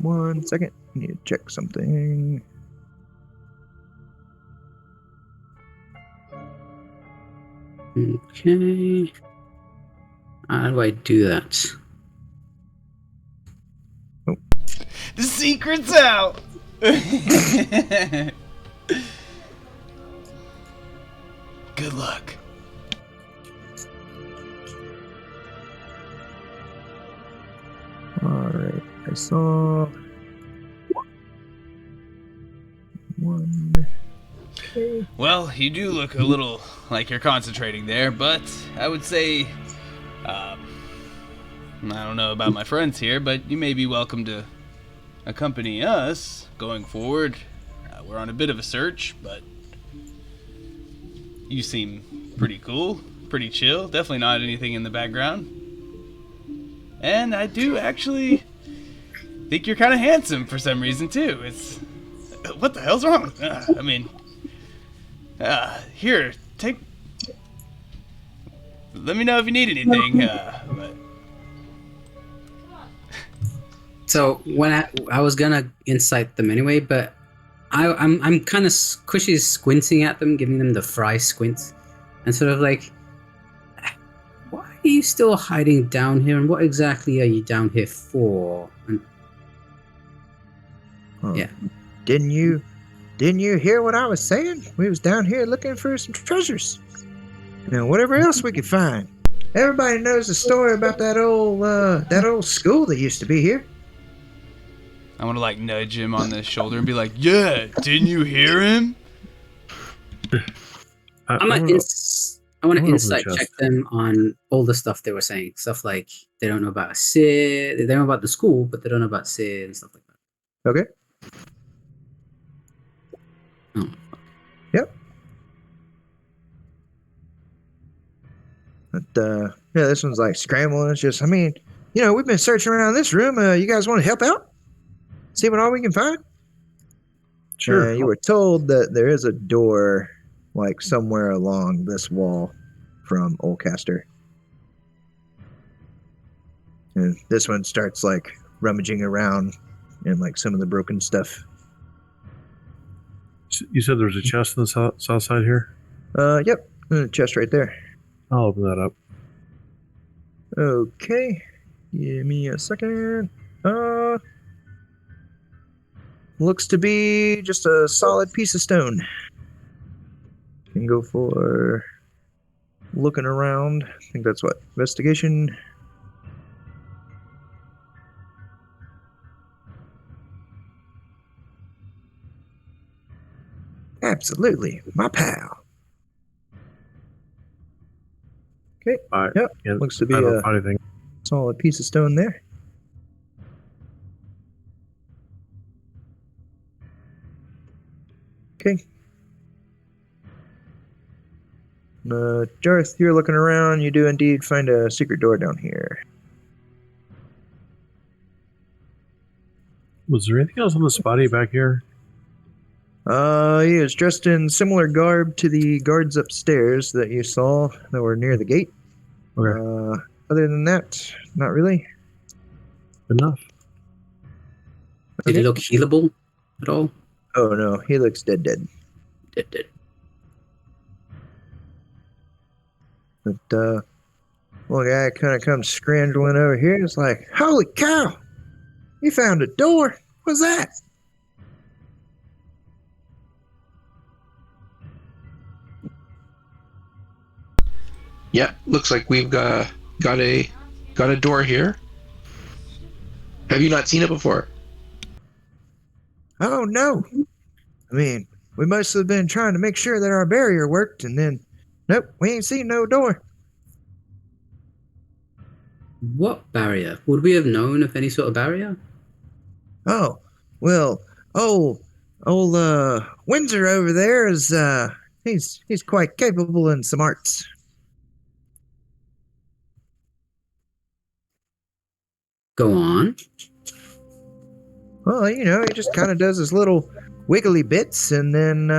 One second. Need to check something. Okay. How do I do that? The secret's out! Good luck. Alright, I saw one. Okay. Well, you do look a little like you're concentrating there, but I would say, I don't know about my friends here, but you may be welcome to accompany us going forward. We're on a bit of a search, but you seem pretty cool, pretty chill. Definitely not anything in the background. And I do actually think you're kind of handsome for some reason, too. It's... What the hell's wrong? I mean... here, take... Let me know if you need anything, but... So when I was gonna incite them anyway, but I'm kind of squinting at them, giving them the fry squint, and sort of like, why are you still hiding down here, and what exactly are you down here for? And yeah, Didn't you hear what I was saying? We was down here looking for some treasures. Whatever else we could find. Everybody knows the story about that old school that used to be here. I want to, like, nudge him on the shoulder and be like, yeah, didn't you hear him? I want to insight check them on all the stuff they were saying. Stuff like they don't know about Sid, they know about the school, but they don't know about Sid and stuff like that. Okay. Oh. Yep. But yeah, this one's like scrambling. It's just, we've been searching around this room. You guys want to help out? See what all we can find? Sure. You were told that there is a door, like somewhere along this wall from Oldcaster. And this one starts like rummaging around in like some of the broken stuff. You said there's a chest on the south side here? Yep. Chest right there. I'll open that up. Okay. Give me a second. Looks to be just a solid piece of stone. Can go for looking around. I think that's what? Investigation. Absolutely. My pal. Okay. All right. Yep. Yeah, Looks to be I don't a find anything. solid piece of stone there. Okay. Jarth, you're looking around. You do indeed find a secret door down here. Was there anything else on this body back here? He is dressed in similar garb to the guards upstairs that you saw that were near the gate. Okay. Other than that, not really. Good enough. Did he look healable at all? Oh no, he looks dead. Dead. But one guy kind of comes scrambling over here. It's like, holy cow! You found a door. What's that? Yeah, looks like we've got a door here. Have you not seen it before? Oh, no. I mean, we must have been trying to make sure that our barrier worked, and then, nope, we ain't seen no door. What barrier? Would we have known of any sort of barrier? Oh, well, old Windsor over there is, he's quite capable in some arts. Go on. Well, you know, he just kind of does his little wiggly bits, and then,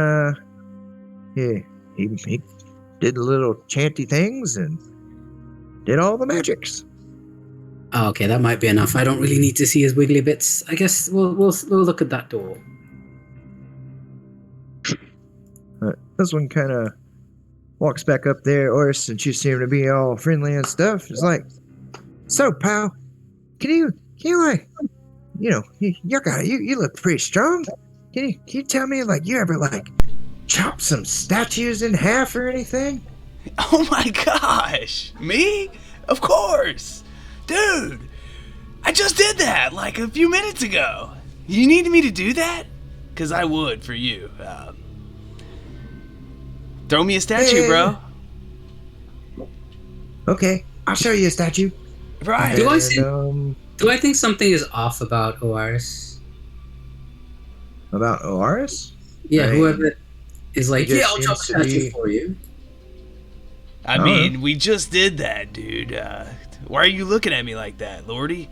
he did little chanty things and did all the magics. Oh, okay, that might be enough. I don't really need to see his wiggly bits. I guess we'll look at that door. This one kind of walks back up there, Oris, since you seem to be all friendly and stuff. It's like, so, pal, can you like, you know, you look pretty strong. Can you tell me, like, you ever, like, chop some statues in half or anything? Oh my gosh! Me? Of course! Dude! I just did that, like, a few minutes ago! You needed me to do that? Because I would, for you. Throw me a statue, bro. Okay, I'll show you a statue. Right. Do I And, Do I think something is off about Oaris? about Oaris? Yeah, Right. whoever is like, He just yeah, I'll chop a seems to statue be- for you. I mean, we just did that, dude. Why are you looking at me like that, Lordy?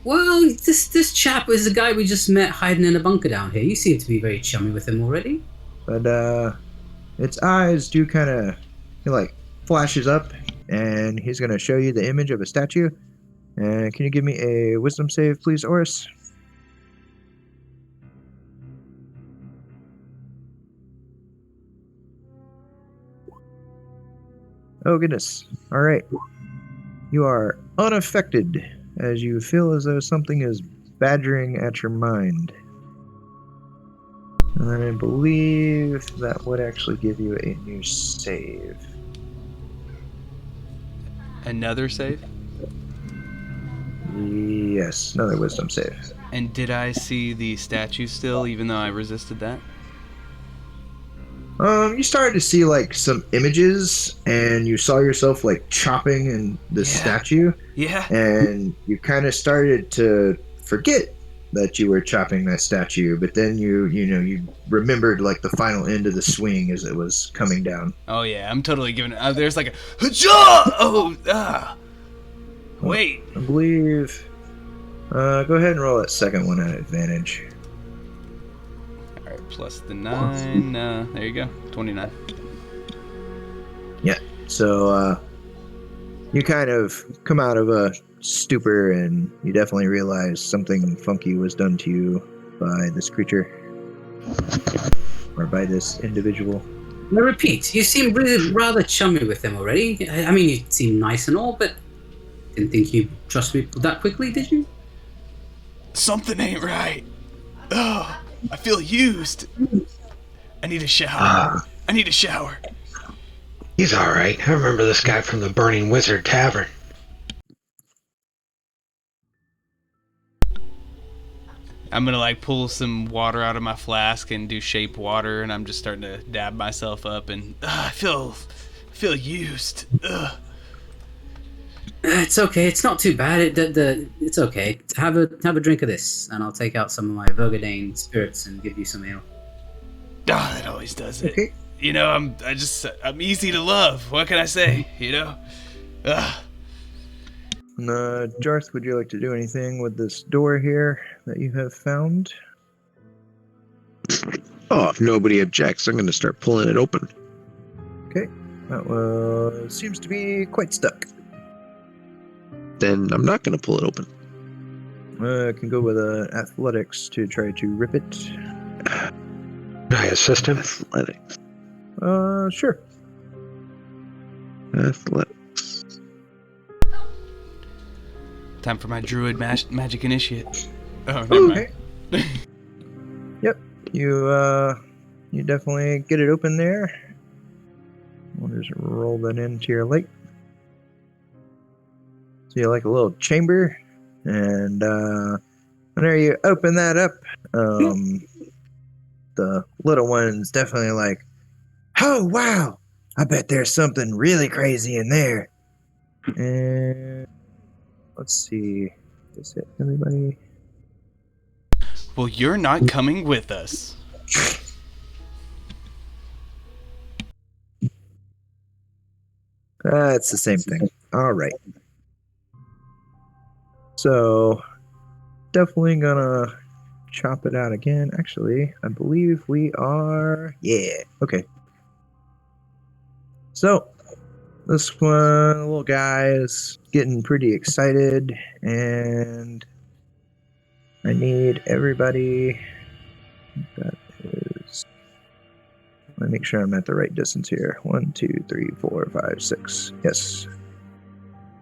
Well, this chap is the guy we just met hiding in a bunker down here. You seem to be very chummy with him already. But, its eyes do kind of, he, like, flashes up, and he's going to show you the image of a statue. And can you give me a wisdom save, please, Oris? Oh, goodness. All right. You are unaffected as you feel as though something is badgering at your mind. And I believe that would actually give you a new save. Another save? Yes, another wisdom save. And did I see the statue still, even though I resisted that? You started to see like some images, and you saw yourself like chopping in the statue, Yeah. and you kind of started to forget that you were chopping that statue. But then you remembered like the final end of the swing as it was coming down. Oh yeah, I'm totally giving it. There's like a Haja! Wait. I believe. Go ahead and roll that second one at advantage. All right, plus the 9. There you go, 29. Yeah. So you kind of come out of a stupor, and you definitely realize something funky was done to you by this creature, or by this individual. I repeat, you seem really rather chummy with him already. I mean, you seem nice and all, but didn't think you'd trust me that quickly, did you? Something ain't right. Oh, I feel used. I need a shower. I need a shower. He's all right. I remember this guy from the Burning Wizard Tavern. I'm gonna like pull some water out of my flask and do shape water, and I'm just starting to dab myself up, and I feel used. Ugh. It's okay. It's not too bad. It's okay. Have a drink of this, and I'll take out some of my Vergadane spirits and give you some ale. Ah, that always does it. Okay. You know, I'm easy to love. What can I say? You know. Ugh. And, Jarth, would you like to do anything with this door here that you have found? Oh, if nobody objects, I'm going to start pulling it open. Okay. That seems to be quite stuck. Then I'm not going to pull it open. I can go with athletics to try to rip it. Can I assist him? Athletics. Sure. Athletics. Time for my druid magic initiate. Oh, never mind. Okay. Yep. You definitely get it open there. We'll just roll that into your light. So you like a little chamber, and whenever you open that up, the little one's definitely like, "Oh wow! I bet there's something really crazy in there." And let's see, is it anybody? Well, you're not coming with us. It's the same thing. All right. So definitely gonna chop it out again. Actually, I believe we are. Yeah. Okay. So this one little guy is getting pretty excited, and I need everybody. That is. Let me make sure I'm at the right distance here. 1, 2, 3, 4, 5, 6. Yes.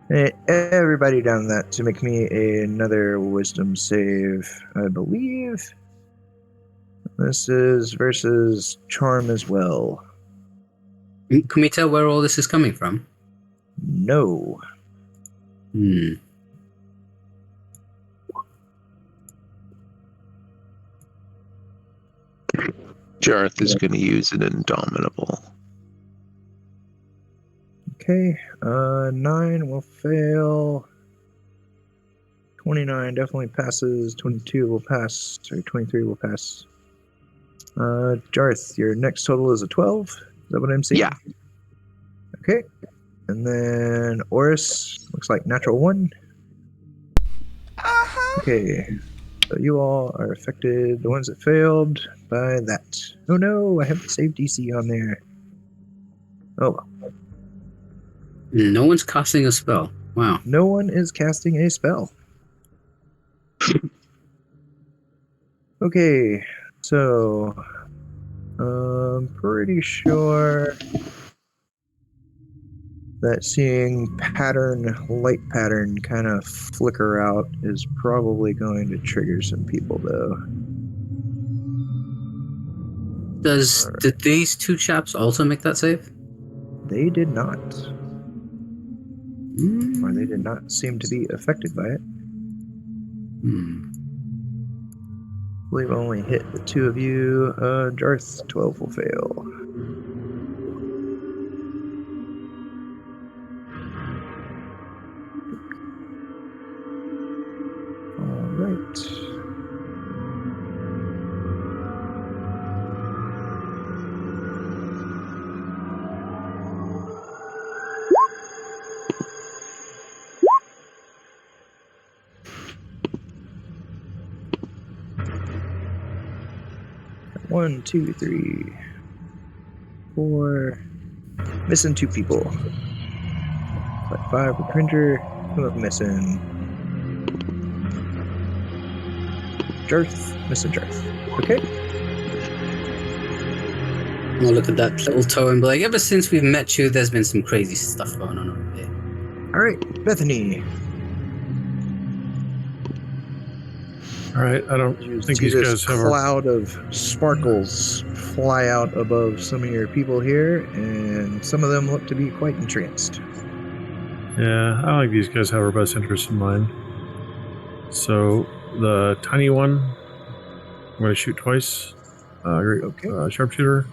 And everybody down that to make me another wisdom save, I believe. This is versus charm as well. Can we tell where all this is coming from? No. Jarth is going to use an Indomitable. Okay. 9 will fail. 29 definitely passes. 22 will pass. Or 23 will pass. Jarth, your next total is a 12. Is that what I'm seeing? Yeah. Okay. And then Oris, looks like natural 1. Okay. So you all are affected, the ones that failed, by that. Oh no, I have the save DC on there. Oh, well. No one's casting a spell. Wow. No one is casting a spell. Okay, so I'm pretty sure that seeing light pattern kind of flicker out is probably going to trigger some people, though. Did these two chaps also make that save? They did not. Or they did not seem to be affected by it. I believe I only hit the two of you. Jarth, 12 will fail. All right. One, two, three, 4. Missing 2 people. Like 5 with Cringer. Who am I missing? Jarth. Missing Jarth. Okay. I'll look at that little toe and be like, ever since we've met you, there's been some crazy stuff going on over here. All right, Bethany. All right, I don't You think see these this guys have. cloud of sparkles fly out above some of your people here, and some of them look to be quite entranced. Yeah, I don't think these guys have our best interest in mind. So the tiny one, I'm going to shoot twice. Okay. Sharpshooter.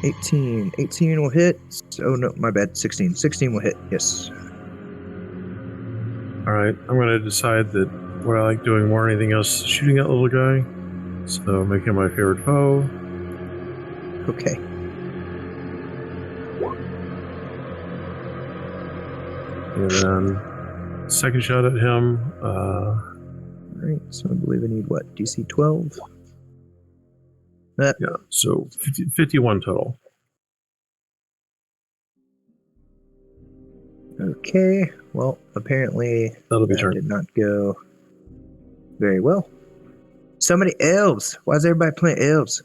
18. 18 will hit. Oh, no, my bad. 16. 16 will hit. Yes. All right, I'm going to decide that what I like doing more than anything else is shooting that little guy. So make him my favorite foe. Okay. And then second shot at him. All right, so I believe I need what? DC 12? Yeah, so 51 total. Okay. Well, apparently That'll be that turn. did not go very well. So many elves. Why is everybody playing elves?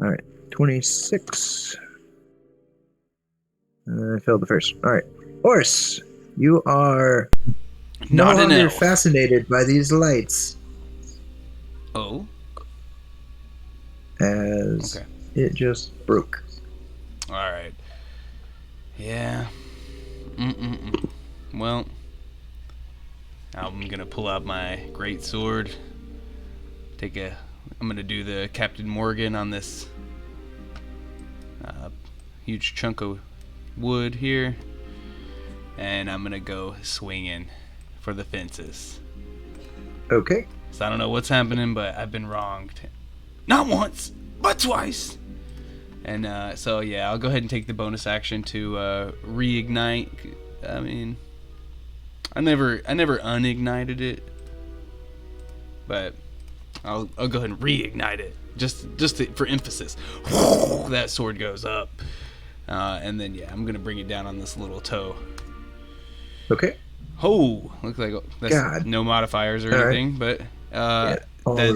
All right, 26. I failed the first. All right, Horse, you are Not no an longer elf. fascinated by these lights. Oh. as it just broke. All right. Yeah. Well, I'm gonna pull out my great sword. I'm gonna do the Captain Morgan on this huge chunk of wood here, and I'm gonna go swinging for the fences. Okay. So I don't know what's happening, but I've been wronged. Not once, but twice. And so yeah, I'll go ahead and take the bonus action to reignite. I mean, I never unignited it, but I'll go ahead and reignite it for emphasis. That sword goes up, and then yeah, I'm gonna bring it down on this little toe. Okay. Oh, looks like that's no modifiers or anything, but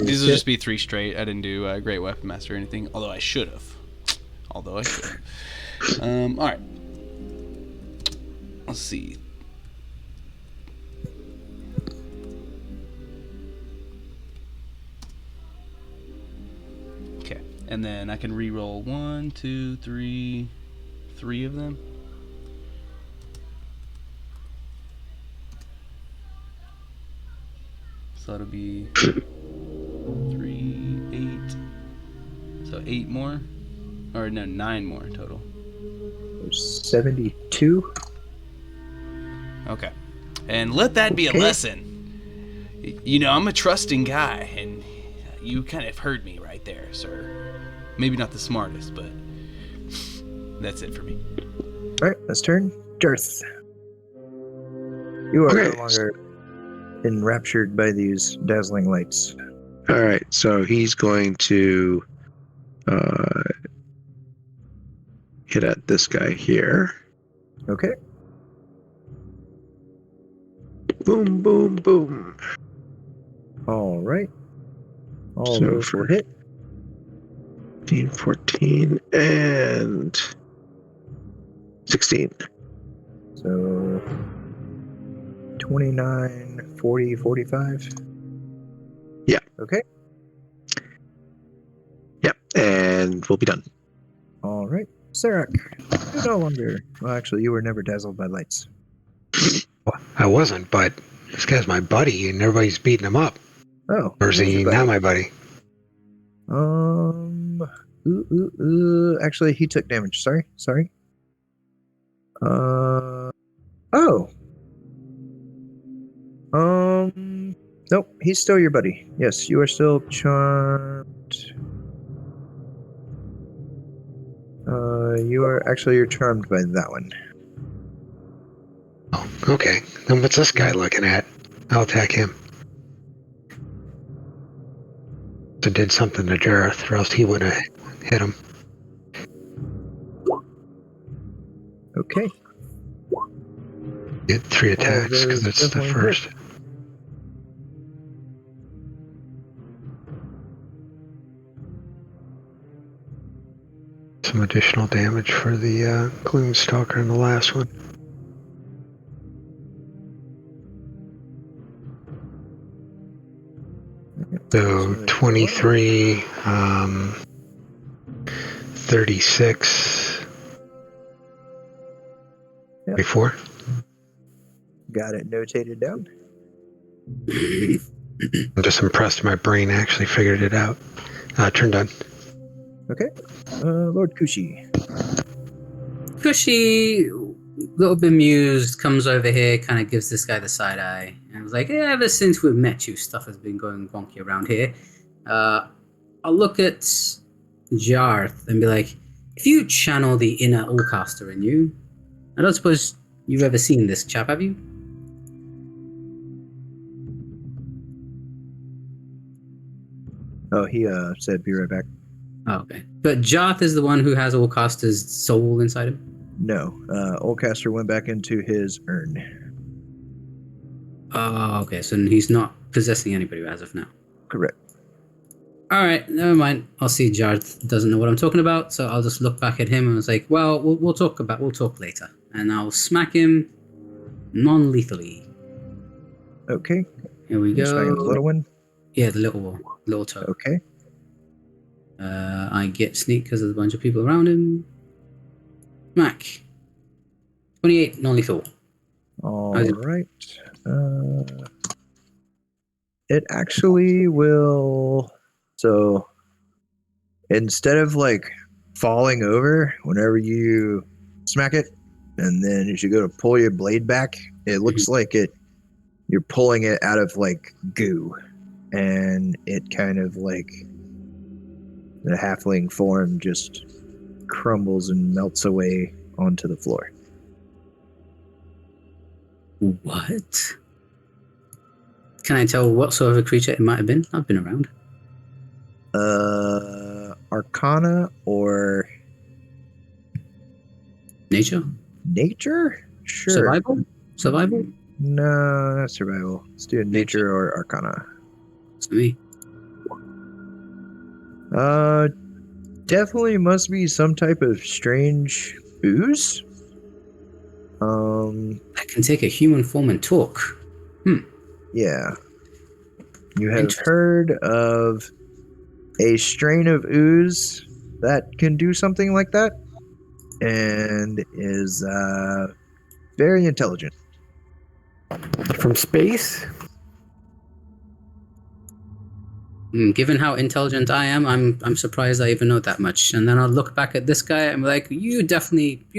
these will just be 3 straight. I didn't do Great Weapon Master or anything, although I should have. All right. Let's see. Okay, and then I can re-roll 1, 2, 3 of them. So that'll be 3, 8. So 8 more. Or no, 9 more total. 72. Okay. And let that be a lesson. You know, I'm a trusting guy, and you kind of heard me right there, sir. Maybe not the smartest, but that's it for me. Alright, let's turn. Darth. You are no longer enraptured by these dazzling lights. Alright, so he's going to hit at this guy here. Okay. Boom, boom, boom. Alright. All So those will hit. 15, 14, and 16. So 29, 40, 45. Yeah. Okay. Yep, and we'll be done. All right. Sarek, you're no longer. Well, actually, you were never dazzled by lights. I wasn't, but this guy's my buddy, and everybody's beating him up. Oh. Or is he not my buddy? Actually, he took damage. Sorry. Oh. Nope, he's still your buddy. Yes, you are still charmed. You're charmed by that one. Oh, okay. Then what's this guy looking at? I'll attack him. So did something to Jareth, or else he would have hit him. Okay. Get 3 attacks because it's the first. Some additional damage for the Gloomstalker in the last one. So 23, 36, 34. Got it notated down. I'm just impressed my brain actually figured it out. Turn done. Okay. Lord Kushi. Kushi, a little bemused, comes over here, kind of gives this guy the side eye, and was like, yeah, ever since we've met you, stuff has been going wonky around here. I'll look at Jarth and be like, if you channel the inner Allcaster in you, I don't suppose you've ever seen this chap, have you? Oh, he said be right back. Oh, okay. But Jarth is the one who has Allcaster's soul inside him? No. Allcaster went back into his urn. Oh, okay. So he's not possessing anybody as of now. Correct. All right, never mind. I'll see Jarth doesn't know what I'm talking about, so I'll just look back at him and was like, well, we'll talk later. And I'll smack him non-lethally. Okay. Here we go. Smacking the little one? Yeah, the little toe. Okay. I get sneak because there's a bunch of people around him. Smack. 28, non-lethal. All right. It actually will. So instead of like falling over whenever you smack it, and then as you go to pull your blade back, it looks like you're pulling it out of like goo, and it kind of like the halfling form just crumbles and melts away onto the floor. What? Can I tell what sort of a creature it might have been? I've been around. Arcana or Nature? nature? Sure. Survival? Survival? No, not survival. Let's do nature or arcana. It's me. Definitely must be some type of strange ooze. That can take a human form and talk. Yeah. You have heard of a strain of ooze that can do something like that, and is very intelligent. From space? Given how intelligent I am, I'm surprised I even know that much. And then I'll look back at this guy and be like, you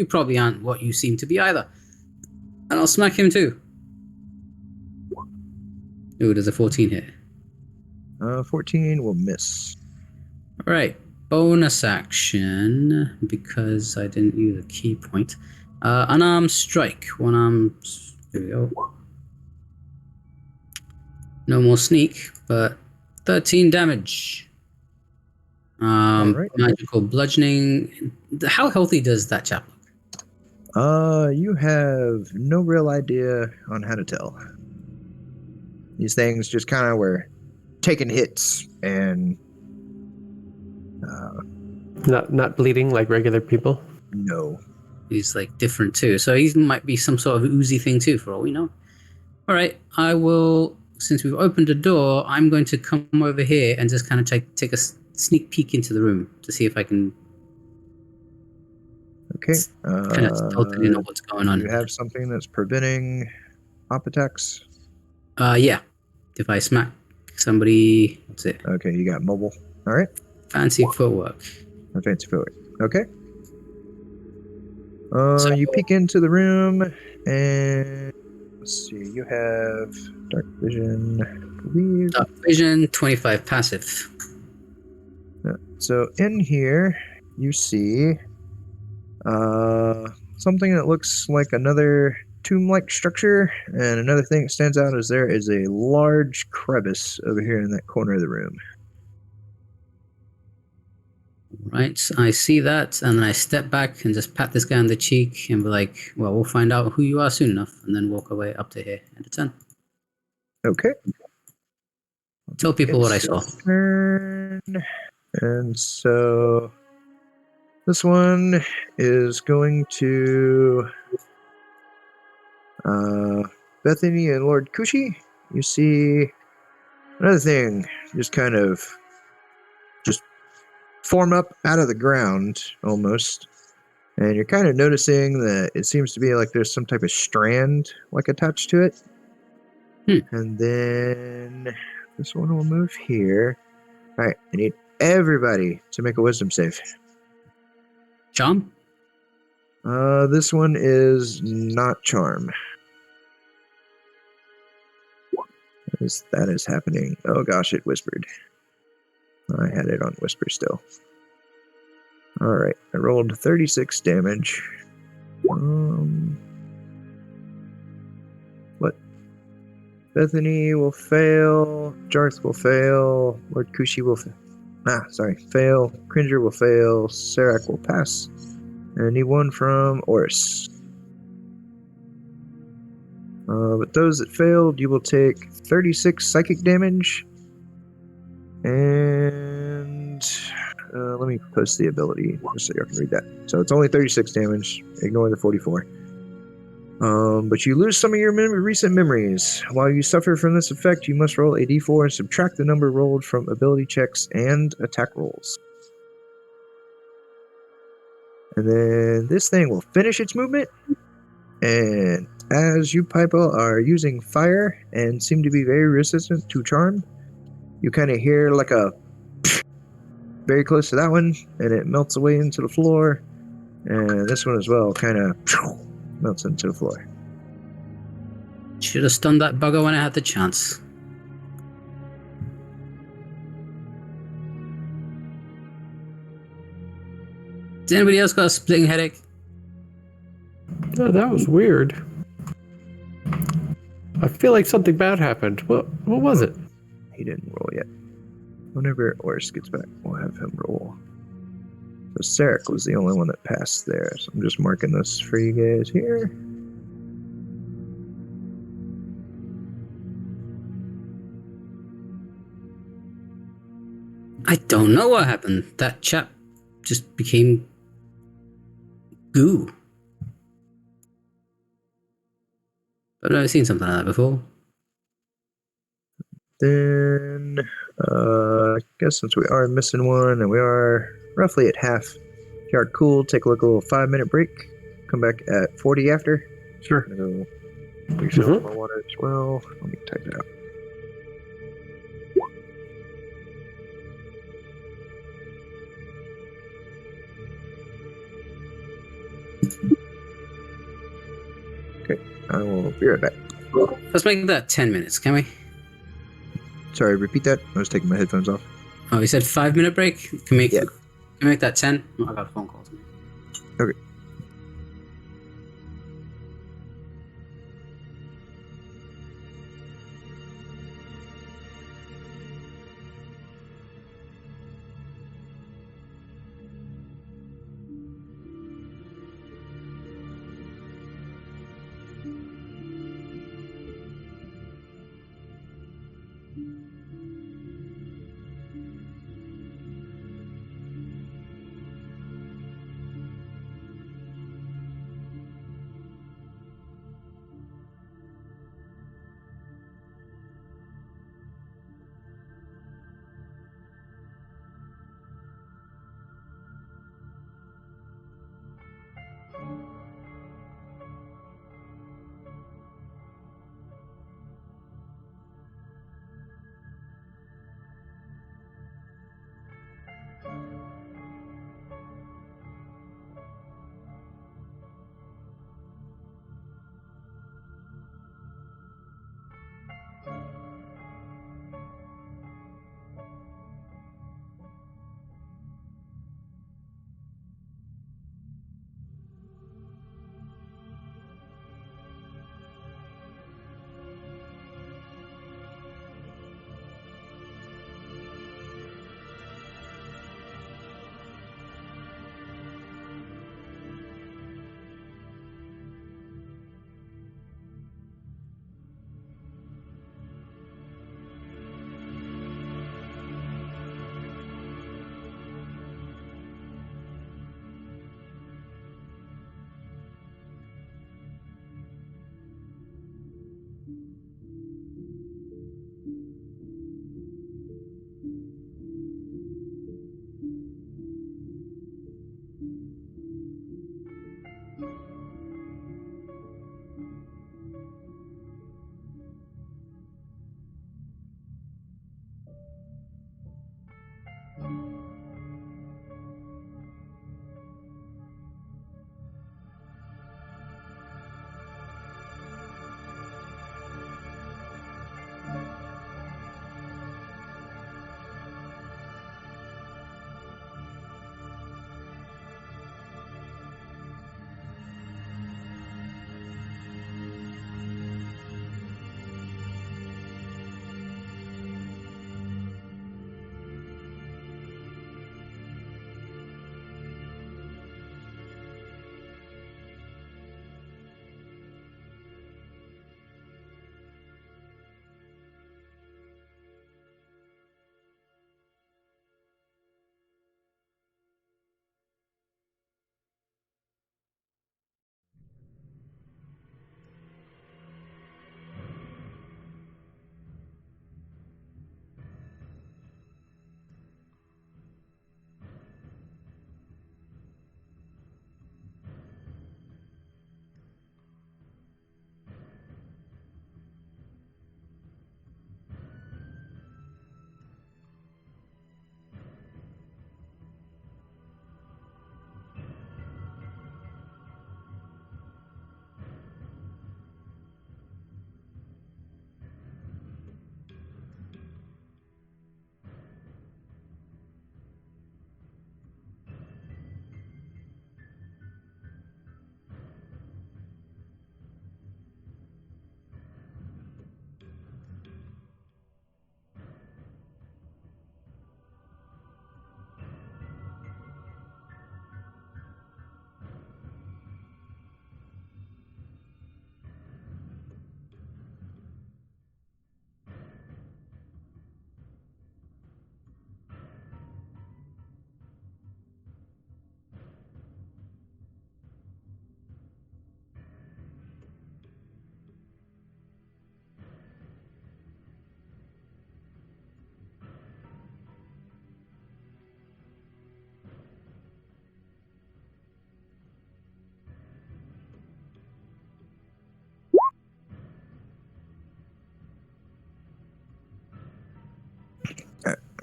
probably aren't what you seem to be either. And I'll smack him too. Ooh, there's a 14 hit. 14 will miss. All right, bonus action, because I didn't use a key point. Unarmed strike. One arm. Here we go. No more sneak, but 13 damage. Right. Magical bludgeoning. How healthy does that chap look? You have no real idea on how to tell. These things just kind of were taking hits and Not bleeding like regular people. no. He's like different too, so he might be some sort of oozy thing too, for all we know. All right, I will. Since we've opened a door, I'm going to come over here and just kind of take a sneak peek into the room to see if I can. Okay. Kind of stealthily know what's going on. You have something that's preventing op attacks? Yeah. If I smack somebody, that's it. Okay, you got mobile. All right. Fancy footwork. Fancy footwork. Okay. You peek into the room, and let's see. You have dark vision, I believe. Dark vision, 25 passive. Yeah. So in here, you see something that looks like another tomb-like structure, and another thing that stands out is there is a large crevice over here in that corner of the room. Right, I see that, and then I step back and just pat this guy on the cheek and be like, well, we'll find out who you are soon enough, and then walk away up to here at a 10. Okay. Tell people what I saw. Turn. And so this one is going to Bethany and Lord Kushi. You see another thing just kind of just form up out of the ground almost. And you're kind of noticing that it seems to be like there's some type of strand like attached to it. And then this one will move here. All right, I need everybody to make a wisdom save. Charm? This one is not charm. That is happening. Oh gosh, it whispered. I had it on whisper still. All right, I rolled 36 damage. What? Bethany will fail. Jarth will fail. Lord Kushi will fail. Cringer will fail. Serac will pass. And I need one from Oris. But those that failed, you will take 36 psychic damage. And let me post the ability just so you can read that. So it's only 36 damage. Ignore the 44. But you lose some of your recent memories. While you suffer from this effect, you must roll a d4 and subtract the number rolled from ability checks and attack rolls. And then this thing will finish its movement. And as you, Pipo, are using fire and seem to be very resistant to charm, you kind of hear like a very close to that one, and it melts away into the floor. And this one as well kind of melts into the floor. Should have stunned that bugger when I had the chance. Does anybody else got a splitting headache? Oh, that was weird. I feel like something bad happened. What was it? He didn't roll yet. Whenever Oris gets back, we'll have him roll. So Sarek was the only one that passed there. So I'm just marking this for you guys here. I don't know what happened. That chap just became goo. I've never seen something like that before. Then, I guess since we are missing one and we are roughly at half, if you are cool, take a little 5-minute break. Come back at 40 after. Sure. Go refill my water as well. Let me type it out. Okay, I will be right back. Let's make that 10 minutes, can we? Sorry, repeat that. I was taking my headphones off. Oh, you said 5-minute break? Can we Yeah. make that 10? Oh, I got a phone call to make. Okay.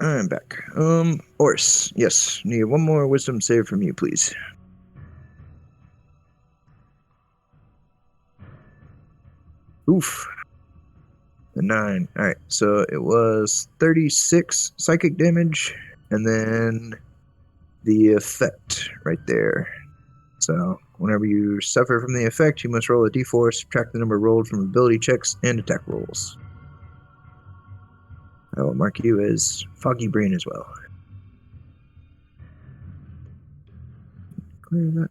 I'm back. Oris, yes, need one more wisdom save from you, please. Oof. A 9. Alright, so it was 36 psychic damage, and then the effect right there. So, whenever you suffer from the effect, you must roll a d4, subtract the number rolled from ability checks and attack rolls. I will mark you as Foggy Brain as well. Clear that.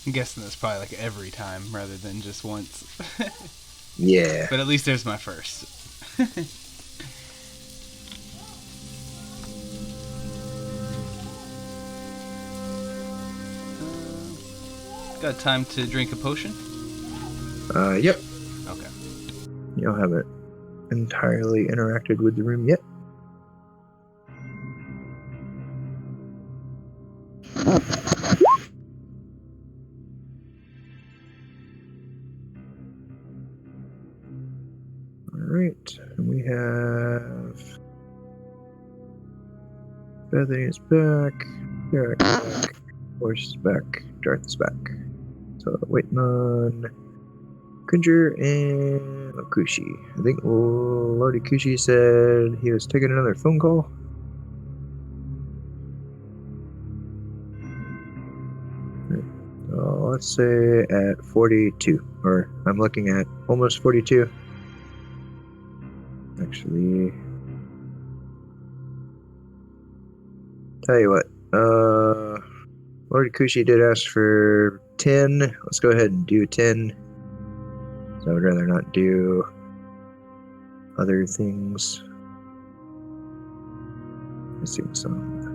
I'm guessing that's probably like every time rather than just once. Yeah. But at least there's my first. Got time to drink a potion? Yep. Okay. You haven't entirely interacted with the room yet. Alright, we have Bethany is back, Derek is back, Horse is back, Darth is back. So waiting on Cringer and Okushi. I think Lord Okushi said he was taking another phone call. Let's say at 42, or I'm looking at almost 42. Actually, tell you what, Lord Kushi did ask for 10. Let's go ahead and do 10. So I would rather not do other things. Let's see what's on.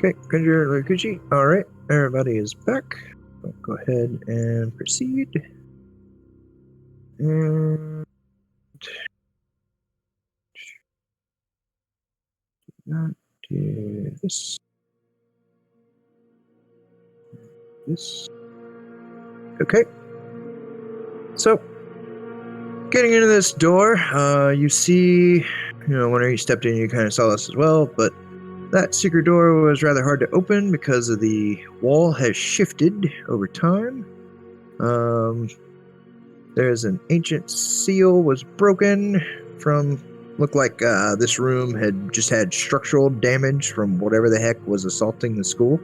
Okay, Cringer, Lord Kushi. Alright, everybody is back. So go ahead and proceed. And not do this. This. Okay. So, getting into this door, you see, whenever you stepped in, you kind of saw this as well, but that secret door was rather hard to open because of the wall has shifted over time. There's an ancient seal was broken from, looked like this room had just had structural damage from whatever the heck was assaulting the school.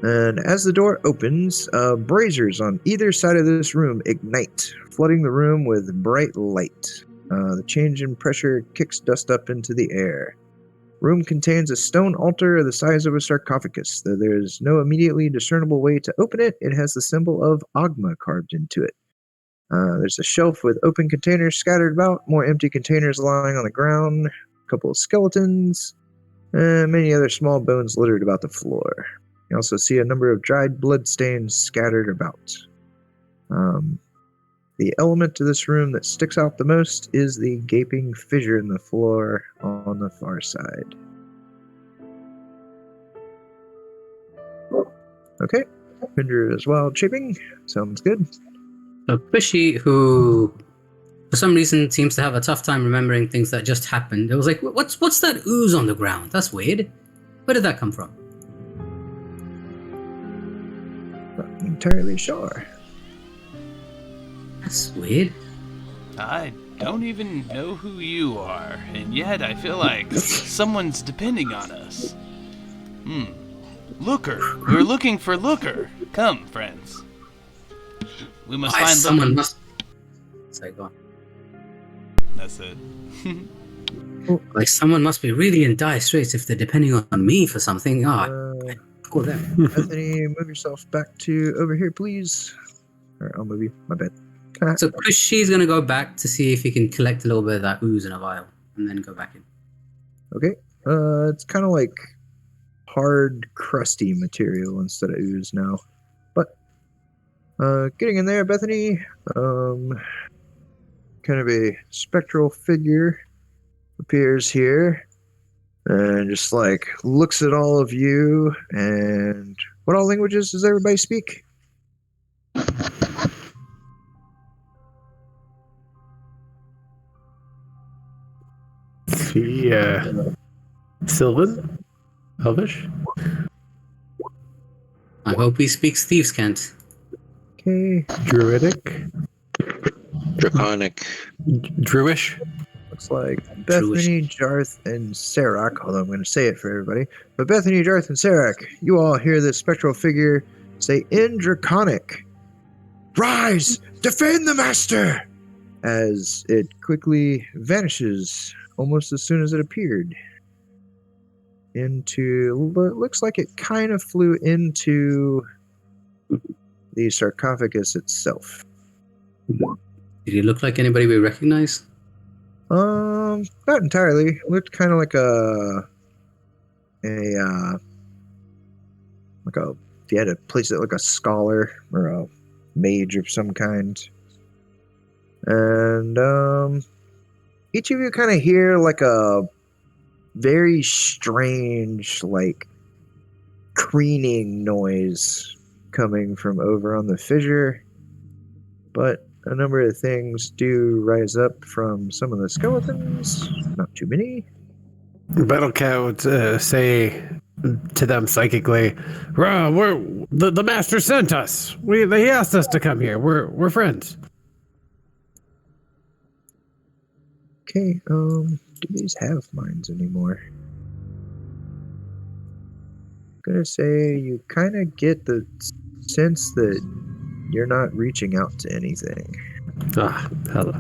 And as the door opens, braziers on either side of this room ignite, flooding the room with bright light. The change in pressure kicks dust up into the air. Room contains a stone altar the size of a sarcophagus. Though there is no immediately discernible way to open it, it has the symbol of Ogma carved into it. There's a shelf with open containers scattered about, more empty containers lying on the ground, a couple of skeletons, and many other small bones littered about the floor. You also see a number of dried bloodstains scattered about. The element to this room that sticks out the most is the gaping fissure in the floor on the far side. Okay, Cringer is wild shaping. Sounds good. So Bushy, who for some reason seems to have a tough time remembering things that just happened, it was like, what's that ooze on the ground? That's weird. Where did that come from? entirely sure. That's weird. I don't even know who you are, and yet I feel like someone's depending on us. Looker. We're looking for Looker. Come, friends. We must find someone Looker. must. Sorry, go on. That's it. Like someone must be really in dire straits if they're depending on me for something. Poor them. Bethany, move yourself back to over here, please. All right, I'll move you. My bad. So Pushy's gonna go back to see if he can collect a little bit of that ooze in a vial, and then go back in. Okay. It's kind of like hard, crusty material instead of ooze now. But getting in there, Bethany. Kind of a spectral figure appears here and just like looks at all of you. And what all languages does everybody speak? Sylvan? Elvish? I hope he speaks Thieves' Cant. Okay. Druidic? Draconic. Druish? Looks like Bethany, Jarth, and Serac. Although I'm going to say it for everybody. But Bethany, Jarth, and Serac, you all hear this spectral figure say in Draconic, "Rise! Defend the Master!" As it quickly vanishes almost as soon as it appeared. Into, looks like it kind of flew into the sarcophagus itself. Did he look like anybody we recognize? Not entirely. Looked kind of like if you had to place it like a scholar or a mage of some kind. And each of you kind of hear like a very strange, like crooning noise coming from over on the fissure. But a number of things do rise up from some of the skeletons. Not too many. Battlecat would say to them psychically, the master sent us. He asked us to come here. We're friends. Okay, do these have minds anymore? I'm gonna say you kind of get the sense that you're not reaching out to anything. Hello.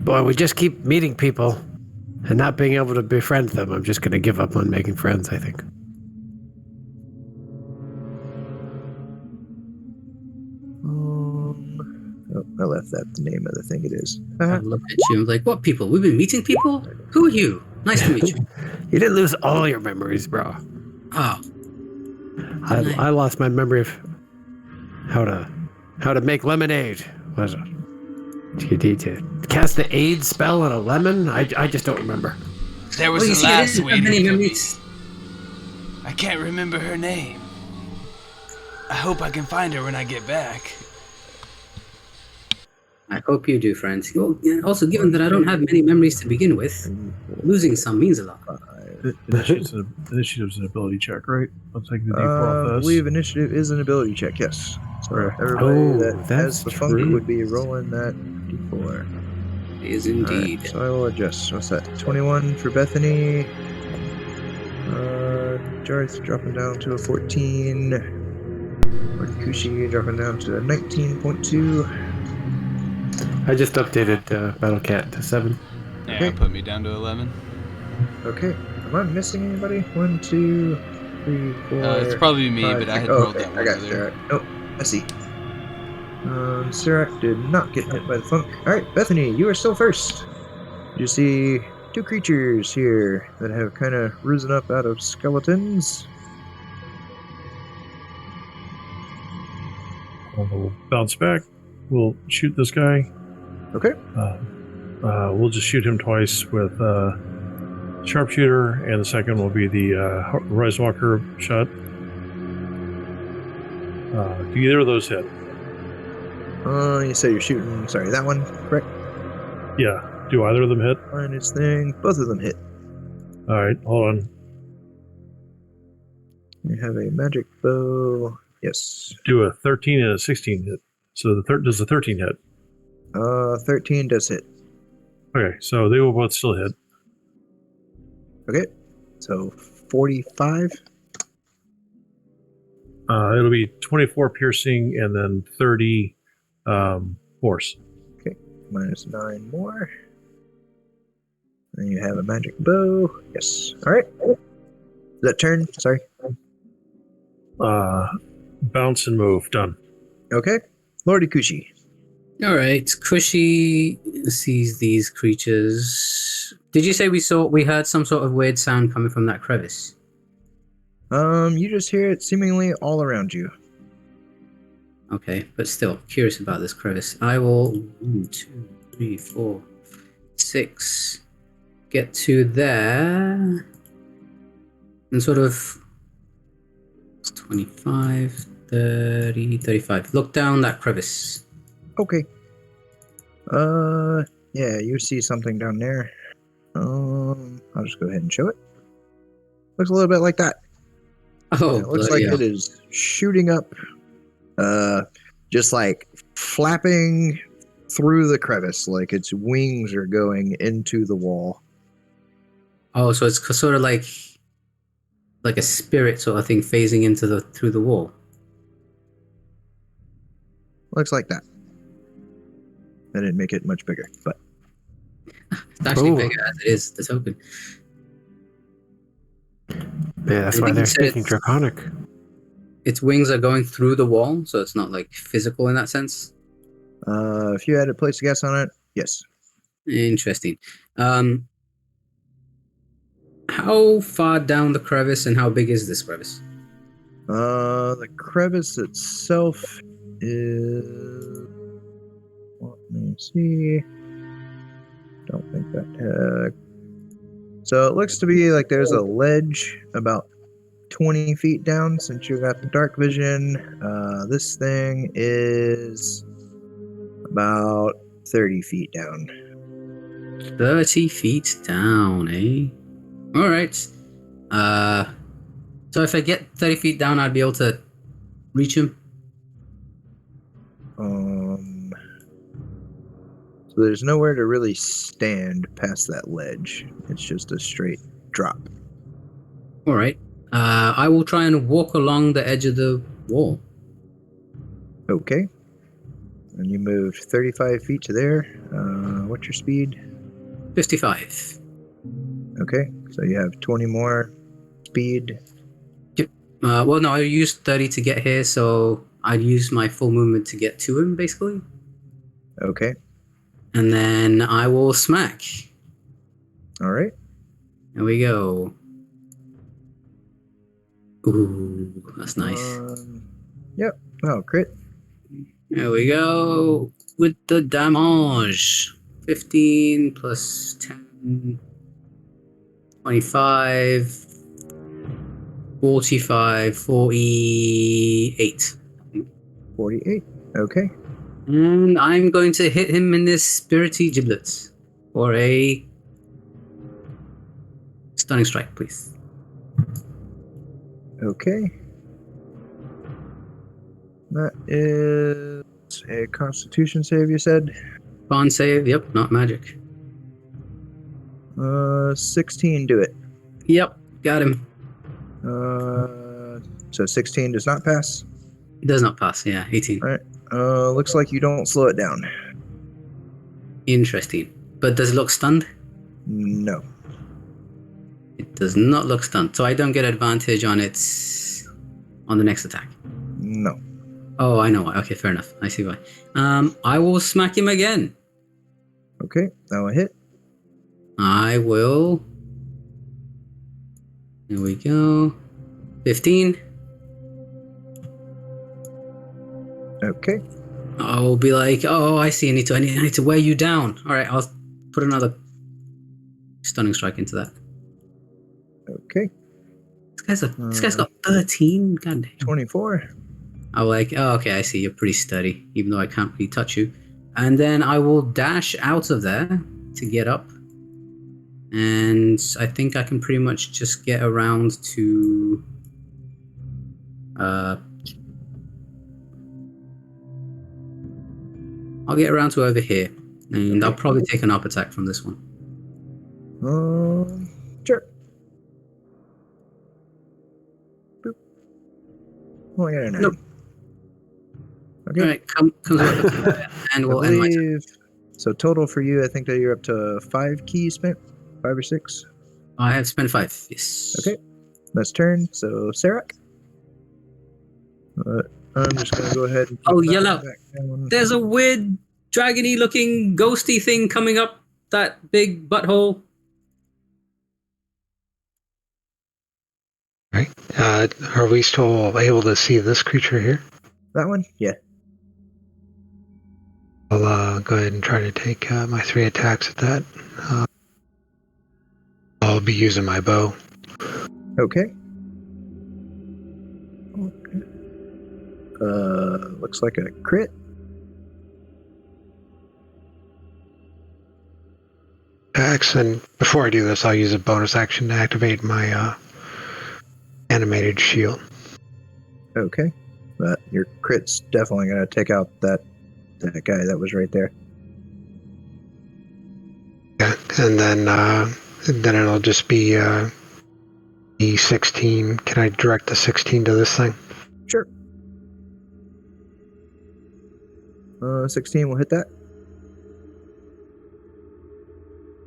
Boy, we just keep meeting people and not being able to befriend them. I'm just gonna give up on making friends, I think. I left that the name of the thing it is. I look at you and like, what people? We've been meeting people? Who are you? Nice to meet you. You didn't lose all your memories, bro. Oh. I lost my memory of how to make lemonade. Was it? To cast the aid spell on a lemon? I just don't remember. There was a lass waiting many for me. memories. I can't remember her name. I hope I can find her when I get back. I hope you do, friends. Also, given that I don't have many memories to begin with, losing some means a lot. Initiative's an ability check, right? I'll take the D4 off I this. believe initiative is an ability check, yes. So Right. everybody that has that's the funk true. would be rolling that D4. It is indeed. Alright, so I will adjust. What's that? 21 for Bethany. Jarth dropping down to a 14. Kushi dropping down to a 19.2. I just updated Battlecat to 7. Yeah, Okay. put me down to 11. Okay. Am I missing anybody? 1, 2, 3, 4. It's probably me, 5, but I 6. had Oh, rolled okay. that I one got earlier. Serac. Nope. I see. Serac did not get hit by the funk. Alright, Bethany, you are still first. You see two creatures here that have kind of risen up out of skeletons. We'll bounce back. We'll shoot this guy. Okay. We'll just shoot him twice with sharpshooter, and the second will be the Rise Walker shot. Do either of those hit? You say you're shooting, sorry, that one, correct? Yeah. Do either of them hit? Find its thing. Both of them hit. All right. Hold on. We have a magic bow Yes. Do a 13 and a 16 hit. So does the 13 hit? 13 does hit. Okay, so they will both still hit. Okay. So 45. It'll be 24 piercing and then 30 force. Okay. Minus 9 more. Then you have a magic bow. Yes. All right. Is that turn? Sorry. Bounce and move. Done. Okay. Lordy Kushi. All right, Cushy sees these creatures. Did you say we heard some sort of weird sound coming from that crevice? You just hear it seemingly all around you. Okay, but still curious about this crevice. I will 1, 2, 3, 4, 6 get to there and sort of 25, 30, 35. Look down that crevice. Okay. Yeah, you see something down there. I'll just go ahead and show it. Looks a little bit like that. Oh, It looks like it is shooting up, just like flapping through the crevice, like its wings are going into the wall. Oh, so it's sort of like a spirit sort of thing phasing into through the wall. Looks like that. I didn't make it much bigger, but It's actually Ooh. bigger as it is, the token. Yeah, that's I why think they're you said speaking draconic. Its wings are going through the wall, so it's not like physical in that sense. if you had to place a guess on it, yes. Interesting. How far down the crevice and how big is this crevice? The crevice itself is. Let me see. Don't think that. So it looks to be like there's a ledge about 20 feet down since you got the dark vision. This thing is about 30 feet down. 30 feet down, eh? All right. So if I get 30 feet down, I'd be able to reach him. So there's nowhere to really stand past that ledge. It's just a straight drop. All right. I will try and walk along the edge of the wall. Okay. And you moved 35 feet to there. What's your speed? 55. Okay. So you have 20 more speed. Well, no, I used 30 to get here, so I'd use my full movement to get to him, basically. Okay. And then I will smack. All right. There we go. Ooh, that's nice. Yep. Oh, crit. There we go. With the damage. 15 plus 10. 25. 45. 48. 48. Okay. And I'm going to hit him in this spirity giblets. For a stunning strike, please. Okay. That is a Constitution save, you said? Con save, yep, not magic. 16 do it. Yep, got him. So 16 does not pass. It does not pass, yeah, 18. All right. Looks like you don't slow it down. Interesting. But does it look stunned? No. It does not look stunned, so I don't get advantage on the next attack. No. Oh, I know why. Okay, fair enough. I see why. I will smack him again. Okay, that will hit. I will. There we go. 15. Okay. I'll be like, oh, I see. I need to wear you down. All right, I'll put another stunning strike into that. Okay. This guy's got 13. God damn. 24. I'm like, oh, okay, I see. You're pretty sturdy, even though I can't really touch you. And then I will dash out of there to get up. And I think I can pretty much just get around to I'll get around to over here, and I'll probably take an up attack from this one. Sure. Boop. Oh, I got a 9. Nope. Okay. All right, comes right up to that, and I we'll end my turn. believe. So total for you, I think that you're up to 5 keys spent, 5 or 6. I have spent 5. Yes. Okay. That's turn. So Serac. I'm just gonna go ahead and. Oh, keep that yellow. back down. There's a weird, dragony looking, ghosty thing coming up that big butthole. Right. Are we still able to see this creature here? That one? Yeah. I'll go ahead and try to take my 3 attacks at that. I'll be using my bow. Okay. Looks like a crit. Attacks, and before I do this, I'll use a bonus action to activate my animated shield. Okay. But your crit's definitely gonna take out that guy that was right there. Yeah, and then it'll just be E16. Can I direct the 16 to this thing? Sure. 16 will hit that.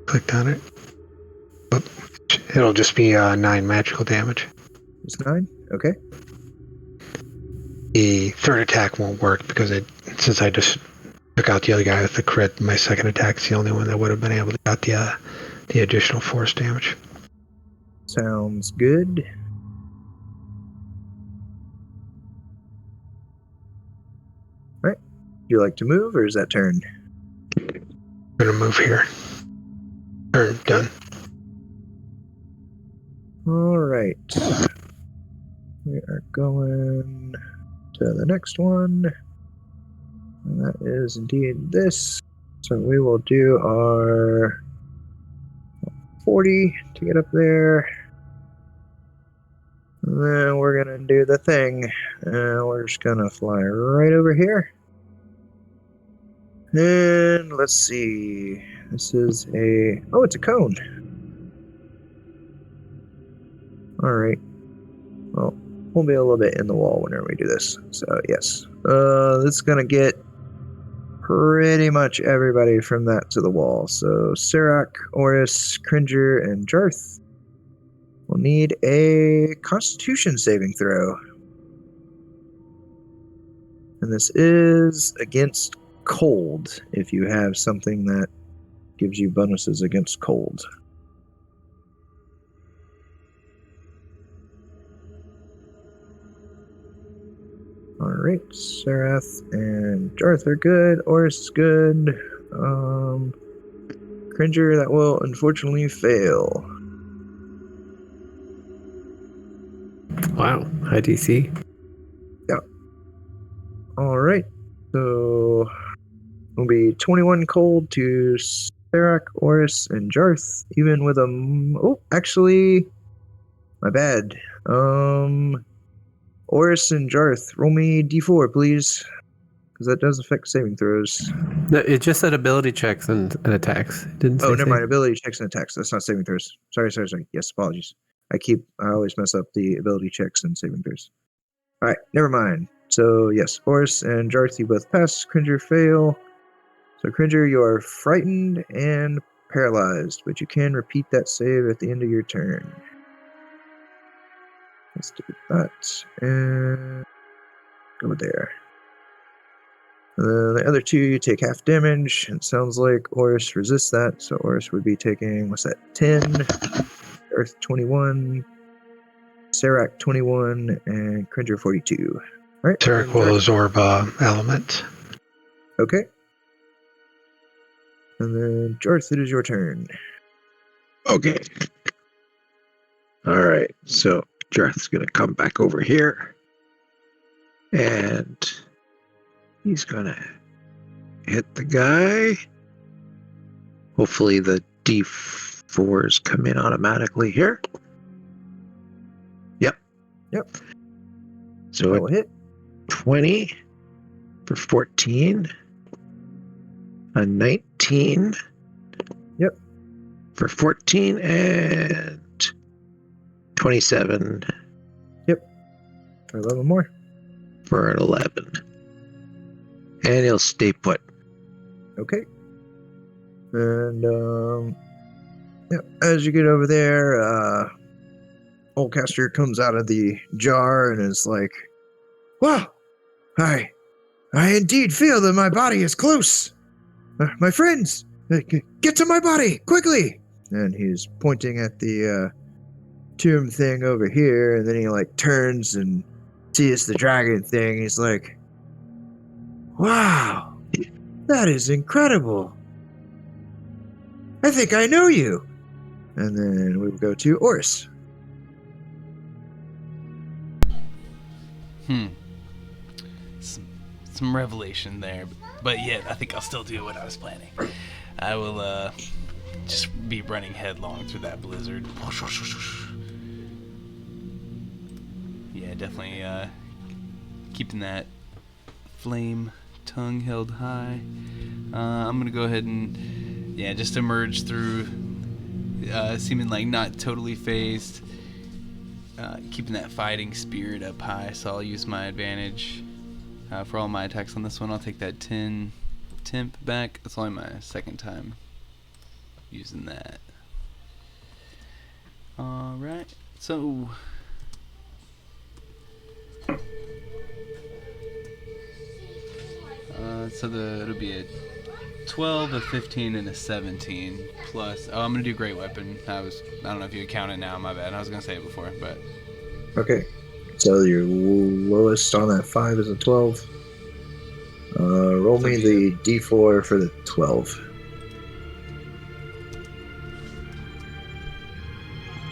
Clicked on it. Oh, it'll just be 9 magical damage. It's 9. Okay. The third attack won't work because since I just took out the other guy with the crit, my second attack's the only one that would have been able to get the additional force damage. Sounds good. All right. Do you like to move, or is that turn? I'm gonna move here. Turn done. All right. We are going to the next one. And that is indeed this. So we will do our 40 to get up there. And then we're going to do the thing. And we're just going to fly right over here. And let's see. This is a... Oh, it's a cone. All right. Well, we'll be a little bit in the wall whenever we do this. So, yes. This is going to get pretty much everybody from that to the wall. So, Serac, Oris, Cringer, and Jarth will need a Constitution saving throw. And this is against cold, if you have something that gives you bonuses against cold. Alright, Serath and Jarth are good. Oris is good. Cringer, that will unfortunately fail. Wow, high DC. Alright, so it'll be 21 cold to Serac, Oris, and Jarth, even with a... Oh, actually, my bad. Oris and Jarth, roll me d4, please. Because that does affect saving throws. No, it just said ability checks and attacks. It didn't say Oh, never mind. saving. Ability checks and attacks. That's not saving throws. Sorry. Yes, apologies. I always mess up the ability checks and saving throws. Alright, never mind. So, yes, Oris and Jarth, you both pass. Cringer fail. So, Cringer, you are frightened and paralyzed, but you can repeat that save at the end of your turn. Let's do that. And go there. The other two, you take half damage. It sounds like Oris resists that, so Oris would be taking, what's that, 10, Earth 21, Serac 21, and Cringer 42. All right. Serac will absorb element. Okay. And then Jarth, it is your turn. Okay. All right. So Jarth's going to come back over here. And he's going to hit the guy. Hopefully the D4s come in automatically here. Yep. So That will hit. 20 for 14. a 19. Yep. For 14 and 27 For 11 more. for an 11. And he'll stay put. Okay. And yeah, as you get over there, Oldcaster comes out of the jar and is like, "Wow, I indeed feel that my body is close. My friends, get to my body quickly!" And he's pointing at the tomb thing over here, and then he like turns and sees the dragon thing. He's like, "Wow, that is incredible. I think I know you." And then we would go to Oris. Some revelation there, but yet I think I'll still do what I was planning. I will just be running headlong through that blizzard. Yeah, definitely keeping that flame tongue held high. I'm gonna go ahead and just emerge through, seeming like not totally phased, keeping that fighting spirit up high. So I'll use my advantage for all my attacks on this one. I'll take that 10 temp back. It's only my second time using that. Alright, so it'll be a 12, a 15, and a 17 plus. Oh, I'm gonna do Great Weapon. I don't know if you count it now. My bad. I was gonna say it before, but Okay. So your lowest on that 5 is a 12. Roll me the d4 for the 12.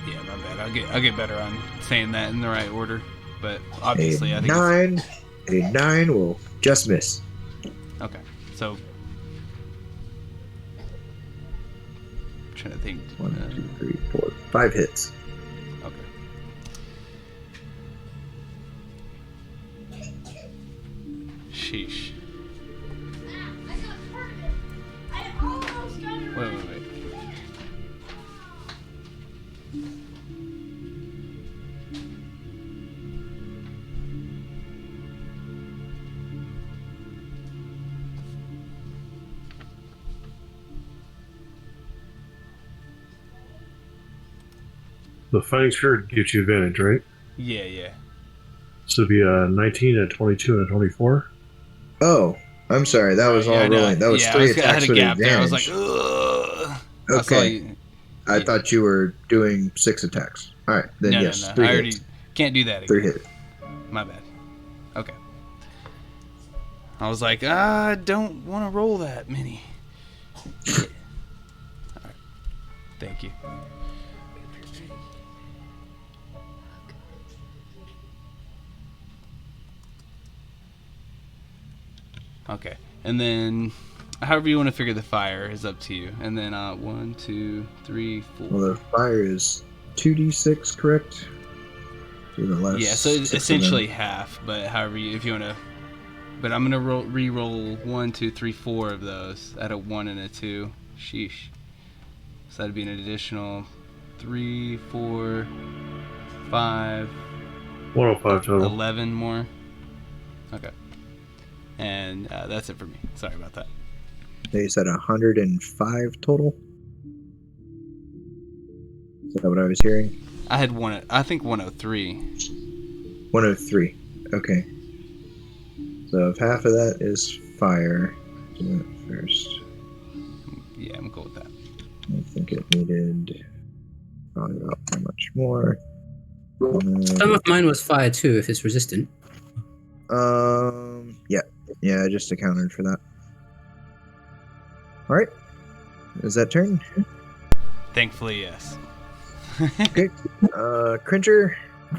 yeah, my bad. I'll get better on saying that in the right order. But obviously, I think a 9 will just miss. Okay, so I'm trying to think. 1, 2, 3, 4, 5 hits. Okay. Sheesh. Wait. The fighting spirit gives you advantage, right? Yeah. So it'd be a 19, a 22, and a 24. Oh, I'm sorry. That was all rolling. That was 3 attacks I had a with gap advantage. there. I was like, ugh. Okay. I thought you were doing 6 attacks. All right, then No, yes, no. 3 I hits. already can't do that again. 3 hits. My bad. Okay. I was like, I don't want to roll that many. Yeah. All right. Thank you. Okay, and then however you want to figure the fire is up to you. And then 1, 2, 3, 4. Well, the fire is 2d6, correct? So the last Yeah, so it's 6 of essentially them. half. But however if you want to, but I'm gonna re-roll 1, 2, 3, 4 of those at a 1 and a 2. Sheesh. So that'd be an additional 3, 4, 5. 105 total. 11 more. Okay. And that's it for me. Sorry about that. They said 105 total. Is that what I was hearing? I had I think 103. 103. Okay. So if half of that is fire, do that first. Yeah, I'm cool with that. I think it needed probably about how much more. Some of mine was fire too, if it's resistant. Yeah, I just accounted for that. All right, is that turn? Thankfully, yes. Okay, Cringer, I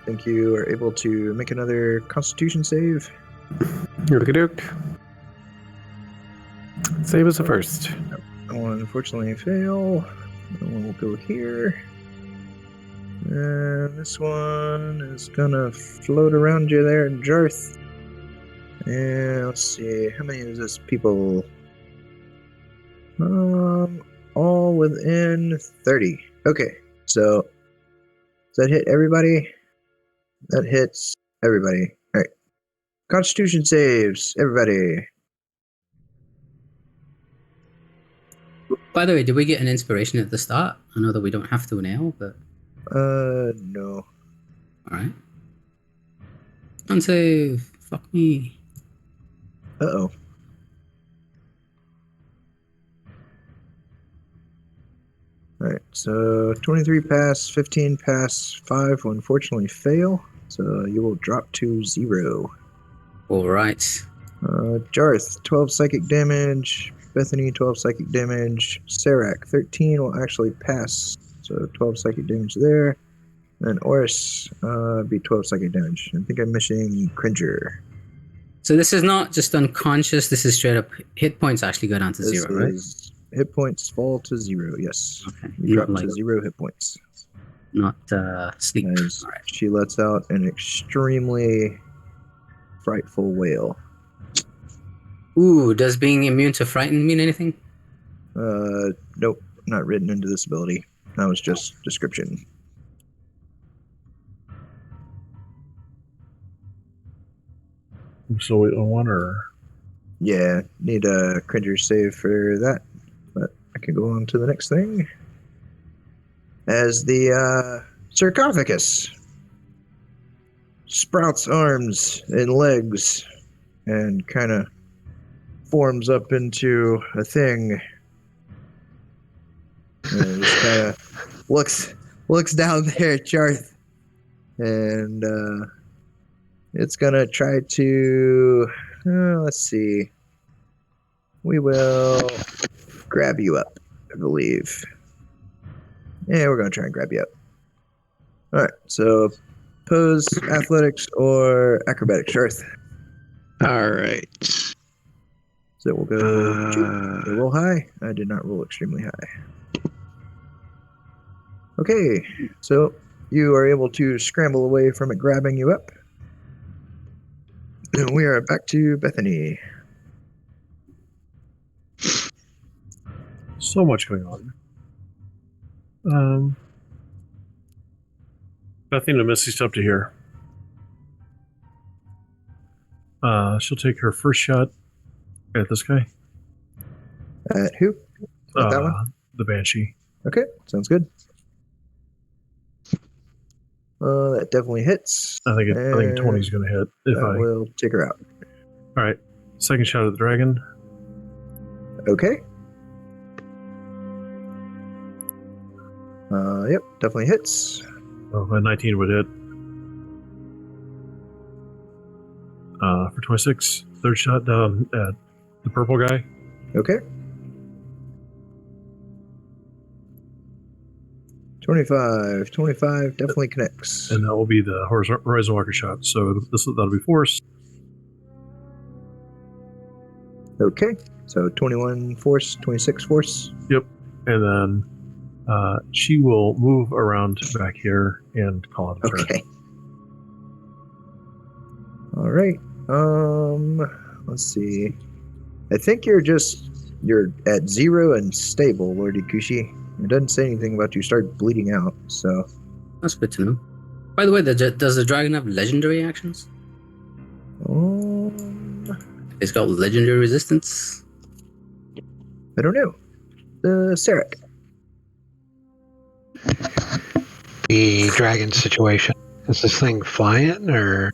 think you are able to make another Constitution save. Okie-doke. Save us a first. That one unfortunately fail. That one will go here. And this one is gonna float around you there, Jarth. And let's see, how many is this people? within 30. Okay, so does that hit everybody? That hits everybody. All right. Constitution saves, everybody. By the way, did we get an inspiration at the start? I know that we don't have to now, but No. alright. Don't save. Fuck me. Uh-oh. Alright, so 23 pass, 15 pass, 5 will unfortunately fail. So you will drop to 0. Alright. Jarth, 12 psychic damage. Bethany, 12 psychic damage. Serac, 13 will actually pass. So 12 psychic damage there. And Oris, be 12 psychic damage. I think I'm missing Cringer. So this is not just unconscious, this is straight up hit points actually go down to This 0, right? is hit points fall to 0, yes. Okay. You drop Not like to 0 hit points. not sleep. As Alright. she lets out an extremely frightful wail. Ooh, does being immune to frighten mean anything? Nope, not written into this ability. That was just description. I'm still waiting on one, or Yeah, need a Cringer save for that. But I can go on to the next thing. As the sarcophagus sprouts arms and legs and kind of forms up into a thing. And just kind of looks down there at Jarth. And it's gonna try to let's see. We will grab you up, I believe. Yeah, we're gonna try and grab you up. Alright, so pose, athletics, or acrobatics, Jarth. All right. So we'll go roll high. I did not roll extremely high. Okay, so you are able to scramble away from it grabbing you up. And we are back to Bethany. so much going on. Bethany and Misty step to here. She'll take her first shot at this guy. At who? At that one? The Banshee. Okay, sounds good. That definitely hits. I think 20 is going to hit. That will take her out. All right. Second shot at the dragon. Okay. Yep, definitely hits. Oh, a 19 would hit. For 26. Third shot down at the purple guy. Okay. 25 definitely connects. And that will be the horizon walker shot. So that'll be force. Okay. So 21 force, 26 force. Yep. And then she will move around back here and call it a turn. Okay. All right. Let's see. I think you're at 0 and stable, Lordy Kushi. It doesn't say anything about you start bleeding out, so. That's good to know. By the way, does the dragon have legendary actions? It's got legendary resistance. I don't know. Serac. The dragon situation. Is this thing flying, or?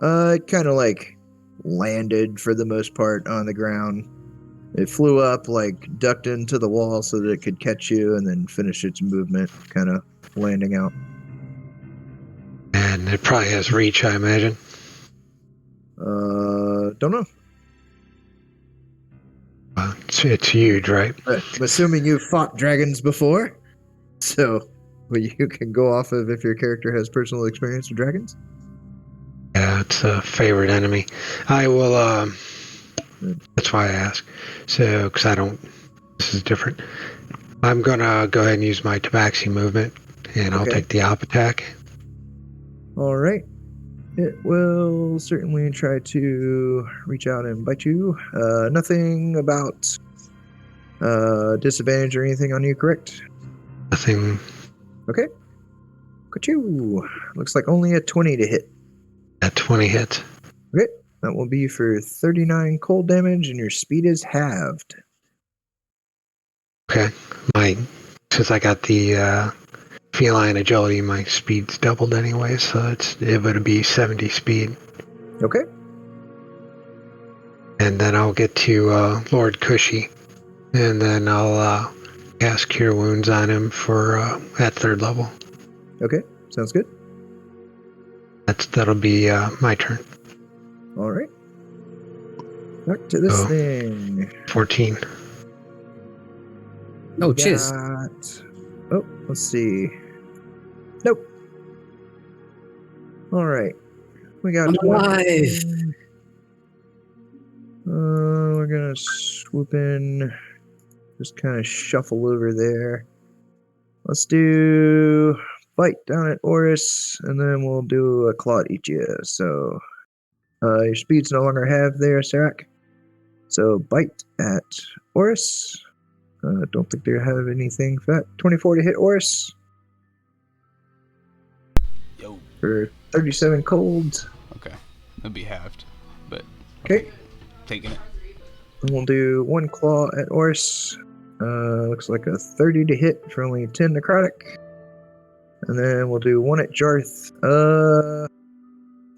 It kind of like landed for the most part on the ground. It flew up, like ducked into the wall so that it could catch you, and then finish its movement, kind of landing out. And it probably has reach, I imagine. Don't know. It's huge, right? I'm assuming you've fought dragons before, so you can go off of if your character has personal experience with dragons. Yeah, it's a favorite enemy. I will, that's why I ask. So, because I don't, this is different. I'm going to go ahead and use my tabaxi movement, and I'll take the op attack. All right. It will certainly try to reach out and bite you. Nothing about Disadvantage or anything on you, correct? Nothing. Okay. Got you. Looks like only a 20 to hit. At 20 hits. Okay. That will be for 39 cold damage, and your speed is halved. Okay. Since I got the feline agility, my speed's doubled anyway, so it would be 70 speed. Okay. And then I'll get to Lord Cushy, and then I'll cast Cure Wounds on him for at 3rd level. Okay. Sounds good. That'll be my turn. All right. Back to this thing. 14. Oh, cheers. Oh, let's see. Nope. All right. We got I'm 20. alive. We're gonna swoop in. Just kind of shuffle over there. Let's do bite down at Oris, and then we'll do a claw at each of you. So, your speed's no longer half there, Serac. So, bite at Oris. Don't think they have anything for that. 24 to hit Oris. Yo. For 37 cold. Okay. That'd be halved. But. Okay. Taking it. And we'll do one claw at Oris. Looks like a 30 to hit for only 10 necrotic. And then we'll do one at Jarth.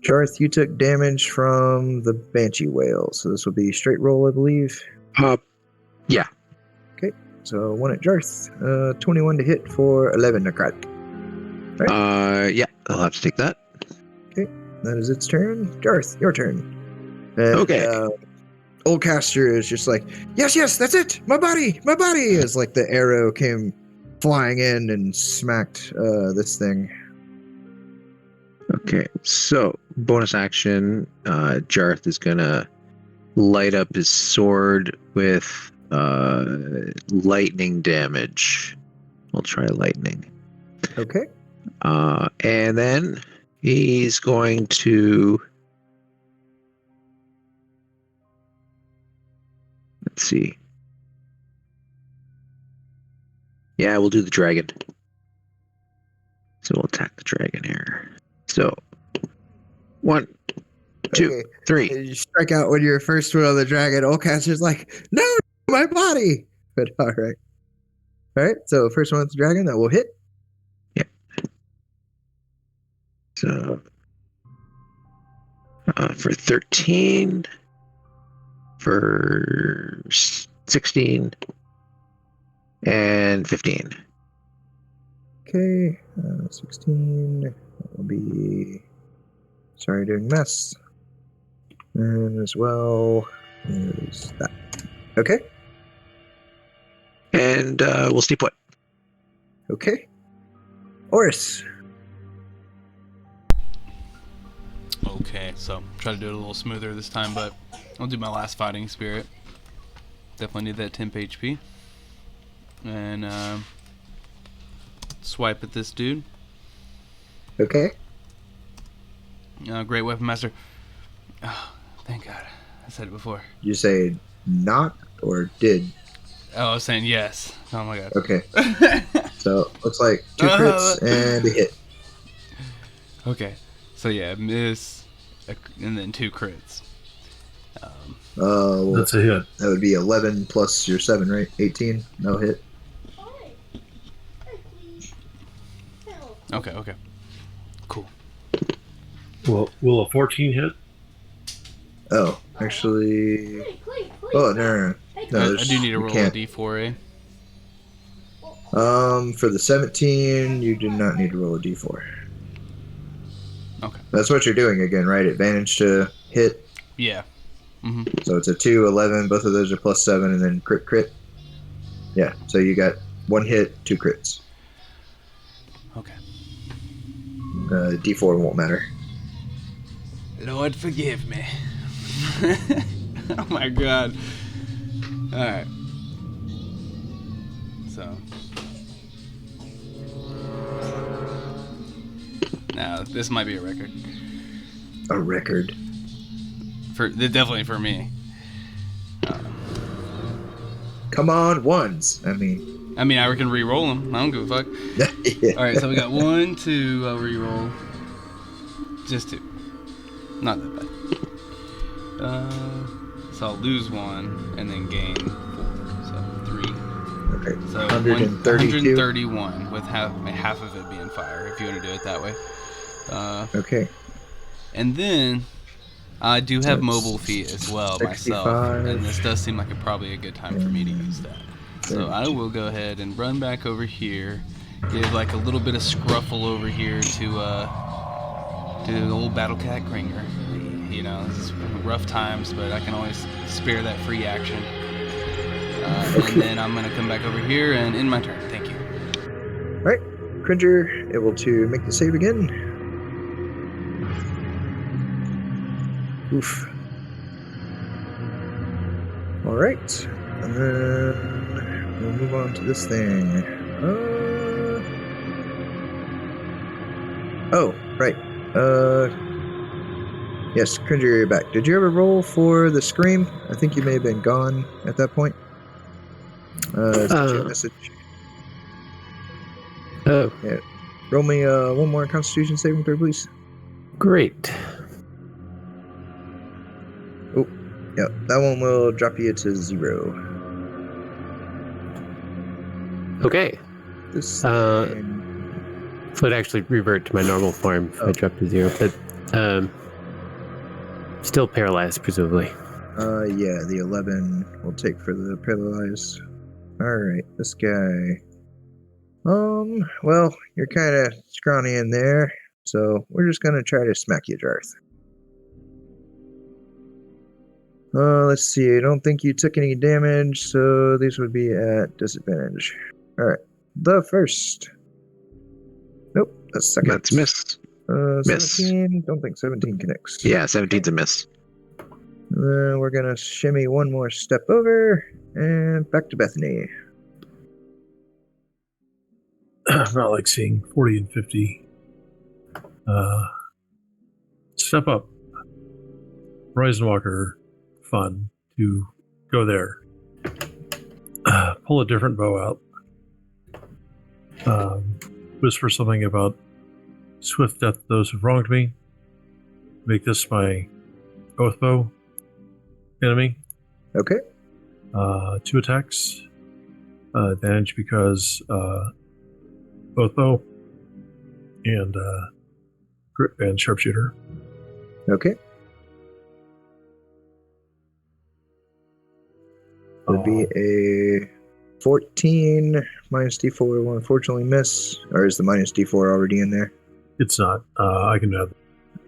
Jarth, you took damage from the Banshee Whale, so this will be straight roll, I believe. Yeah. Okay, so one at Jarth. 21 to hit for 11 necrotic. Yeah, I'll have to take that. Okay, that is its turn. Jarth, your turn. And, Okay. Oldcaster is just like, yes, that's it! My body! As like the arrow came flying in and smacked this thing. Okay, so bonus action, Jarth is gonna light up his sword with lightning damage. We'll try lightning. Okay. And then he's going to... Let's see. Yeah, we'll do the dragon. So we'll attack the dragon here. So, 1, 2, Okay. 3. You strike out when you're first one on the dragon. Oldcaster's like, no, my body! But alright. Alright, so first one with the dragon, that will hit. So, for 13, for 16, and 15. Okay, 16. That will be. Sorry, doing mess. And as well is that. Okay. And we'll stay put. Okay. Oris. Okay, so try to do it a little smoother this time, but I'll do my last fighting spirit. Definitely need that temp HP. And swipe at this dude. Okay. Great weapon master. Oh, thank God. I said it before. You say not or did? Oh, I was saying yes. Oh my God. Okay. So looks like 2 crits and a hit. Okay. So yeah, miss, and then 2 crits. That's a hit. That would be 11 plus your 7, right? 18. No hit. Okay. Cool. Will a 14 hit? Oh, actually. Oh, no. I do need to roll a d4, For the 17, you do not need to roll a d4. Okay. That's what you're doing again, right? Advantage to hit. Yeah. Mm-hmm. So it's a 2, 11. Both of those are plus 7, and then crit. Yeah. So you got 1 hit, 2 crits. Okay. D4 won't matter. Lord, forgive me. Oh my God. Alright. So. Now, this might be a record. A record. Definitely for me. come on, ones. I can re-roll them. I don't give a fuck. yeah. All right, so we got 1, 2. I'll re-roll. Just 2. Not that bad. So I'll lose 1 and then gain 4. So 3. Okay. So 132. 131 with half of it being fire, if you want to do it that way. Okay. And then I do have That's mobile feet as well 65. myself, and this does seem like probably a good time for me to use that. So I will go ahead and run back over here, give like a little bit of scruffle over here to the old Battle Cat Kringer. It's rough times, but I can always spare that free action. And then I'm going to come back over here and end my turn. Thank you. All right. Cringer, able to make the save again. Oof. All right. And then we'll move on to this thing. Oh, right. Yes, Cringer, you're back. Did you ever roll for the scream? I think you may have been gone at that point. Sent you a message. Oh, Yeah. Roll me one more Constitution saving throw, please. great. Oh, yeah, that one will drop you to 0. Okay. This So thing... it actually revert to my normal form if I drop to 0, but still paralyzed, presumably. Yeah, the 11 will take for the paralyzed. Alright, this guy. Well, you're kind of scrawny in there, so we're just gonna try to smack you, Jarth. Let's see, I don't think you took any damage, so these would be at disadvantage. Alright, the first. Nope, that's second. That's miss. Miss. 17, don't think 17 connects. Yeah, 17's a miss. Then we're gonna shimmy one more step over, and back to Bethany. I'm not like seeing 40 and 50. Step up. Horizon Walker, fun to go there. Pull a different bow out. Whisper something about swift death to those who've wronged me. Make this my oath bow enemy. Okay. 2 attacks. Advantage because both bow and sharpshooter. Okay. Would be a 14 minus D4 will unfortunately miss. Or is the minus D4 already in there? It's not. I can have.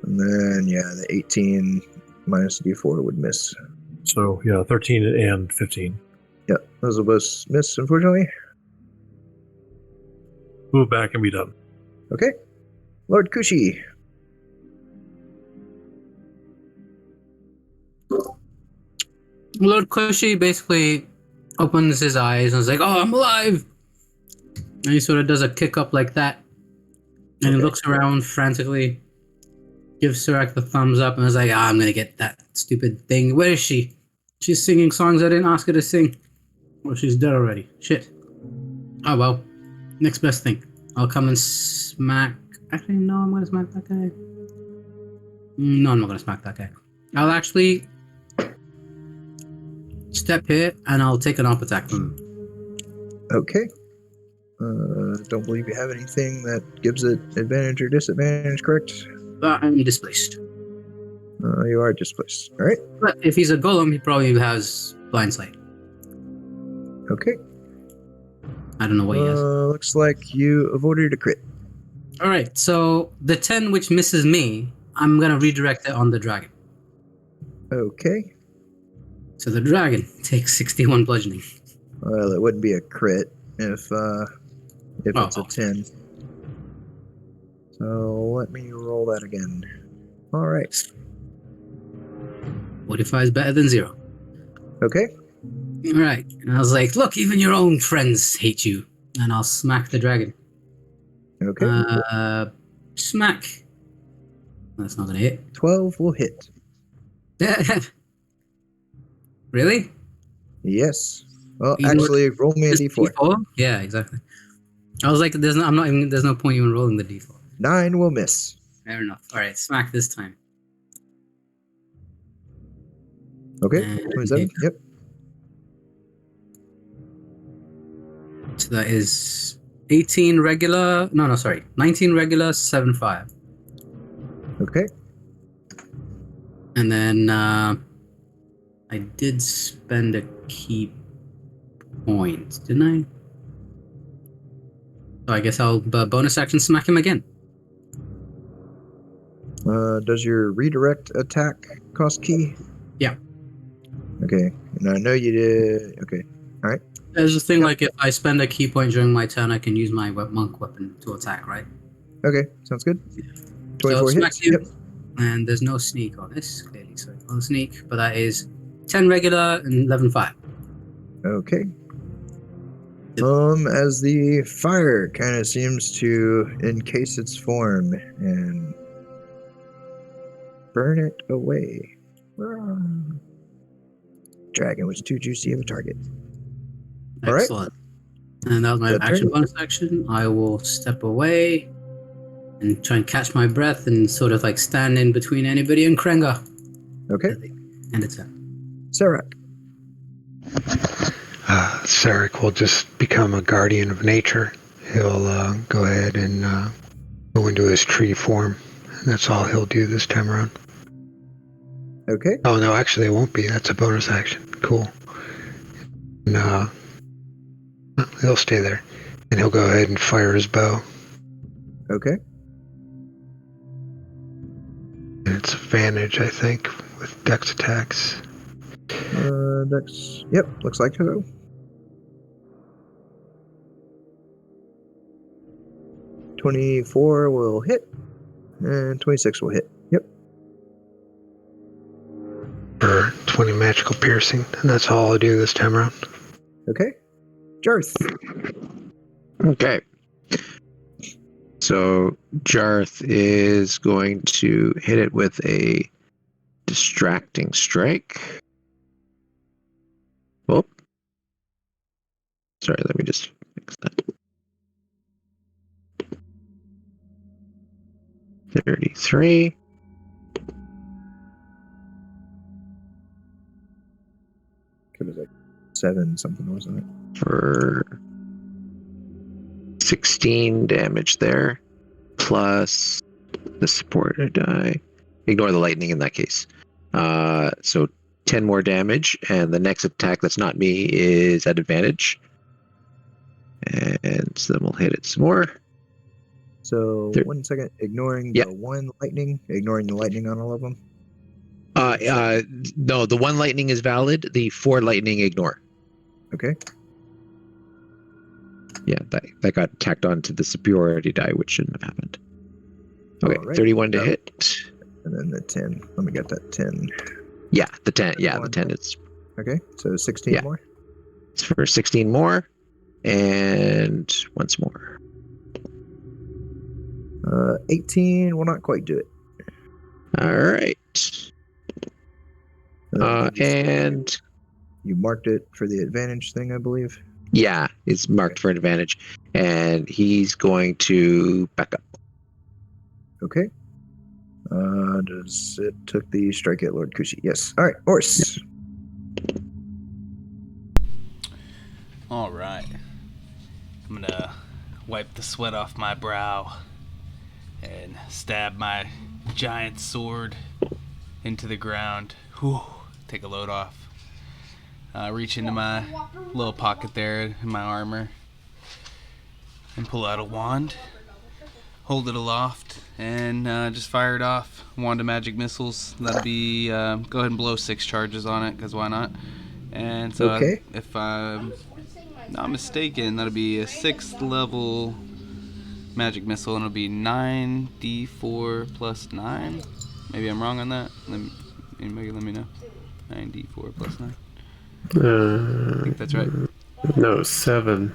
And then, yeah, the 18 minus D4 would miss. So, yeah, 13 and 15. Yeah, those will both miss, unfortunately. Move back and be done. Okay. Lord Kushi. Lord Koshi basically opens his eyes and is like, "Oh, I'm alive!" And he sort of does a kick up like that, and he looks around frantically, gives Surak the thumbs up, and is like, "I'm gonna get that stupid thing. Where is she? She's singing songs I didn't ask her to sing. Well, she's dead already. Shit. Oh well. Next best thing. I'll come and smack. Actually, no, I'm gonna smack that guy. No, I'm not gonna smack that guy. I'll actually step here and I'll take an up attack from him. Okay. Don't believe you have anything that gives it advantage or disadvantage, correct? I'm displaced. You are displaced. All right. But if he's a golem, he probably has blind sight. Okay. I don't know what he has. Looks like you avoided a crit. All right. So the 10 which misses me, I'm gonna redirect it on the dragon. Okay. So the dragon takes 61 bludgeoning. Well, it wouldn't be a crit if it's a 10. So let me roll that again. All right. 45 is better than 0. Okay. All right. And I was like, look, even your own friends hate you. And I'll smack the dragon. Okay. Smack. That's not gonna hit. 12 will hit. Really? Yes. Well, You know, actually, roll me a Just d4. D4? Yeah, exactly. I was like, there's no point even rolling the D4. 9 will miss. Fair enough. All right, smack this time. Okay, And 27. hit. Yep. So that is 18 regular. No, sorry. 19 regular, 7 fire. Okay. And then I did spend a key point, didn't I? So I guess I'll bonus action smack him again. Does your redirect attack cost key? Yeah. Okay. And I know you did. Okay. All right. There's this thing Yep. like if I spend a key point during my turn, I can use my monk weapon to attack, right? Okay. Sounds good. So 24 smack hits. you. Yep. And there's no sneak on this, clearly. So on sneak, but that is 10 regular and 11 fire. Okay. As the fire kind of seems to encase its form and burn it away. Dragon was too juicy of a target. All right. Excellent. And that was my That action turn. bonus action. I will step away and try and catch my breath and sort of like stand in between anybody and Krenga. Okay. And it's up. Serac. Sarek will just become a guardian of nature. He'll go ahead and go into his tree form. That's all he'll do this time around. Okay. Oh, no, actually, it won't be. That's a bonus action. Cool. And he'll stay there. And he'll go ahead and fire his bow. Okay. And it's advantage, I think, with dex attacks. Dex. Yep. Looks like so. .24 will hit, and 26 will hit. Yep. For 20 magical piercing. And that's all I'll do this time around. Okay. Jarth. Okay. So Jarth is going to hit it with a distracting strike. Oh. Sorry, let me just fix that. 33. It was like 7 something, wasn't it? For 16 damage there, plus the supporter die. Ignore the lightning in that case. So 10 more damage, and the next attack that's not me is at advantage. And so then we'll hit it some more. So There- 1 second, ignoring Yeah. the 1 lightning, ignoring the lightning on all of them. No, the 1 lightning is valid. The 4 lightning ignore. Okay. Yeah, that got tacked on to the superiority die, which shouldn't have happened. Okay, Alright. 31 to hit. And then the 10. Let me get that 10. Yeah, the 10. Yeah, the 10 is Okay. So 16 Yeah. more. it's for 16 more, and once more. 18 will not quite do it. All right. You And you marked it for the advantage thing, I believe. yeah, it's marked for an advantage, and he's going to back up. Okay. Does it took the strike at Lord Kushi? Yes. All right, Horse. All right. I'm gonna wipe the sweat off my brow and stab my giant sword into the ground. Whew, take a load off. Reach into my little pocket there in my armor and pull out a wand. Hold it aloft and just fire it off. Wand of magic missiles. That'll be go ahead and blow 6 charges on it, because why not? And so Okay. if I'm not mistaken, that'll be a 6th level magic missile, and it'll be 9d4 plus 9. Maybe I'm wrong on that. Anybody let me know. 9d4 plus 9. I think that's right. No, 7.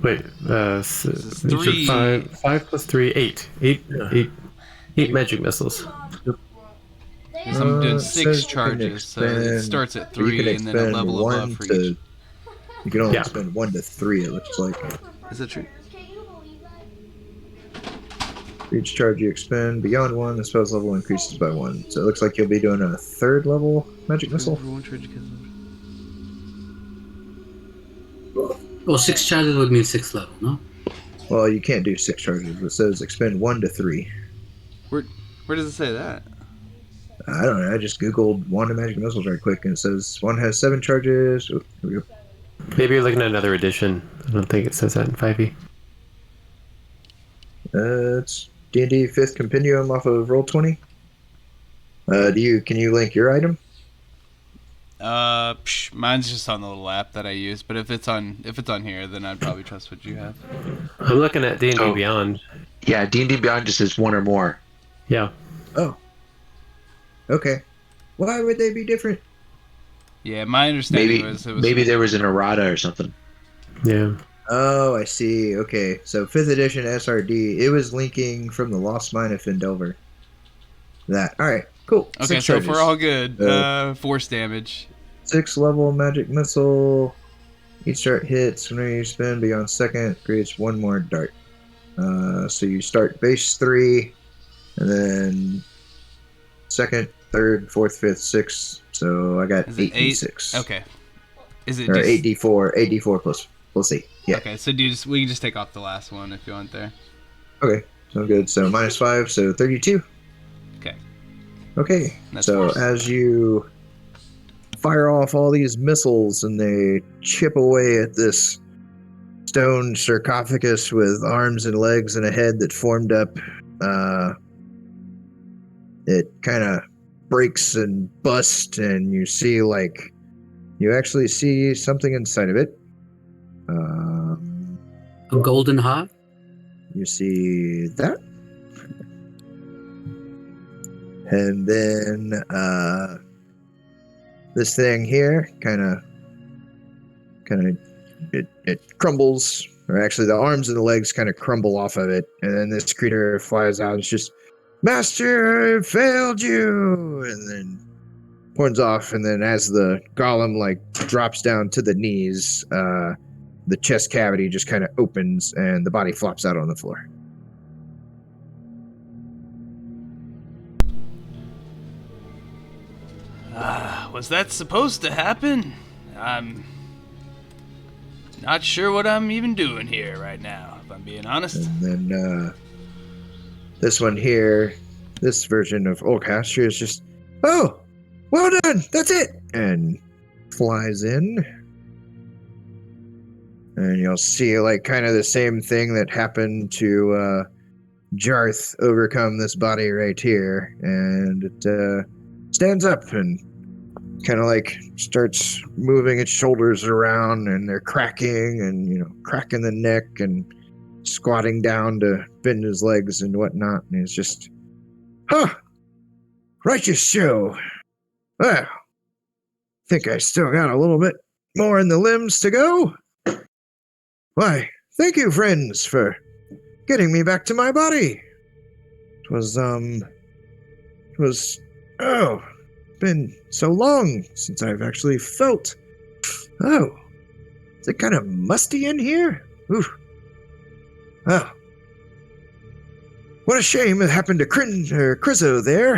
Wait, This is you said 3. 5 plus 3, 8. 8, Yeah. 8 magic missiles. So I'm doing It 6 says you can charges, so it expend- starts at you 3 can and then a expend level one above for to each. You can only Yeah. spend 1 to 3, it looks like. Is that true? For each charge you expend beyond 1, the spell's level increases by 1. So it looks like you'll be doing a 3rd level magic missile. Well, 6 charges would mean 6th level, no? Well, you can't do 6 charges. It says expend 1 to 3. Where does it say that? I don't know. I just googled wand of magic missiles right quick, and it says one has 7 charges. Oh, here we go. Maybe you're looking at another edition. I don't think it says that in 5e. It's D&D 5th Compendium off of Roll20. Can you link your item? Mine's just on the little app that I use. But if it's on here, then I'd probably trust what you have. I'm looking at D&D Oh. Beyond. Yeah, D&D Beyond just says 1 or more. Yeah. Oh. Okay. Why would they be different? Yeah, my understanding Maybe was it was maybe there was an errata or something. Yeah. Oh, I see. Okay. So 5th edition SRD, it was linking from the Lost Mine of Findelver. That. All right. Cool. okay. 6 So if charges. we're all good, force damage. 6 level magic missile. Each dart hits whenever you spend beyond 2nd, creates 1 more dart. So you start base 3, and then 2nd, 3rd, 4th, 5th, 6th. So I got Is it 8d6. Okay. Is it Or just, 8d4 plus. We'll see. Yeah. Okay, so we can just take off the last one if you want there. Okay. So good. So -5, so 32. Okay. Okay. That's so force. as you fire off all these missiles and they chip away at this stone sarcophagus with arms and legs and a head that formed up, it kind of breaks and busts, and you actually see something inside of it. A golden heart? You see that. And then this thing here kind of it crumbles, or actually the arms and the legs kind of crumble off of it, and then this creature flies out. It's just, Master, I failed you, and then horns off. And then as the golem drops down to the knees, the chest cavity just kind of opens and the body flops out on the floor. Was that supposed to happen? I'm not sure what I'm even doing here right now, if I'm being honest. And then this one here, this version of Oldcaster is just, oh, well done, that's it, and flies in. And you'll see kind of the same thing that happened to Jarth overcome this body right here, and it stands up and kind of starts moving its shoulders around, and they're cracking and cracking the neck and squatting down to bend his legs and whatnot. And it's just, righteous show. Well, think I still got a little bit more in the limbs to go. Why, thank you, friends, for getting me back to my body. It was been so long since I've actually felt. Oh, is it kind of musty in here? Oof. Oh. What a shame it happened to Crizzo there.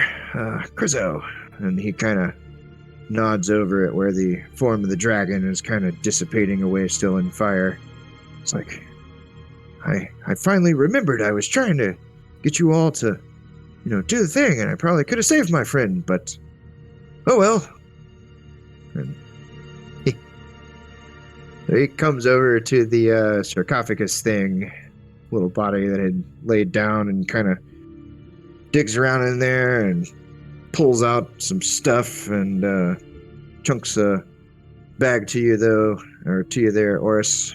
Crizzo. And he kind of nods over at where the form of the dragon is kind of dissipating away still in fire. It's like, I finally remembered I was trying to get you all to, do the thing, and I probably could have saved my friend, but oh well. And he comes over to the sarcophagus thing, little body that had laid down, and kind of digs around in there and pulls out some stuff and chunks a bag to you there, Oris.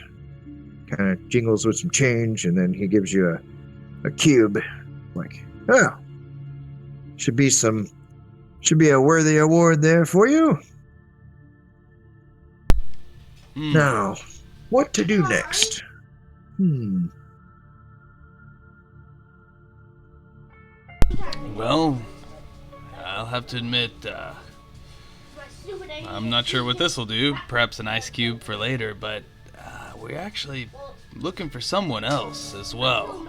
Kind of jingles with some change, and then he gives you a cube. Should be a worthy award there for you. Now, what to do next? Well, I'll have to admit, I'm not sure what this will do. Perhaps an ice cube for later, but we're actually looking for someone else as well.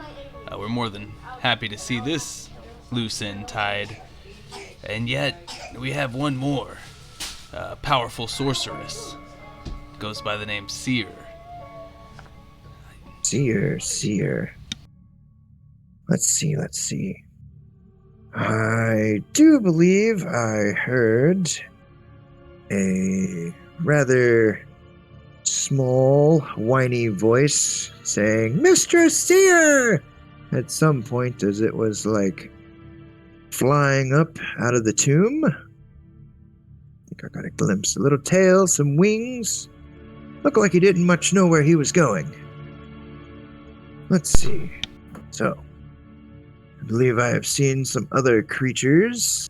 We're more than happy to see this loose end tied. And yet, we have one more. Powerful sorceress. Goes by the name Seer. Seer. Let's see. I do believe I heard a rather small, whiny voice saying, "Mr. Seer!" at some point as it was like flying up out of the tomb. I think I got a glimpse. A little tail, some wings. Looked like he didn't much know where he was going. Let's see. So, I believe I have seen some other creatures.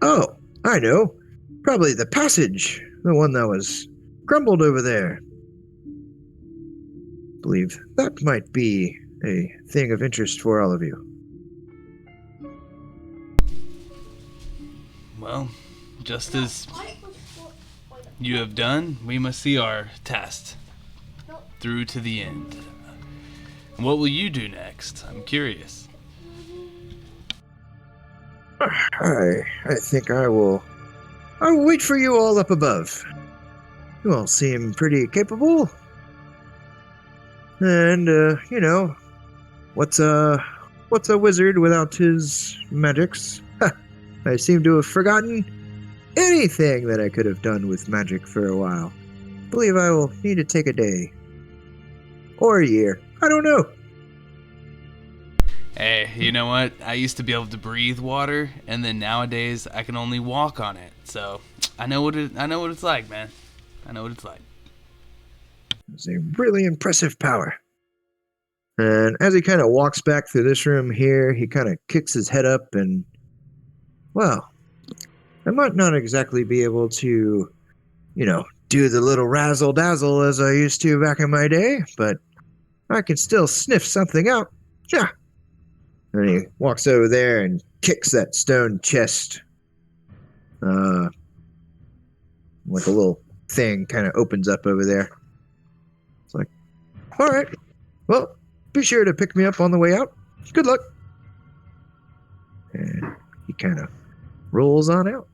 Oh, I know. Probably the passage. The one that was crumbled over there. I believe that might be a thing of interest for all of you. Well, just as you have done, we must see our test through to the end. What will you do next? I'm curious. I think I will wait for you all up above. You all seem pretty capable. And, what's a wizard without his magics? I seem to have forgotten anything that I could have done with magic for a while. I believe I will need to take a day. Or a year. I don't know. Hey, you know what? I used to be able to breathe water, and then nowadays I can only walk on it. So I know what it's like, man. I know what it's like. It's a really impressive power. And as he kind of walks back through this room here, he kind of kicks his head up and, well, I might not exactly be able to, do the little razzle dazzle as I used to back in my day, but I can still sniff something out. Yeah. And he walks over there and kicks that stone chest. Like a little thing kind of opens up over there. It's like, all right, well, be sure to pick me up on the way out. Good luck. And he kind of rolls on out.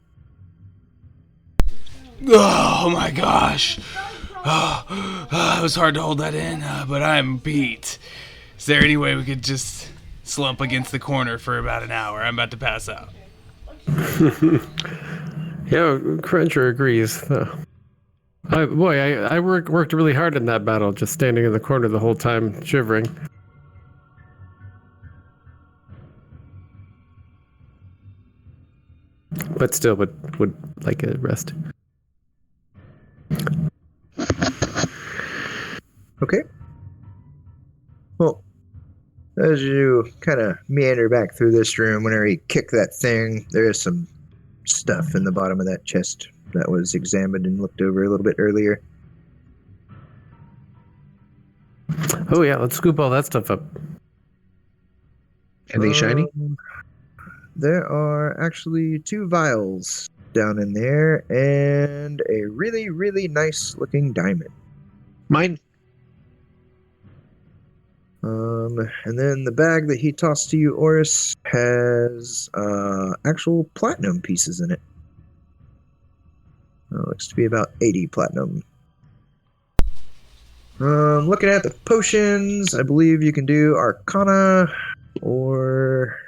Oh my gosh. It was hard to hold that in, but I'm beat. Is there any way we could just slump against the corner for about an hour? I'm about to pass out. Yeah, Cruncher agrees. I worked really hard in that battle, just standing in the corner the whole time, shivering. But still would like a rest. Okay. Well, as you kind of meander back through this room, whenever you kick that thing, there is some stuff in the bottom of that chest that was examined and looked over a little bit earlier. Oh yeah, let's scoop all that stuff up. Are they shiny? There are actually 2 vials down in there and a really, really nice looking diamond. Mine. And then the bag that he tossed to you, Oris, has actual platinum pieces in it. Looks to be about 80 platinum. Looking at the potions, I believe you can do Arcana, or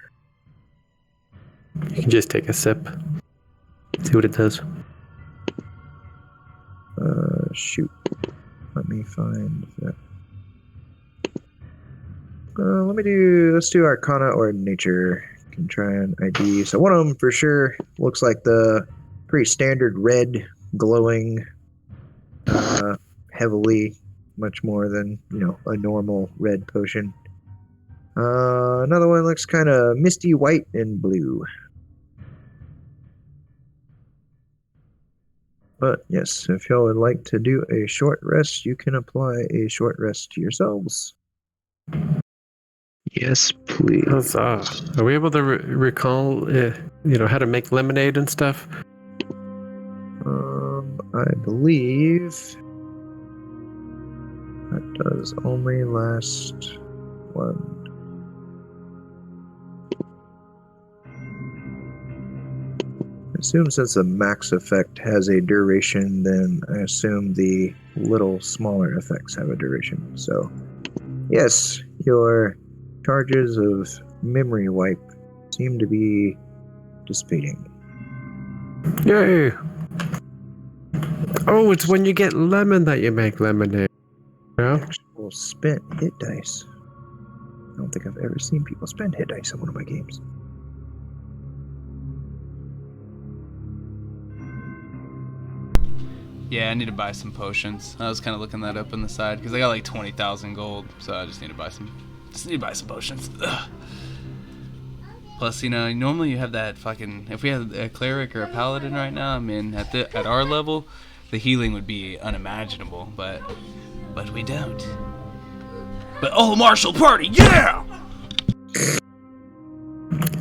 You can just take a sip. See what it does. shoot. Let me find that. Let's do Arcana or Nature. Can try an ID. So one of them for sure looks like the pretty standard red, glowing, heavily, much more than, a normal red potion. Another one looks kind of misty white and blue. But yes, if y'all would like to do a short rest, you can apply a short rest to yourselves. Yes, please. Huzzah. Are we able to recall, how to make lemonade and stuff? I believe that does only last one. I assume since the max effect has a duration, then I assume the little smaller effects have a duration. So, yes, your charges of memory wipe seem to be dissipating. Yay! Oh, it's when you get lemon that you make lemonade. Yeah? Actual spent hit dice. I don't think I've ever seen people spend hit dice in one of my games. Yeah, I need to buy some potions. I was kind of looking that up on the side because I got like 20,000 gold, so I just need to buy some. Just need to buy some potions. Ugh. Plus, you know, normally you have that fucking. If we had a cleric or a paladin right now, I mean, at our level, the healing would be unimaginable. But we don't. But oh, martial party, yeah!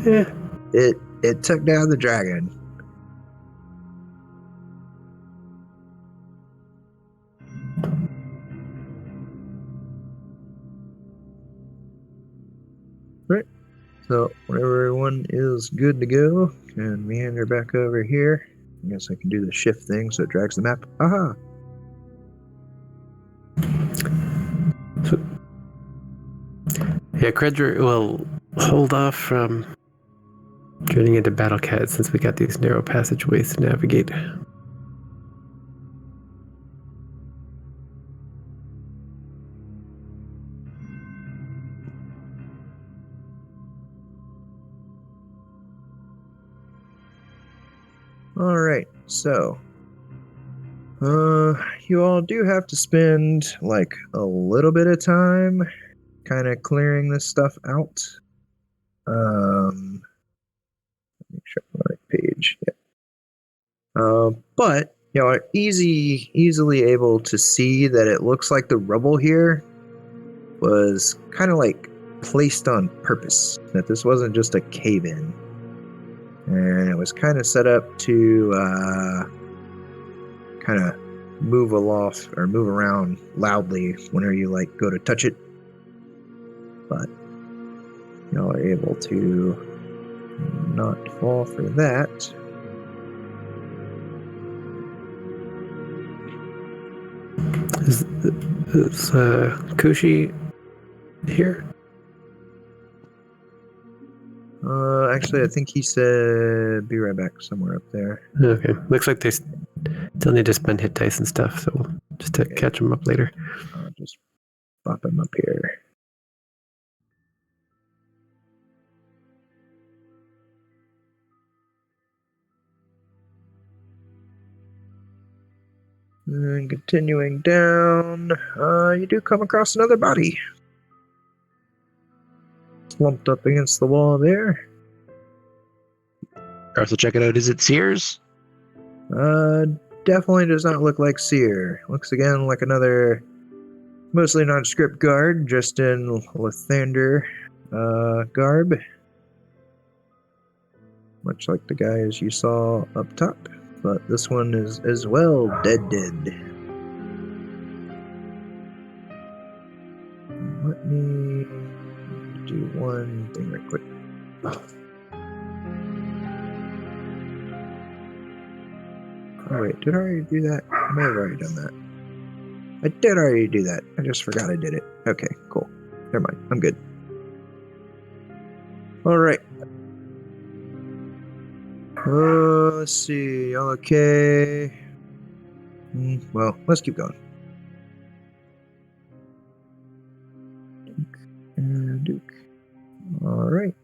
Yeah. It took down the dragon. Right. So whenever everyone is good to go, and meander back over here. I guess I can do the shift thing so it drags the map. Aha! Yeah, Credger will hold off from turning into Battle Cat since we got these narrow passageways to navigate. Alright, so you all do have to spend like a little bit of time kind of clearing this stuff out. Make sure I'm on the right page. Yeah. But you are easily able to see that it looks like the rubble here was kind of like placed on purpose. That this wasn't just a cave in, and it was kind of set up to kind of move aloft or move around loudly whenever you like go to touch it. But y'all are able to not fall for that. Is Kushi here? Actually, I think he said be right back somewhere up there. Okay. Looks like they still need to spend hit dice and stuff, so we'll just to catch them up later. I'll just pop him up here. And continuing down, you do come across another body. Slumped up against the wall there. Also, check it out. Is it Sears? Definitely does not look like Seer. Looks again like another mostly nondescript guard, just in Lathander garb. Much like the guys you saw up top. But this one is as well dead. Let me do one thing right quick. Oh wait, did I already do that? I may have already done that. I did already do that. I just forgot I did it. Okay, cool. Never mind. I'm good. Alright. Let's see. Y'all okay? Well, let's keep going. Duke. Alright.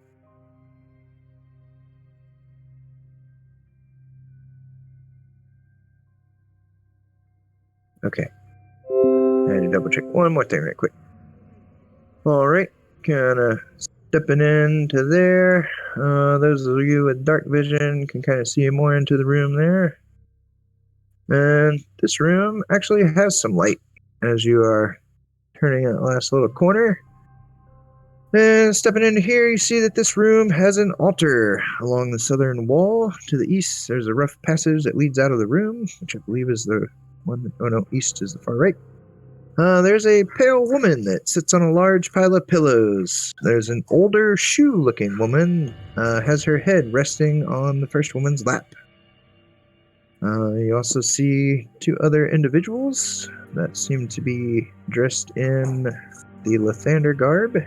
Okay. I had to double check one more thing right quick. Alright. Kind of stepping into there. Those of you with dark vision can kind of see more into the room there. And this room actually has some light as you are turning that last little corner. And stepping into here, you see that this room has an altar along the southern wall. To the east, there's a rough passage that leads out of the room, which I believe is the one. Oh no, east is the far right. There's a pale woman that sits on a large pile of pillows. There's an older shoe-looking woman, has her head resting on the first woman's lap. You also see two other individuals that seem to be dressed in the Lathander garb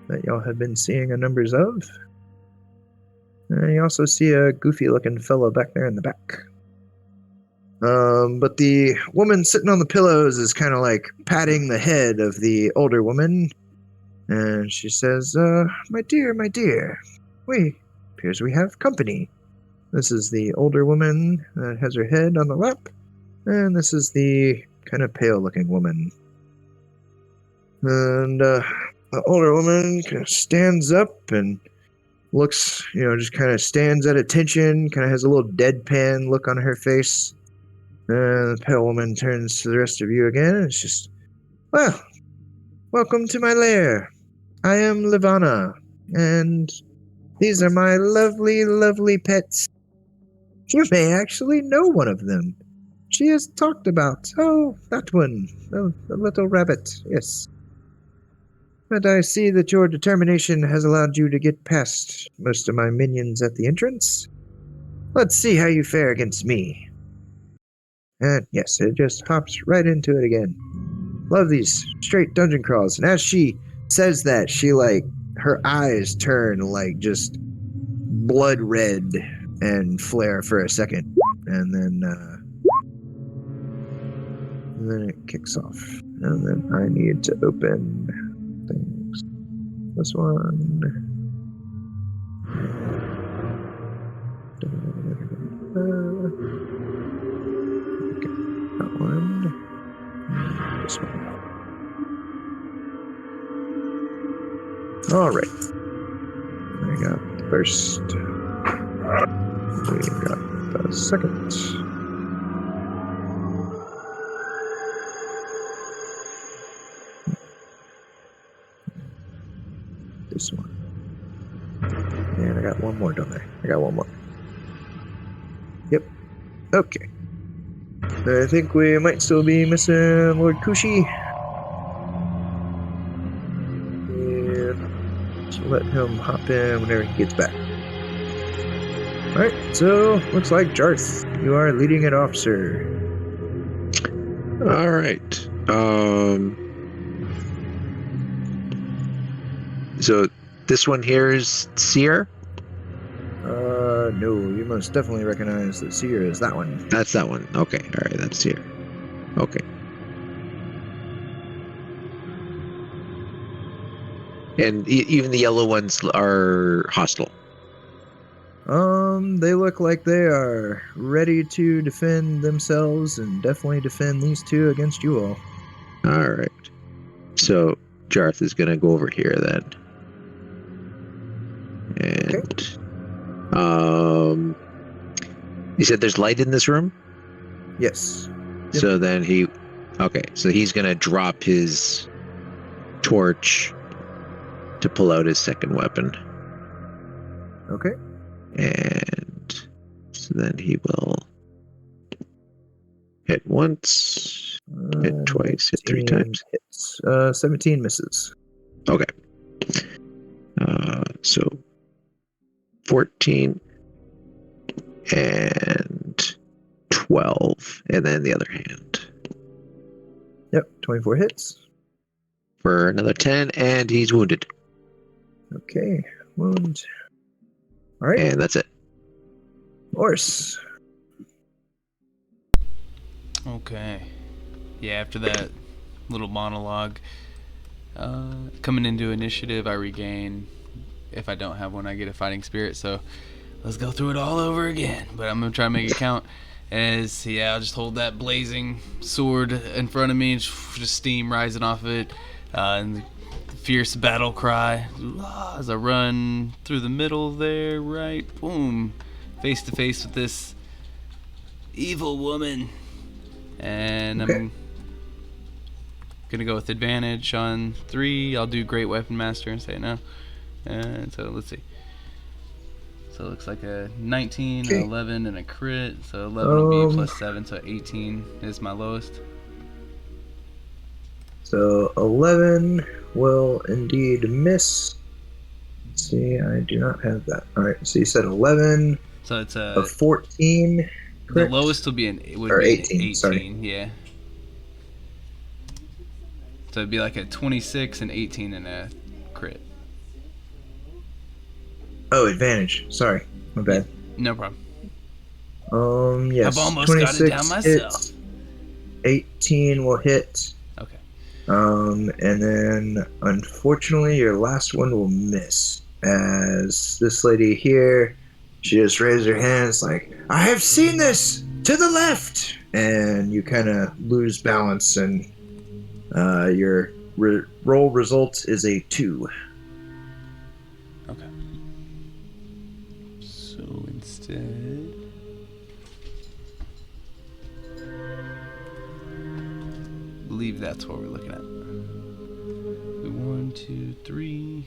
that y'all have been seeing a numbers of. And you also see a goofy-looking fellow back there in the back. But the woman sitting on the pillows is kind of like patting the head of the older woman. And she says, my dear, appears we have company. This is the older woman that has her head on the lap. And this is the kind of pale-looking woman. And, the older woman kind of stands up and looks, just kind of stands at attention, kind of has a little deadpan look on her face. And the pale woman turns to the rest of you again, and it's just, well, welcome to my lair. I am Livana, and these are my lovely, lovely pets. You may actually know one of them. She is talked about. Oh, that one, the little rabbit, yes. But I see that your determination has allowed you to get past most of my minions at the entrance. Let's see how you fare against me. And yes, it just hops right into it again. Love these straight dungeon crawls. And as she says that, she her eyes turn just blood red and flare for a second. And then it kicks off. And then I need to open things. This one. That one. And this one. All right. I got the first. We got the second. This one. And I got one more, don't I? I got one more. Yep. Okay. I think we might still be missing Lord Kushi. And just let him hop in whenever he gets back. Alright, so looks like Jarth, you are leading it off, sir. Alright. So this one here is Seer? No, you most definitely recognize that Seer is that one. That's that one. Okay, alright, that's Seer. Okay. And even the yellow ones are hostile. They look like they are ready to defend themselves and definitely defend these two against you all. Alright. So Jarth is gonna go over here then. And you said there's light in this room? Yes. So then so he's gonna drop his torch to pull out his second weapon. Okay. And so then he will hit once, hit twice, hit three times. Hits. 17 misses. Okay. So 14 and 12, and then the other hand. Yep, 24 hits. For another 10, and he's wounded. Okay, wound. All right. And that's it. Horse. Okay. Yeah, after that little monologue, coming into initiative, I regain. If I don't have one, I get a fighting spirit. So let's go through it all over again. But I'm gonna try to make it count. I'll just hold that blazing sword in front of me, and just steam rising off of it, and the fierce battle cry as I run through the middle there. Right, boom, face to face with this evil woman, and okay. Gonna go with advantage on 3. I'll do Great Weapon Master and say no. And so let's see. So it looks like a 19, Okay. an 11, and a crit. So 11 will be plus 7, so 18 is my lowest. So 11 will indeed miss. Let's see, I do not have that. All right, so you said 11, So it's a 14. the Correct? lowest would be an Or 18. 18, sorry. Yeah. So it'd be like a 26, an 18, and a crit. Oh, advantage. Sorry, my bad. No problem. Yes. I've almost got it down 26 myself. hits, 18 will hit. Okay. And then unfortunately, your last one will miss. As this lady here, she just raised her hands like, "I have seen this! To the left!" And you kind of lose balance, and your roll result is a 2. Okay. So instead, I believe that's what we're looking at. 1, 2, 3.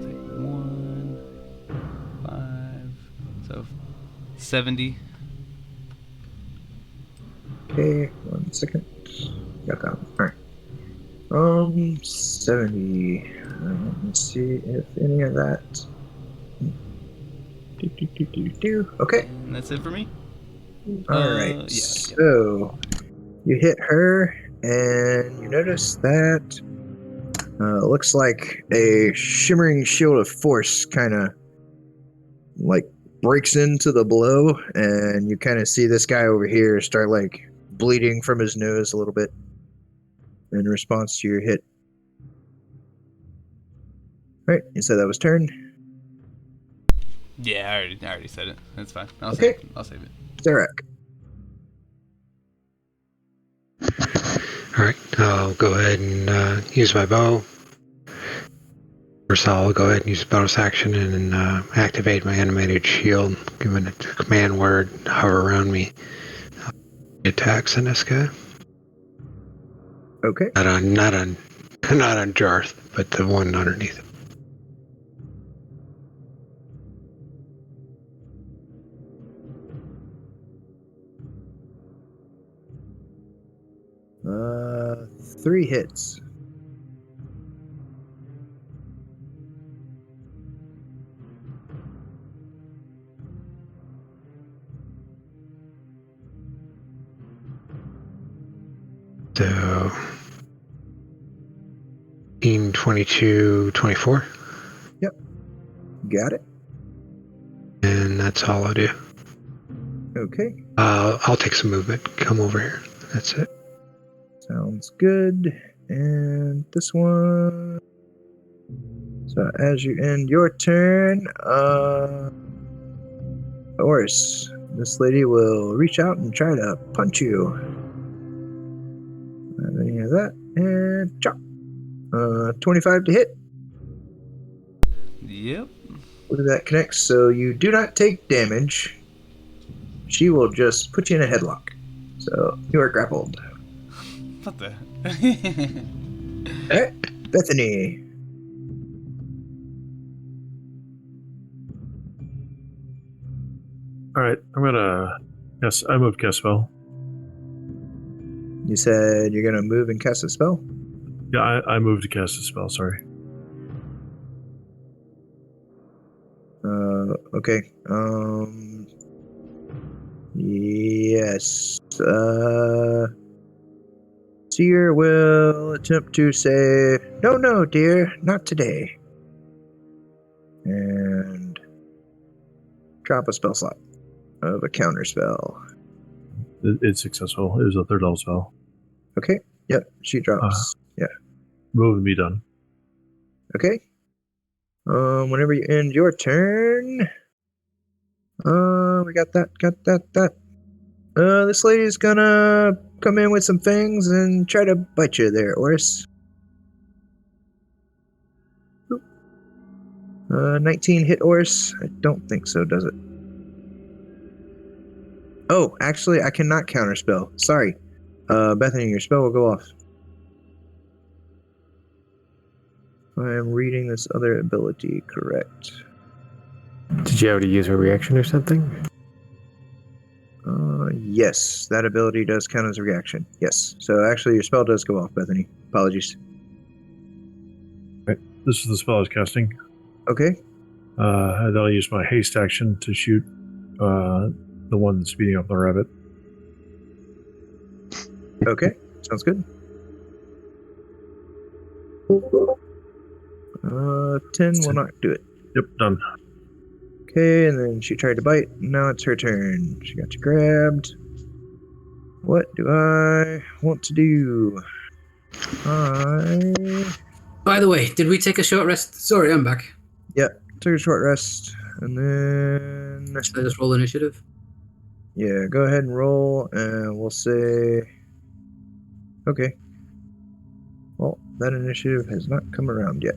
Take 1, 5. So 70. Okay, 1 second. Got that one. Alright. 70. Let me see if any of that. Okay. And that's it for me. Alright. Yeah. So you hit her, and you notice that it looks like a shimmering shield of force kind of like breaks into the blow, and you kind of see this guy over here start like bleeding from his nose a little bit in response to your hit. Right, you said that was turn. Yeah, I already said it. That's fine. I'll Okay. save it. Zarek. All right, I'll go ahead and use my bow. First, I'll go ahead and use a bonus action and activate my animated shield, giving it a command word, hover around me. Attacks on this guy. Okay. Not on Jarth, but the one underneath it. Uh, 3 hits. So 18, 22, 24. Got it. And that's all I'll do. Okay. I'll take some movement. Come over here. That's it. Sounds good. And this one. So as you end your turn, Oris, this lady will reach out and try to punch you. Have any of that, and chop. 25 to hit. Yep. Look at that connects, so you do not take damage. She will just put you in a headlock. So you are grappled. What the? Alright, Bethany. All right, I'm gonna. Yes, I moved cast spell. You said you're gonna move and cast a spell? Yeah, I moved to cast a spell. Sorry. Okay. Yes. Seer will attempt to say, no, dear, not today. And drop a spell slot of a counter spell. It's successful. It was a third level spell. Okay. Yep. She drops. Yeah. Move and be done. Okay. Whenever you end your turn, we got that. This lady's gonna come in with some fangs and try to bite you there, Oris. 19 hit Oris? I don't think so, does it? Oh, actually, I cannot counterspell. Sorry. Bethany, your spell will go off. I am reading this other ability correct. Did you already use a reaction or something? Yes, that ability does count as a reaction. Yes. So actually, your spell does go off, Bethany. Apologies. This is the spell I was casting. Okay. And then I'll use my haste action to shoot the one that's beating up the rabbit. Okay. Sounds good. 10 will not do it. Yep, done. Okay, and then she tried to bite. Now it's her turn. She got you grabbed. What do I want to do? By the way, did we take a short rest? Sorry, I'm back. Took a short rest, and then Should I just roll initiative? yeah, go ahead and roll, and we'll say okay. Well, that initiative has not come around yet.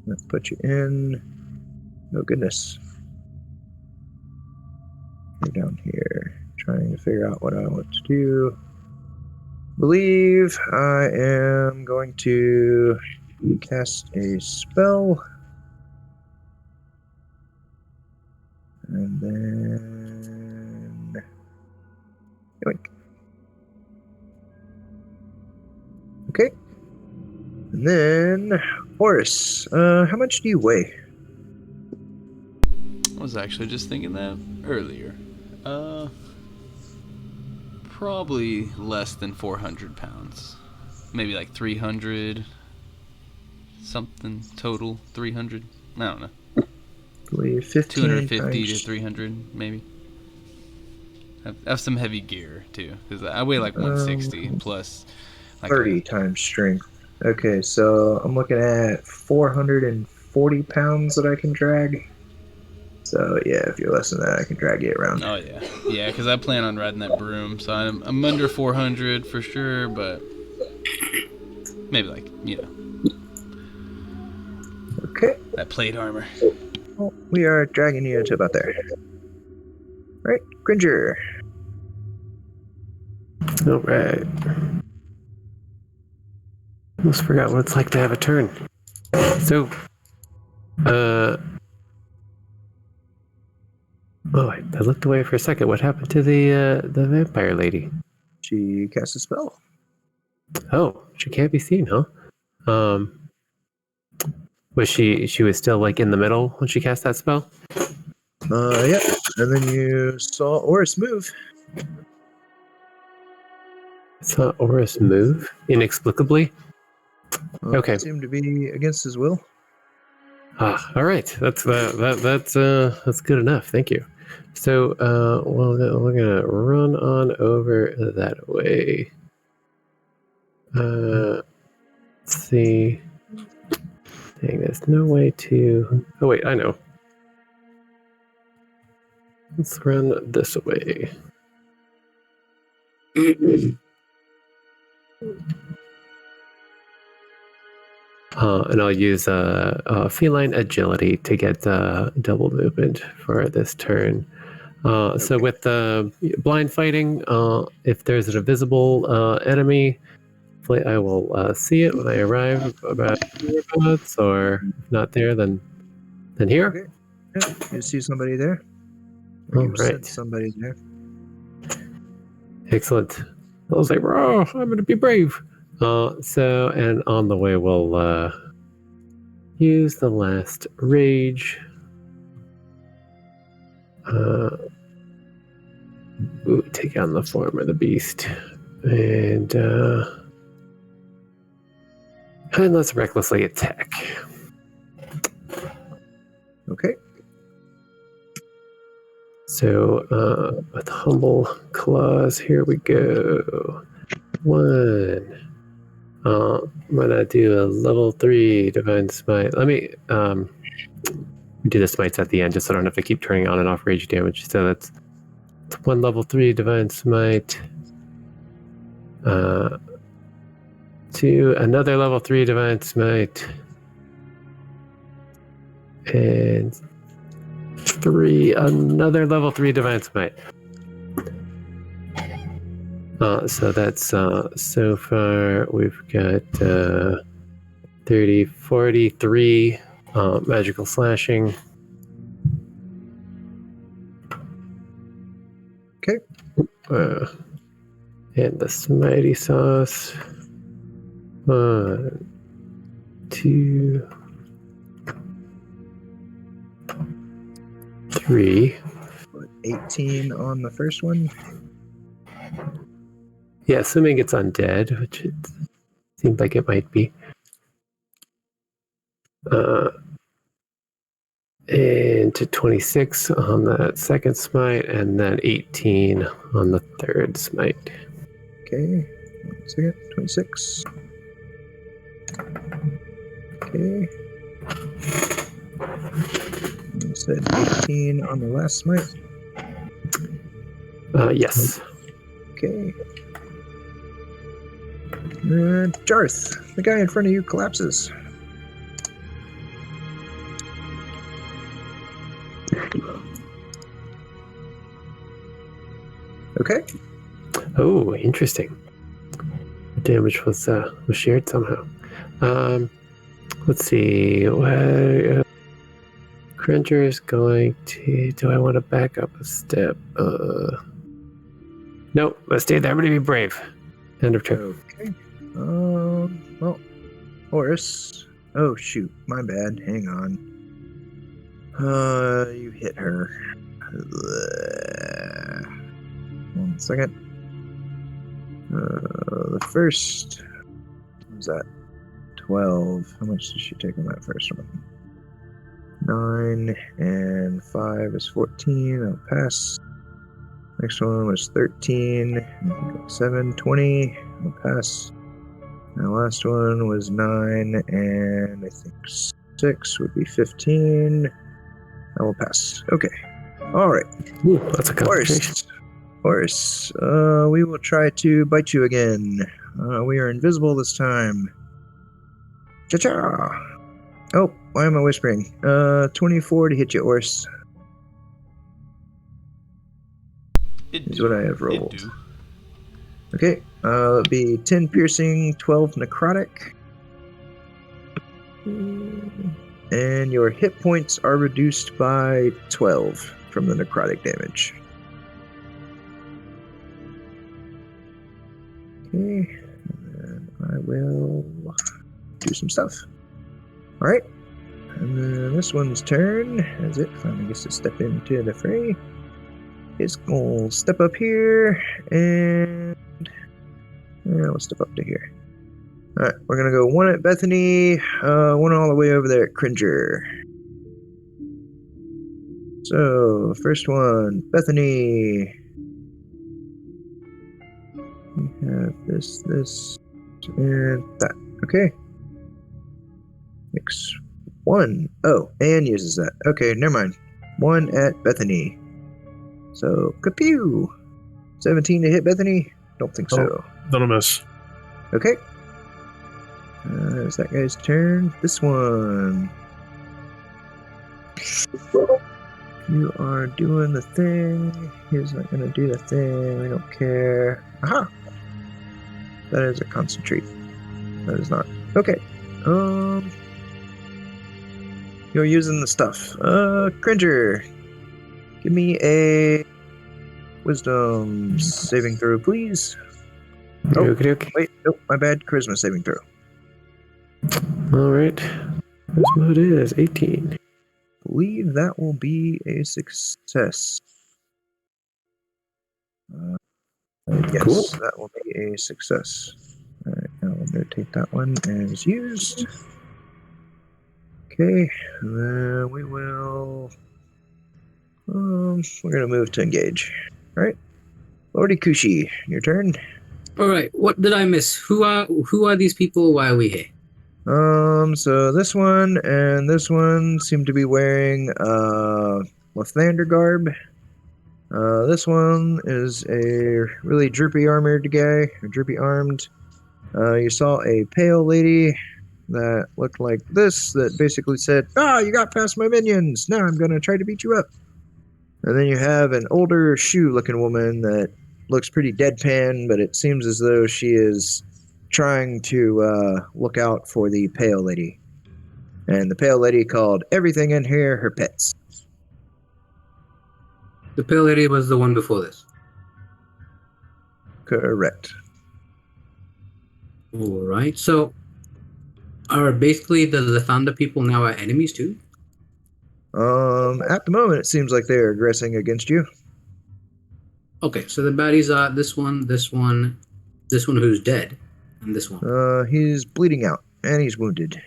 Let's put you in. Oh goodness. You're down here, trying to figure out what I want to do. Believe I am going to cast a spell. And then yoink. Okay. And then Horace, how much do you weigh? I was actually just thinking that earlier. Probably less than 400 pounds. Maybe like 300 something total. 300. I don't know. I believe 15 250 to times 300 maybe. I have some heavy gear too, because I weigh like 160 plus like 30 times strength. Okay, so I'm looking at 440 pounds that I can drag. So yeah, if you're less than that, I can drag you around. Oh yeah, because I plan on riding that broom, so I'm under 400 for sure, but maybe like Okay. that plate armor. Well, we are dragging you to about there. Right, Cringer. All right. Almost forgot what it's like to have a turn. So, oh, I looked away for a second. What happened to the vampire lady? She casts a spell. Oh, she can't be seen, huh? Was she was still like in the middle when she cast that spell? Yeah. And then you saw Oris move. I saw Oris move inexplicably. Okay. It seemed to be against his will. All right. That's good enough. Thank you. So, well, we're gonna run on over that way. Let's see. Dang, there's no way to. Oh wait, I know. Let's run this way. And I'll use feline agility to get double movement for this turn. So with the blind fighting, if there's an invisible enemy, I will see it when I arrive about robots, or if not there, then here. Okay. Yeah, you see somebody there? All You right. sense somebody there. Excellent. I was like, "Oh, I'm going to be brave." So, and on the way, we'll use the last rage. Take on the form of the beast, and let's recklessly attack. Okay. So, with humble claws, here we go. 1. I'm gonna do a level 3 divine smite. Let me do the smites at the end, just so I don't have to keep turning on and off rage damage. So that's 1 level 3 divine smite. 2, another level 3 divine smite. And 3, another level 3 divine smite. So that's so far we've got 30, 43 magical slashing. Okay. And the Smitey Sauce. 1, 2, 3. 18 on the first one. Yeah, assuming it's undead, which it seemed like it might be. And to 26 on the second smite, and then 18 on the third smite. Okay. 1 second. 26. Okay. You said 18 on the last smite. Yes. Okay. Jarth, the guy in front of you collapses. Okay. Oh, interesting. The damage was shared somehow. Let's see. Cringer is going to. Do I want to back up a step? Nope. Let's stay there. I'm going to be brave. End of turn. Okay. Well, Horace. Oh shoot, my bad. Hang on. You hit her. 1 second. The first. What was that? 12. How much did she take on that first one? 9 and 5 is 14. I'll pass. Next one was 13. 7, 20. I'll pass. And the last one was 9, and I think 6 would be 15. I will pass. Okay. All right. Ooh, that's a concentration. Horace, we will try to bite you again. We are invisible this time. Cha-cha! Oh, why am I whispering? 24 to hit you, Horace. Is what I have rolled. Okay, it'll be 10 piercing, 12 necrotic. And your hit points are reduced by 12 from the necrotic damage. Okay, and then I will do some stuff. Alright, and then this one's turn, as it finally gets to step into the fray. It's gonna step up here, and we'll step up to here. Alright, we're gonna go 1 at Bethany, 1 all the way over there at Cringer. So, first one, Bethany. We have this, and that. Okay. Makes 1. Oh, and uses that. Okay, never mind. 1 at Bethany. So, kapew! 17 to hit Bethany? Don't think so. That'll miss. Okay. It's that guy's turn. This one. You are doing the thing. He's not going to do the thing. We don't care. Aha! That is a concentrate. That is not. Okay. You're using the stuff. Cringer. Give me a wisdom saving throw, please. Oh, Okay. wait. Nope, my bad. Charisma saving throw. All right. Charisma is 18. Believe that will be a success. Yes, Cool. that will be a success. Alright, I'll notate that one as used. Okay, and then we will. We're gonna move to engage. Alright. Lordy Kushi, your turn. All right, what did I miss? Who are these people? Why are we here? So this one and this one seem to be wearing Lathander garb. This one is a really droopy armored guy, or droopy armed. You saw a pale lady that looked like this, that basically said, you got past my minions, now I'm gonna try to beat you up. And then you have an older shoe looking woman that looks pretty deadpan, but it seems as though she is trying to look out for the pale lady. And the pale lady called everything in here her pets. The pale lady was the one before this. Correct. All right. So, are basically the Thunder people now our enemies too? At the moment, it seems like they're aggressing against you. Okay, so the baddies are this one who's dead, and this one, He's bleeding out, and he's wounded.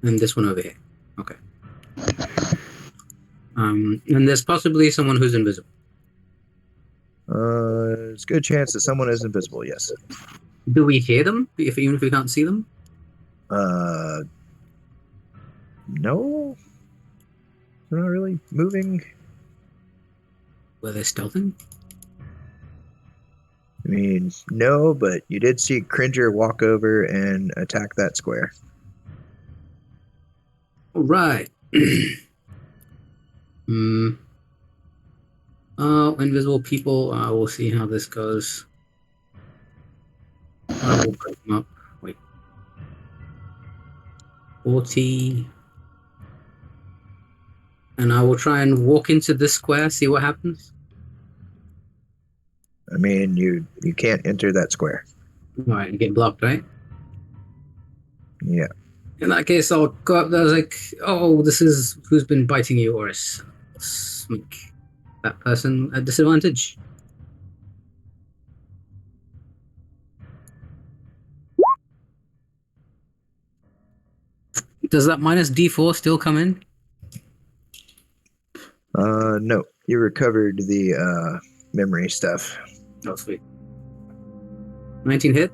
and this one over here. Okay. And there's possibly someone who's invisible. There's a good chance that someone is invisible, yes. Do we hear them, even if we can't see them? No. They're not really moving. Were they stealthing? I mean, no, but you did see Cringer walk over and attack that square. All right. Invisible people. We'll see how this goes. I will break them up. Wait. 40. And I will try and walk into this square, see what happens. I mean, you can't enter that square. All right, you get blocked, right? Yeah. In that case, I'll go up there like, oh, this is who's been biting you, or make that person at disadvantage. Does that minus D4 still come in? No. You recovered the memory stuff. Oh, sweet. 19 hit?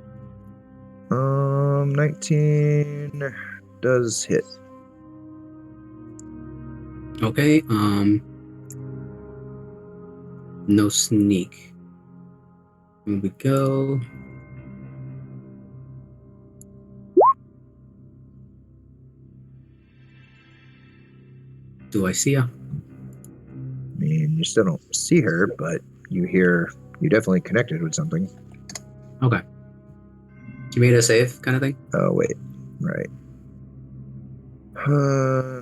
19 does hit. Okay, no sneak. Here we go. Do I see her? I mean, you still don't see her, but you definitely connected with something. Okay. She made a save, kind of thing? Oh, wait. Right.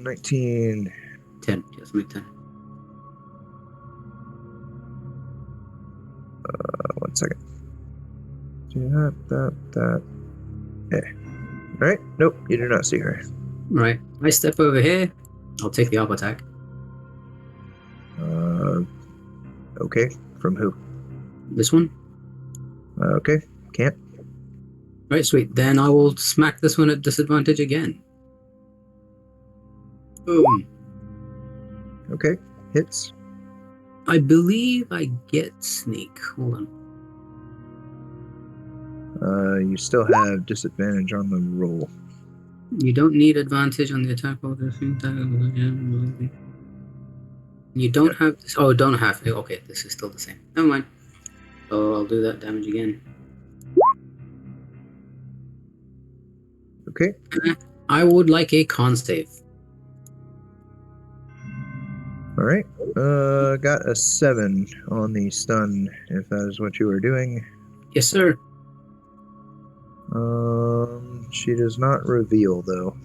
19. 10. Yes, make 10. 1 second. That. Okay. Alright. Nope, you do not see her. Right. I step over here. I'll take the up attack. Okay. From who? This one? Okay. Can't. Right, sweet. Then I will smack this one at disadvantage again. Boom. Okay. Hits. I believe I get sneak. Hold on. You still have disadvantage on the roll. You don't need advantage on the attack roll. You don't have this. Oh, don't have. Okay, this is still the same. Never mind. So I'll do that damage again. Okay. I would like a con save. All right. Got a 7 on the stun, if that is what you were doing. Yes, sir. She does not reveal, though.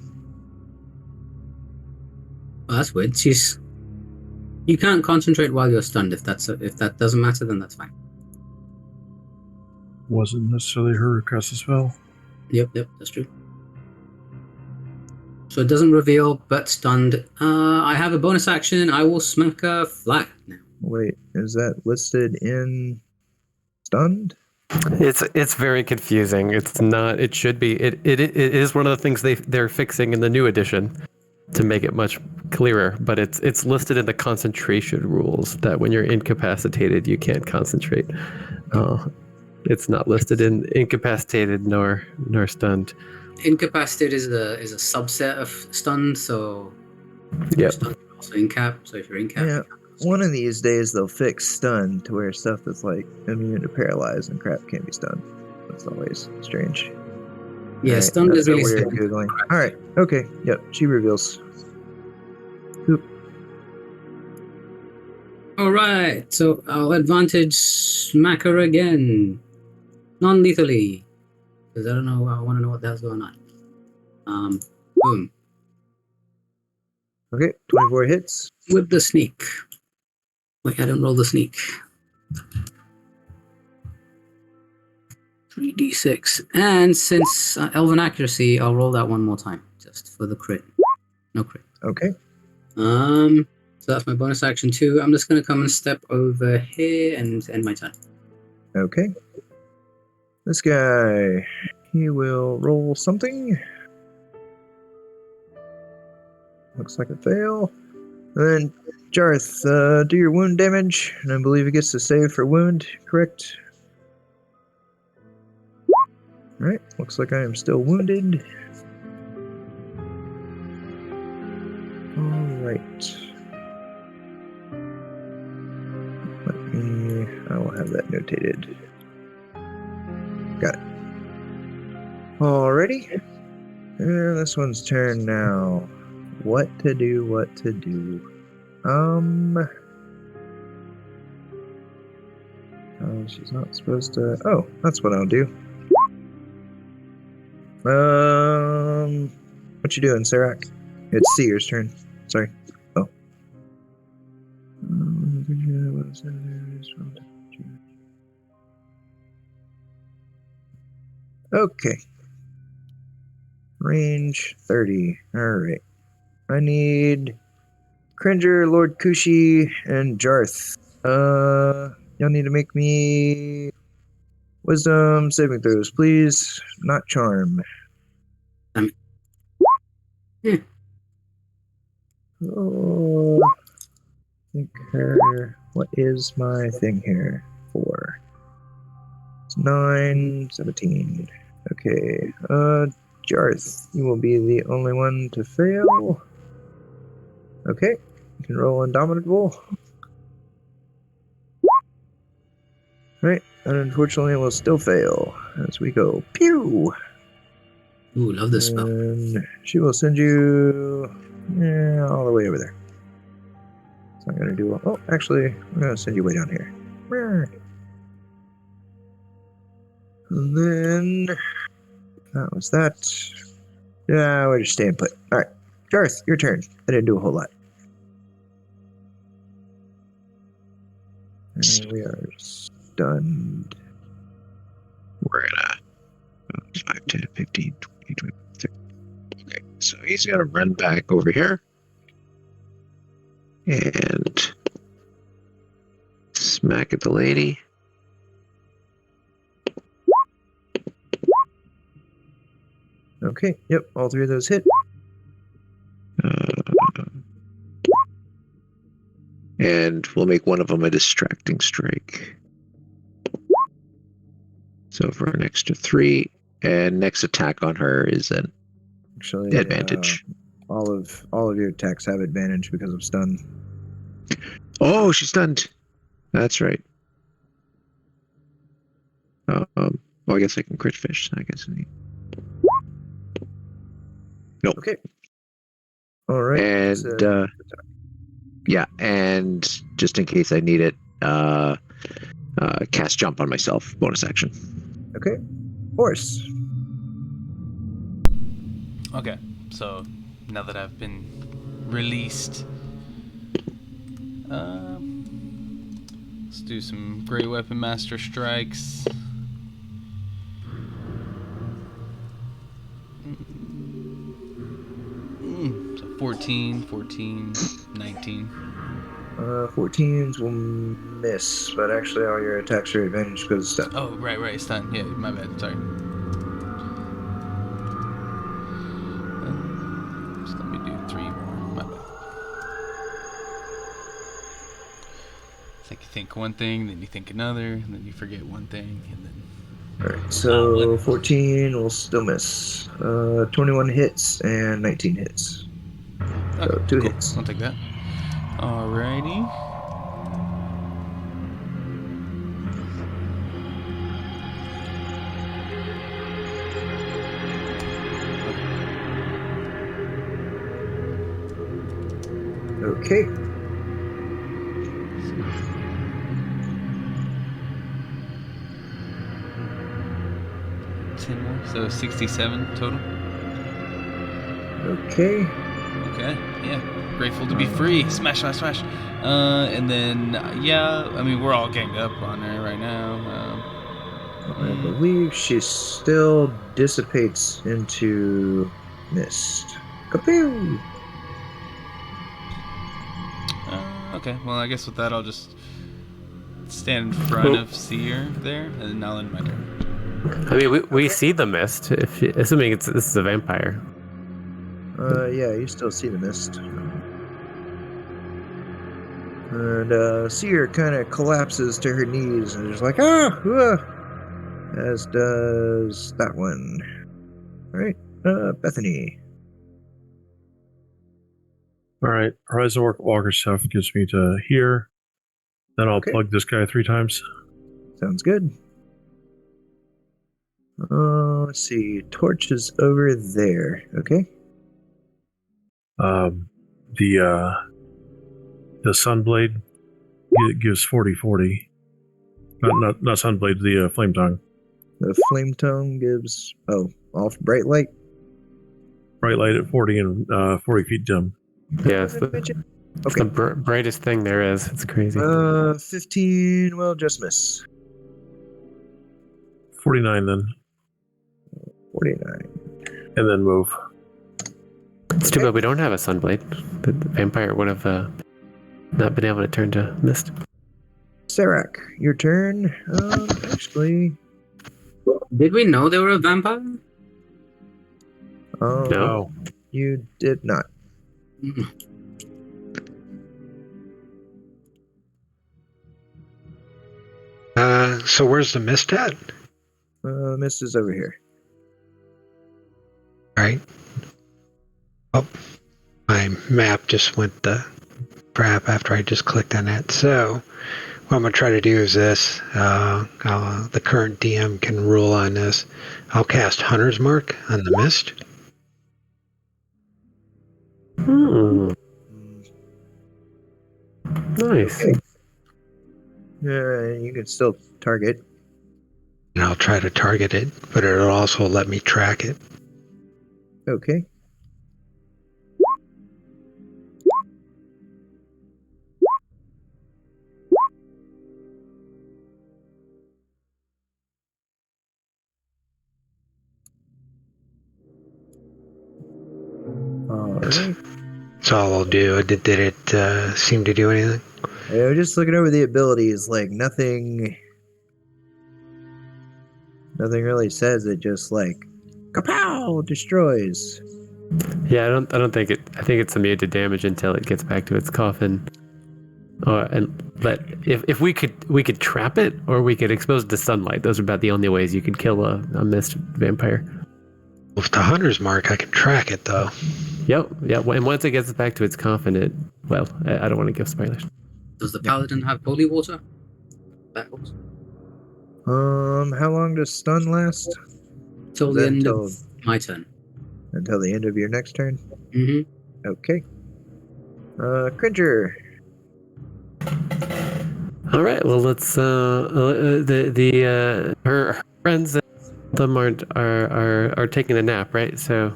Well, that's weird. You can't concentrate while you're stunned. If that doesn't matter, then that's fine. Wasn't necessarily her who cast the spell. Yep, that's true. So it doesn't reveal, but stunned. I have a bonus action. I will smack her flat now. Wait, is that listed in stunned? It's very confusing. It's not. It should be. It is one of the things they're fixing in the new edition to make it much clearer. But it's listed in the concentration rules that when you're incapacitated, you can't concentrate. It's not listed in incapacitated nor stunned. Incapacitated is a subset of stunned. So Yep. stunned is also incap. So if you're incap, Yeah. One of these days they'll fix stun to where stuff that's like immune to paralyze and crap can't be stunned. That's always strange. yeah, Alright, stunned that's is really what we're simple. Googling. Alright, okay, yep, she reveals. Oop. All right, so I'll advantage smack her again, non-lethally, because I don't know. I want to know what the hell's going on. Boom Okay, 24 hits. with the sneak. Wait, I don't roll the sneak. 3d6, and since elven accuracy, I'll roll that one more time just for the crit. No crit. Okay. So that's my bonus action too. I'm just gonna come and step over here and end my turn. Okay. This guy, he will roll something. Looks like a fail. And then, Jarth, do your wound damage, and I believe he gets to save for wound, correct? Alright, looks like I am still wounded. Alright. I will have that notated. Got it. Alrighty. And this one's turn now. What to do. Oh, she's not supposed to. Oh, that's what I'll do. What you doing, Serac? It's Seer's turn. Sorry. Oh. Okay. Range 30. Alright. I need Cringer, Lord Kushi, and Jarth. Y'all need to make me wisdom saving throws, please. Not charm. Oh, I think her. What is my thing here? 4. It's 9, 17. Okay. Jarth, you will be the only one to fail. Okay. You can roll Indomitable. Right. And unfortunately, it will still fail as we go. Pew! Ooh, love this spell. And she will send you all the way over there. It's not going to do well. Oh, actually, I'm going to send you way down here. And then that was that. Yeah, we're just staying put. All right, Garth, your turn. I didn't do a whole lot. And we are stunned. We're at 5, 10, 15, 20, 20, 30. Okay, so he's got to run back over here and smack at the lady. Okay, yep, all 3 of those hit. And we'll make one of them a distracting strike. So for an extra 3, and next attack on her is an Actually, advantage. All of your attacks have advantage because of stun. Oh, she's stunned. That's right. Well, I guess I can crit fish. I guess I need. Nope. Okay. All right. And yeah, and just in case I need it, cast jump on myself. Bonus action. Okay. Horse. Okay, so now that I've been released, let's do some Great Weapon Master Strikes. So 14, 19. 14s will miss, but actually all your attacks are advantage because of stun. Oh, right, stun. Yeah, my bad. Sorry. Just let me do 3 more. My bad. It's like you think one thing, then you think another, and then you forget one thing, and then. Alright, so 14 will still miss. 21 hits and 19 hits. Okay, So 2 cool. hits. I'll take that. Alrighty. Okay. So 67 total. Okay. Okay, yeah. Grateful to be free. Smash, smash, smash. And then, yeah, I mean, we're all ganged up on her right now. I believe she still dissipates into mist. Kapoo! Okay, well, I guess with that, I'll just stand in front of Seer there, and then I'll end my turn. I mean, we see the mist, assuming this is a vampire. Yeah, you still see the mist. And Seer kind of collapses to her knees and is like, as does that one. All right, Bethany. All right. Horizon Walker stuff gets me to here. Then I'll Okay. plug this guy 3 times. Sounds good. Let's see. Torch is over there. Okay. The Sunblade gives 40/40. Not Sunblade, the Flame Tongue. The flame tongue gives off bright light. Bright light at 40 and 40 feet dim. Yeah, it's the brightest thing there is. It's crazy. 15 will just miss. 49 then. 49. And then move. It's too bad we don't have a Sunblade. The vampire would have not been able to turn to mist. Serac, your turn. Actually, Did we know they were a vampire? No. You did not. So where's the mist at? Mist is over here. All right. Oh, my map just went the crap after I just clicked on that. So what I'm going to try to do is this. The current DM can rule on this. I'll cast Hunter's Mark on the mist. Nice. Okay. You can still target. And I'll try to target it, but it'll also let me track it. Okay. Alright. That's all I'll do. Did it seem to do anything? Yeah, just looking over the abilities, like nothing really says it. Just like kapow, destroys. Yeah, I don't think it. I think it's immune to damage until it gets back to its coffin. If we could trap it, or we could expose it to sunlight. Those are about the only ways you could kill a mist vampire. With the Hunter's Mark, I can track it though. Yep. And once it gets back to its coffin, I don't want to give spoilers. Does the paladin have holy water? Battles? How long does stun last? Till the end of my turn. Until the end of your next turn? Mm-hmm. Okay. Cringer. All right. Well, let's. Her friends, them are taking a nap, right? So.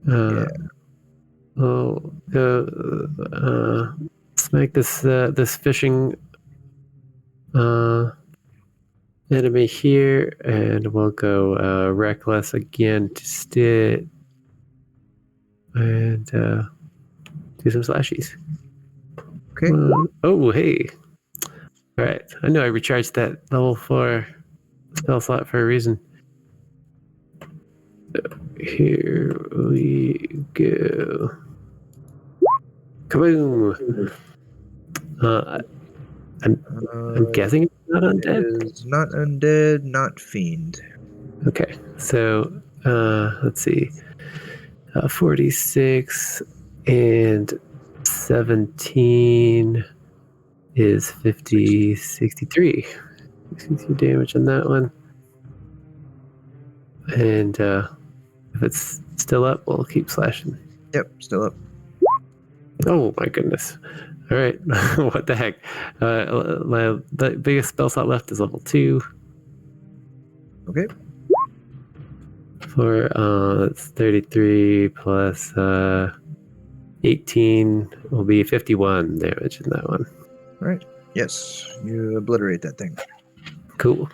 Yeah. Let's make this fishing enemy here, and we'll go reckless again to sit and do some slashies. Okay. Hey. All right. I know I recharged that level 4 spell slot for a reason. Here we go. Kaboom! I'm guessing it's not undead. It is not undead, not fiend. Okay, so let's see. 46 and 17 is 50, 63. 63 damage on that one. And if it's still up, we'll keep slashing. Yep, still up. Oh my goodness. All right. What the heck? The biggest spell slot left is level 2. Okay. For it's 33 plus 18 will be 51 damage in that one. All right. Yes, you obliterate that thing. Cool.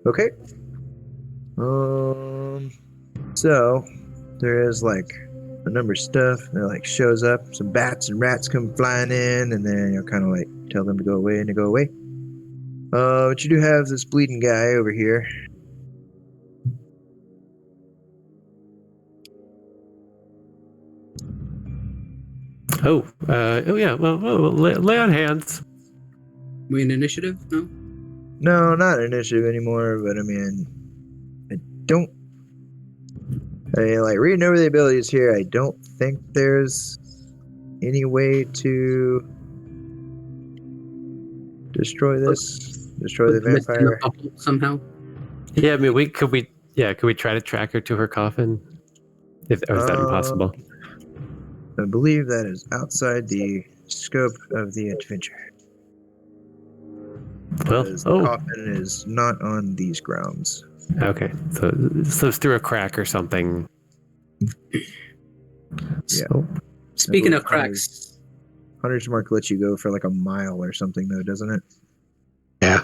Okay. So there is like a number of stuff that like shows up. Some bats and rats come flying in, and then you'll kind of like tell them to go away, and they go away. But you do have this bleeding guy over here. Oh yeah. Well, lay on hands. We in initiative? No. No, not initiative anymore. But I mean, like reading over the abilities here. I don't think there's any way to destroy the Missed in a vampire. couple somehow. Yeah, I mean, could we try to track her to her coffin? Or is that impossible? I believe that is outside the scope of the adventure. Well, Because the coffin is not on these grounds. Okay, so it's through a crack or something. So, Speaking of cracks, Hunter's Mark lets you go for like a mile or something, though, doesn't it? Yeah.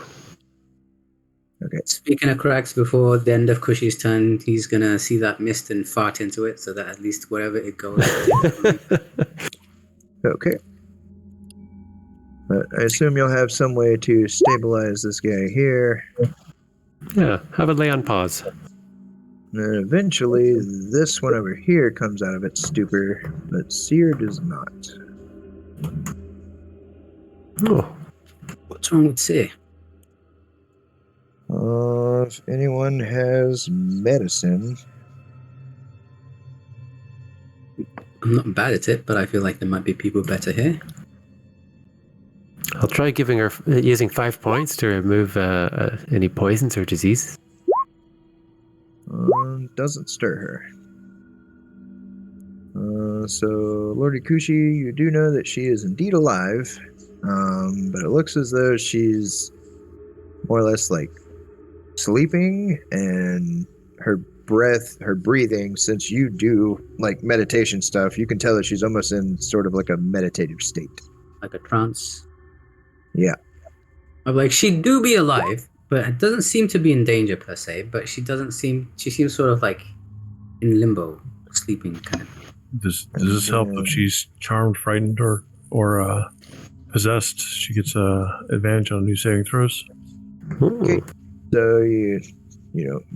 Okay. speaking of cracks, before the end of Cushy's turn, he's gonna see that mist and fart into it, so that at least wherever it goes. Okay. But I assume you'll have some way to stabilize this guy here. yeah, have a lay on pause. And then eventually, this one over here comes out of its stupor, but Seer does not. Oh, What's wrong with Seer? If anyone has medicine, I'm not bad at it, but I feel like there might be people better here. I'll try giving her using 5 points to remove any poisons or disease. doesn't stir her. So, Lord Ikushi, you do know that she is indeed alive, but it looks as though she's more or less like sleeping, and her breathing, since you do like meditation stuff, you can tell that she's almost in sort of like a meditative state. Like a trance. Yeah. I'm like, she do be alive, but it doesn't seem to be in danger per se, but she seems sort of like in limbo, sleeping kind of. Does this help if she's charmed, frightened, or possessed? She gets advantage on new saving throws. Okay. So you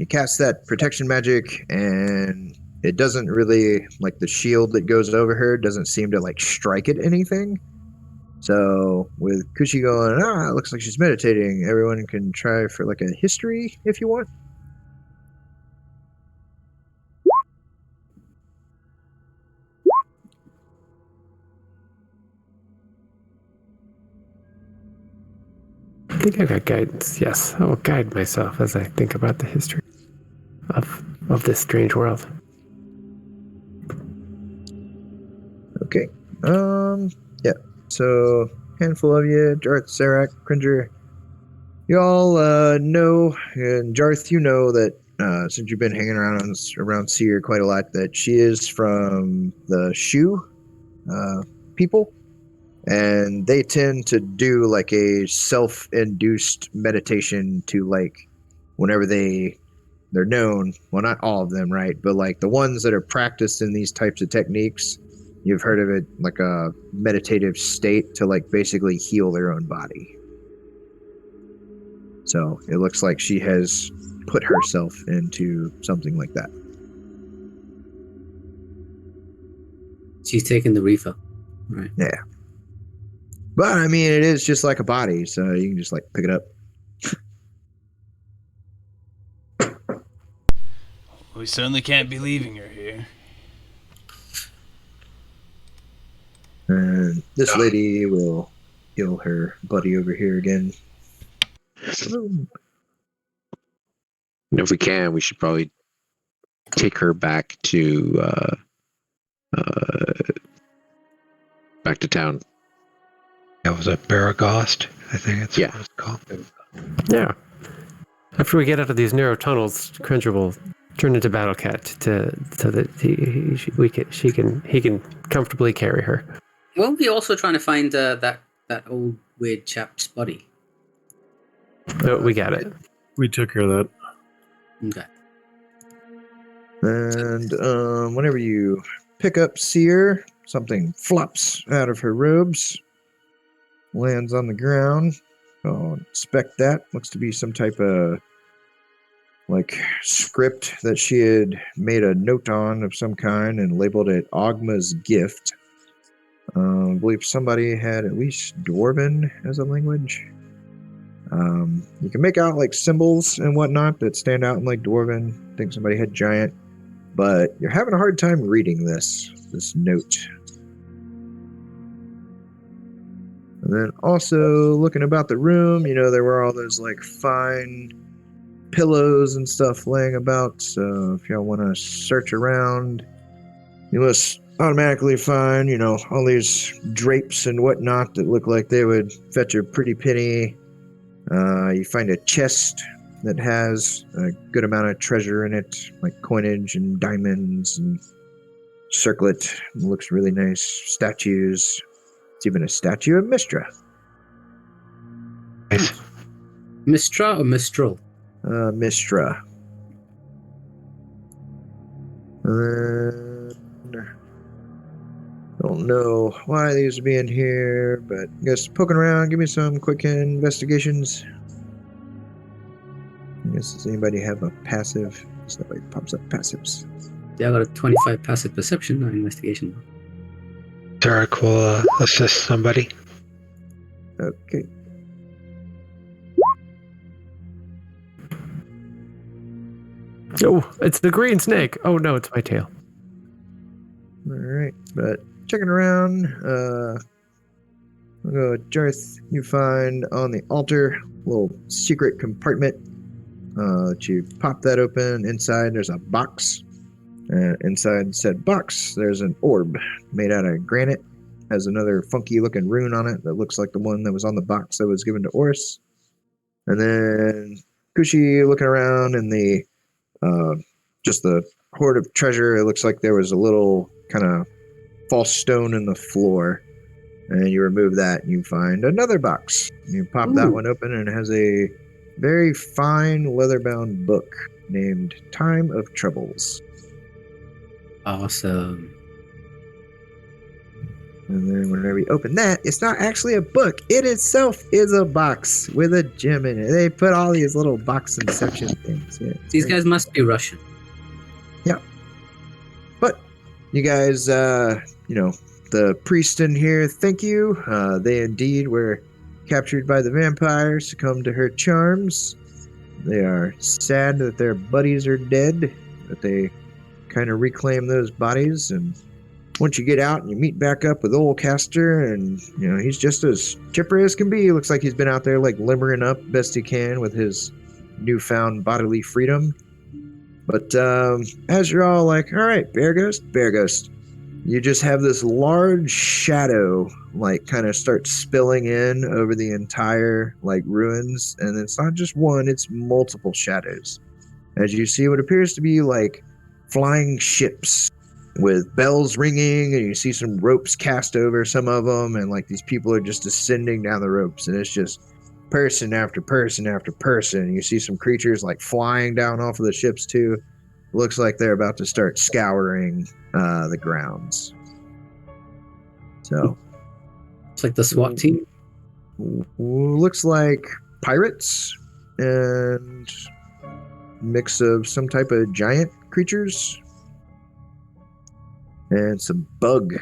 cast that protection magic, and it doesn't really, like, the shield that goes over her doesn't seem to like strike at anything. So with Kushi going, it looks like she's meditating, everyone can try for like a history if you want. I think I got guidance. Yes, I will guide myself as I think about the history of this strange world. Okay. Yeah. So, handful of you, Jarth, Serac, Cringer, you all know, and Jarth, you know that since you've been hanging around Seer quite a lot, that she is from the Shu people, and they tend to do like a self-induced meditation to, like, whenever they're known, well, not all of them, right, but like the ones that are practiced in these types of techniques, you've heard of it like a meditative state to like basically heal their own body. So it looks like she has put herself into something like that. She's taking the reefer, right? Yeah. But I mean, it is just like a body, so you can just like pick it up. We certainly can't be leaving her here. And this lady will heal her buddy over here again. And if we can, we should probably take her back to town. That was a Baragost, I think it's Yeah. what it's called. Yeah. After we get out of these narrow tunnels, Cringer will turn into Battle Cat so that he can comfortably carry her. Weren't we also trying to find that old weird chap's body? Oh, we got it. We took care of that. Okay. And whenever you pick up Seer, something flops out of her robes, lands on the ground. I'll inspect that. Looks to be some type of script that she had made a note on of some kind and labeled it Ogma's gift. I believe somebody had at least Dwarven as a language. You can make out symbols and whatnot that stand out in Dwarven. I think somebody had Giant, but you're having a hard time reading this note. And then also looking about the room, there were all those fine pillows and stuff laying about. So if y'all want to search around, you must automatically find, all these drapes and whatnot that look like they would fetch a pretty penny. You find a chest that has a good amount of treasure in it, like coinage and diamonds and circlet. It looks really nice. Statues. It's even a statue of Mistra. Nice. Mistra or Mistral? Mistra. Don't know why these would be in here, but I guess poking around, give me some quick investigations. I guess, does anybody have a passive? Because nobody pops up passives. Yeah, I got a 25 passive perception, not investigation. Tarek will assist somebody. Okay. Oh, it's the green snake. Oh no, it's my tail. Alright, but checking around, we'll go with Jarth. You find on the altar a little secret compartment. That you pop that open. Inside there's a box. Inside said box, there's an orb made out of granite. Has another funky looking rune on it that looks like the one that was on the box that was given to Oris. And then Kushi looking around in the just the hoard of treasure. It looks like there was a little kind of false stone in the floor. And you remove that and you find another box. You pop that one open and it has a very fine leather-bound book named Time of Troubles. Awesome. And then whenever you open that, it's not actually a book. It itself is a box with a gem in it. They put all these little box inception things. Yeah, These guys must be Russian. Yeah. But you guys, the priest in here, thank you. They indeed were captured by the vampires, succumbed to her charms. They are sad that their buddies are dead, but they kind of reclaim those bodies. And once you get out and you meet back up with old Castor, and he's just as chipper as can be. He looks like he's been out there limbering up best he can with his newfound bodily freedom. But as you're all all right, Bear Ghost, you just have this large shadow kind of start spilling in over the entire ruins, and it's not just one, it's multiple shadows. As you see what appears to be flying ships with bells ringing, and you see some ropes cast over some of them, and these people are just ascending down the ropes, and it's just person after person after person. You see some creatures flying down off of the ships too. Looks like they're about to start scouring the grounds. So It's like the SWAT team. looks like pirates and mix of some type of giant creatures and some bug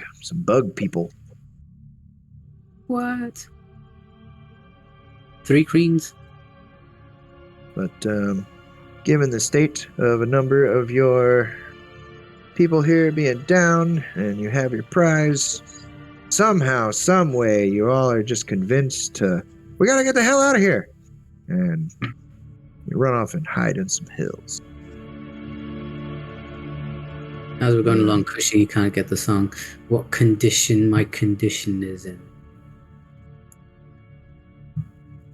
people. What? 3 queens? But given the state of a number of your people here being down and you have your prize, somehow, some way, you all are just convinced we gotta get the hell out of here. And you run off and hide in some hills. As we're going along, Cushy, you kind of get the song, what condition my condition is in.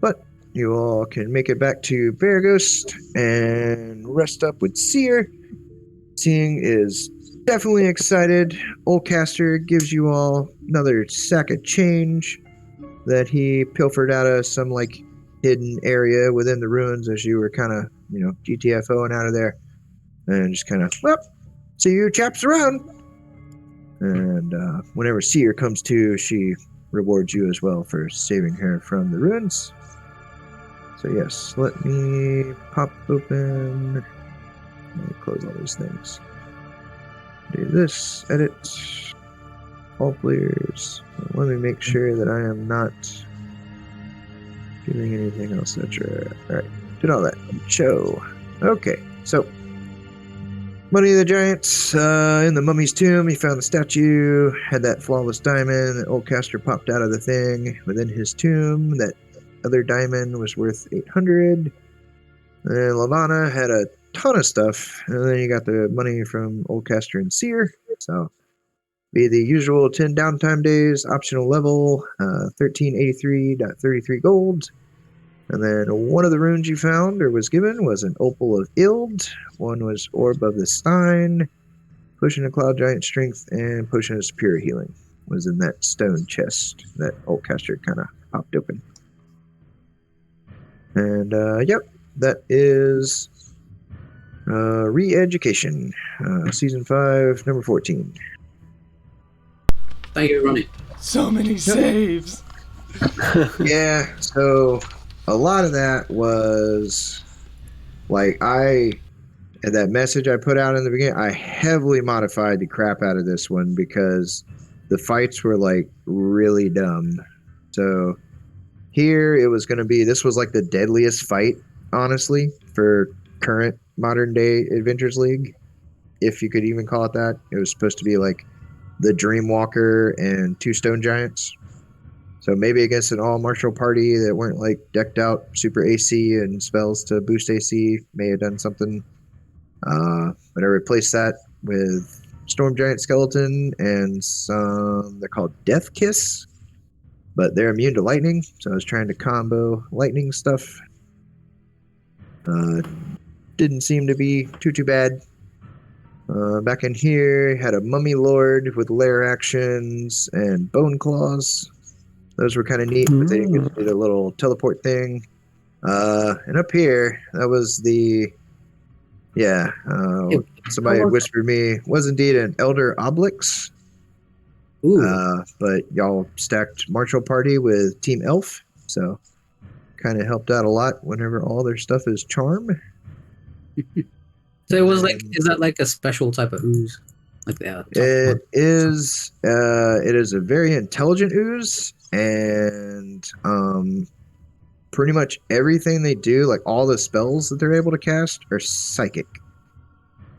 But you all can make it back to Bear Ghost and rest up with Seer. Seeing is definitely excited. Oldcaster gives you all another sack of change that he pilfered out of some like hidden area within the ruins as you were kind of, GTFOing out of there. And just kind of, well, see you chaps around. And whenever Seer comes to, she rewards you as well for saving her from the ruins. So yes, let me pop open. Let me close all these things. Do this, edit, all players. Let me make sure that I am not giving anything else extra. Alright, did all that. Show. Okay, so Money of the Giants, in the mummy's tomb, he found the statue, had that flawless diamond. The Oldcaster popped out of the thing within his tomb. That other diamond was worth 800. And Lavana had a ton of stuff. And then you got the money from Oldcaster and Seer. So, be the usual 10 downtime days, optional level, 1383.33 gold. And then one of the runes you found or was given was an Opal of Ild. One was Orb of the Stein, Potion of Cloud Giant Strength, and Potion of Superior Healing was in that stone chest that Oldcaster kind of popped open. And, yep, that is Reeducation, Season 5, number 14. Thank you, Ronnie. So many saves. Yeah, so a lot of that was like that message I put out in the beginning, I heavily modified the crap out of this one because the fights were like really dumb. So here it was going to be, this was like the deadliest fight, honestly, for current modern day Adventures League, if you could even call it that. It was supposed to be like the Dreamwalker and two Stone Giants. So maybe against an all martial party that weren't like decked out super AC and spells to boost AC may have done something. But I replaced that with Storm Giant Skeleton and some, they're called Death Kiss, but they're immune to lightning. So I was trying to combo lightning stuff. Didn't seem to be too bad. Back in here, had a Mummy Lord with lair actions and Bone Claws. Those were kind of neat, but they didn't get to do the little teleport thing. And up here, that was the... Yeah, somebody had whispered me, was indeed an Elder Obelix. Ooh. But y'all stacked Martial Party with Team Elf, so kind of helped out a lot whenever all their stuff is charm. So it was like, is that like a special type of ooze? Like the It is a very intelligent ooze, and pretty much everything they do, like all the spells that they're able to cast, are psychic.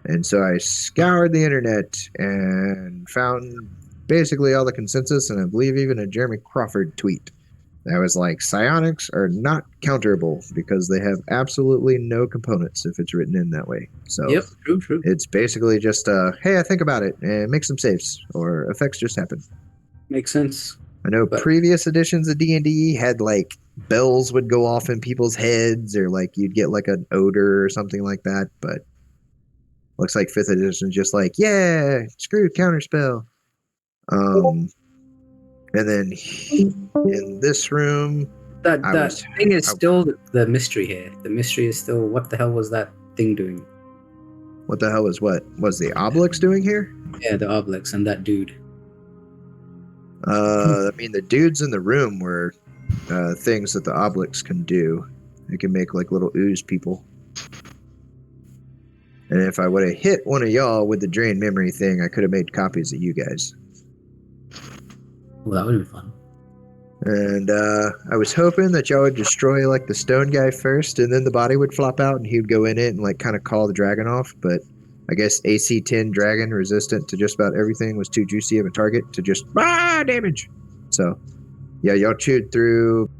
And so I scoured the internet and found basically all the consensus, and I believe even a Jeremy Crawford tweet that was like, psionics are not counterable because they have absolutely no components if it's written in that way. So yep, true. It's basically just, hey, I think about it and make some saves, or effects just happen. Makes sense. I know previous editions of D&D had like bells would go off in people's heads, or like you'd get like an odor or something like that, but looks like 5th edition is just like, yeah, screw counterspell. And then in this room, that thing is still the mystery here. The mystery is still, what the hell was that thing doing? What the hell was the Obelix doing here? Yeah, the Obelix and that dude. I mean, the dudes in the room were things that the Obelix can do. It can make like little ooze people. And if I would have hit one of y'all with the drain memory thing, I could have made copies of you guys. Well, that would be fun. And I was hoping that y'all would destroy like the stone guy first, and then the body would flop out and he would go in it and like kind of call the dragon off. But I guess AC 10 dragon resistant to just about everything was too juicy of a target to just damage. So yeah, y'all chewed through